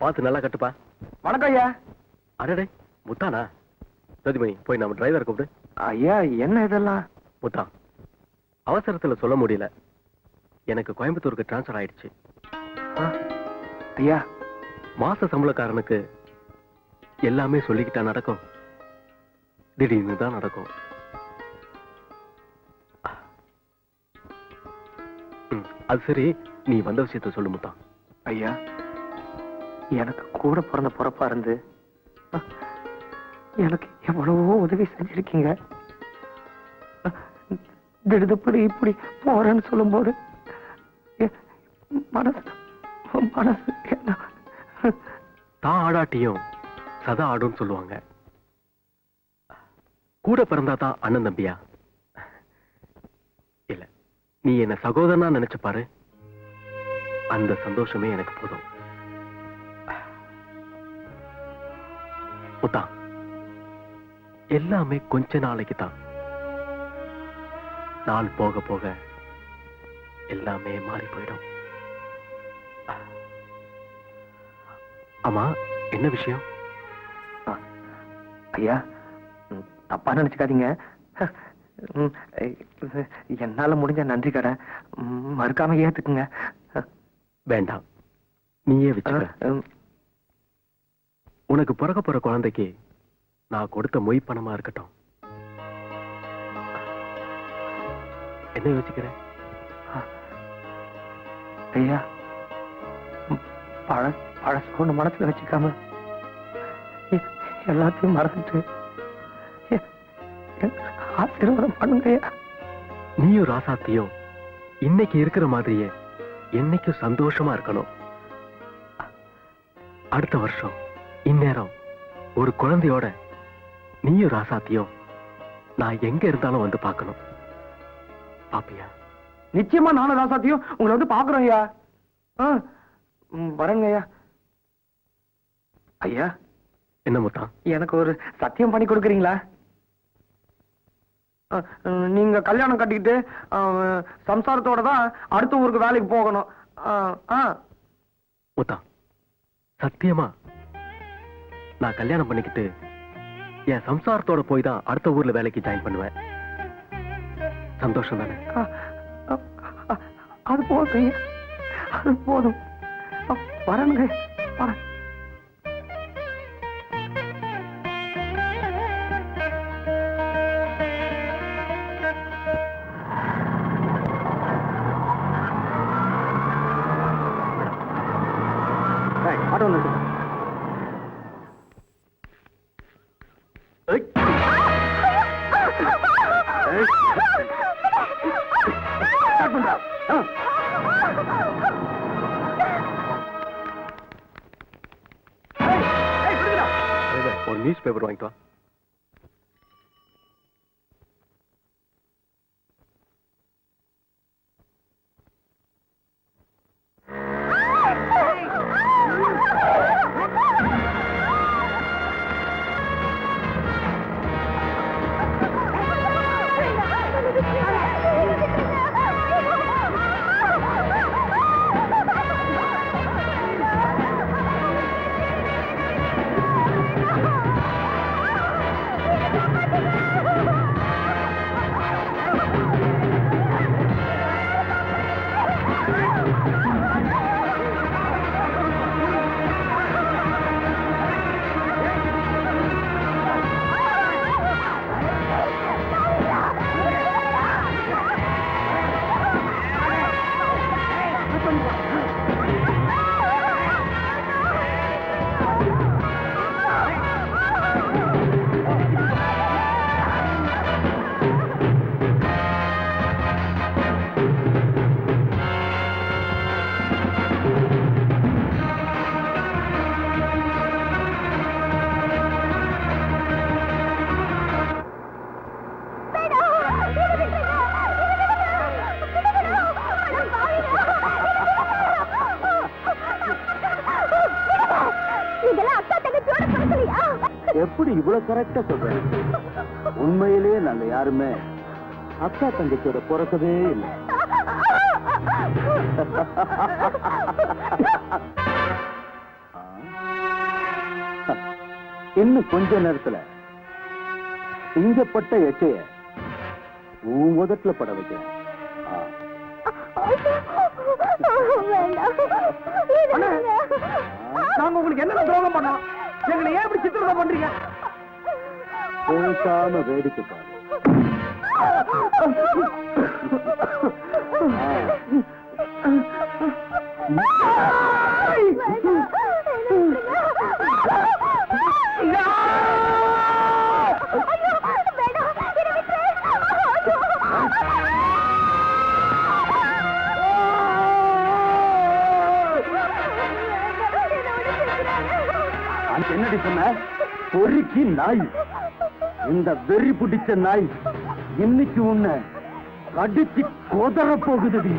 பார்த்து நல்லா கட்டுப்பா. வணக்கம் ஐயா. அடடே முத்தானா? ரதிமணி போய் நம்ம டிரைவர் கூப்பிடு. ஐயா என்ன இதெல்லாம்? முத்தா, அவசரத்துல சொல்ல முடியல, எனக்கு கோயம்புத்தூருக்கு டிரான்ஸ்பர் ஆயிடுச்சு. ஐயா, மாச சம்பளக்காரனுக்கு எல்லாமே சொல்லிக்கிட்டா நடக்கும்? திடீர்னு தான் நடக்கும். அது சரி, நீ வந்த விஷயத்த சொல்லு முத்தா. ஐயா, எனக்கு கூட பிறந்த பொறப்பா இருந்து எனக்கு எவ்வளவோ உதவி செஞ்சிருக்கீங்க. திடுதுப்படி இப்படி போறேன்னு சொல்லும் போது மனசு என்ன தான் ஆடாட்டியும் சதா ஆடும் சொல்லுவாங்க. கூட பிறந்தா தான் அண்ணன் தம்பியா? இல்ல, நீ என்ன சகோதரனா நினைச்சு பாரு, அந்த சந்தோஷமே எனக்கு போதும். முத்தா, எல்லாமே கொஞ்ச நாளைக்கு தான். நாள் போக போக எல்லாமே மாறி போயிடும். ஆமா, என்ன விஷயம்? ஐயா, தப்பா நினைச்சுக்காதீங்க. என்னால முடிஞ்ச நன்றி கடை மறுக்காம ஏத்துக்குங்க. வேண்டாம், நீயே வச்சுக்க. உனக்கு பிறக்க போற குழந்தைக்கு நான் கொடுத்த மொய் பணமா இருக்கட்டும். என்ன யோசிக்கிற? ஐயா, பழசு ஒண்ணு மனசுல வச்சுக்காம எல்லாத்தையும் மறந்துட்டு ஆசீர்வாதம் பண்ணுங்க ஐயா. நீயும் ராசாத்தியும் இன்னைக்கு இருக்கிற மாதிரியே என்னைக்கும் சந்தோஷமா இருக்கணும். அடுத்த வருஷம் இந்நேரம் ஒரு குழந்தையோட நீயும் ராசாத்தியும் நான் எங்க இருந்தாலும் வந்து பார்க்கணும். பாப்பியா? நிச்சயமா நானும் ராசாத்தியும் உங்களை வந்து பாக்குறோம் ஐயா. வரேங்க ஐயா. ஐயா, என்ன முத்தா? எனக்கு ஒரு சத்தியம் பண்ணி கொடுக்குறீங்களா? நீங்க கல்யாணம் கட்டிக்கிட்டு சம்சாரத்தோட தான் அடுத்த ஊருக்கு வேலைக்கு போகணும். முத்தா, சத்தியமா நான் கல்யாணம் பண்ணிக்கிட்டு என் சம்சாரத்தோட போய் தான் அடுத்த ஊர்ல வேலைக்கு ஜாயின் பண்ணுவேன். சந்தோஷம் தானே? அது போதும் ஐயா, அது போதும். வரணுங்க, வரேன். ஆட்டோ வந்து ஒரு நியூஸ் பேப்பர் வாங்கிட்டு வா. எப்படி இவ்வளவு கரெக்டா சொல்றேன்? உண்மையிலேயே நாங்க யாருமே அக்கா தங்கச்சியோட பிறக்கவே இல்லை. இன்னும் கொஞ்ச நேரத்துல சிங்கப்பட்ட எச்சைய உன் முதட்ல பட வைக்கிறேன். நாங்க உங்களுக்கு என்ன துரோகம் பண்ணோம்? எங்களை ஏன் இப்படி சித்திரவதை பண்றீங்க? பேசாம வேடிக்கை பாரு. என்னடி சொன்ன? பொறுக்கி நாய். இந்த வெறி பிடிச்ச நாய் இன்னைக்கு உன்னை கடிச்சு கொதற போகுதுடி.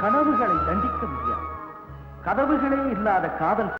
கனவுகளை தண்டிக்க முடியாது. கதவுகளே இல்லாத காதல்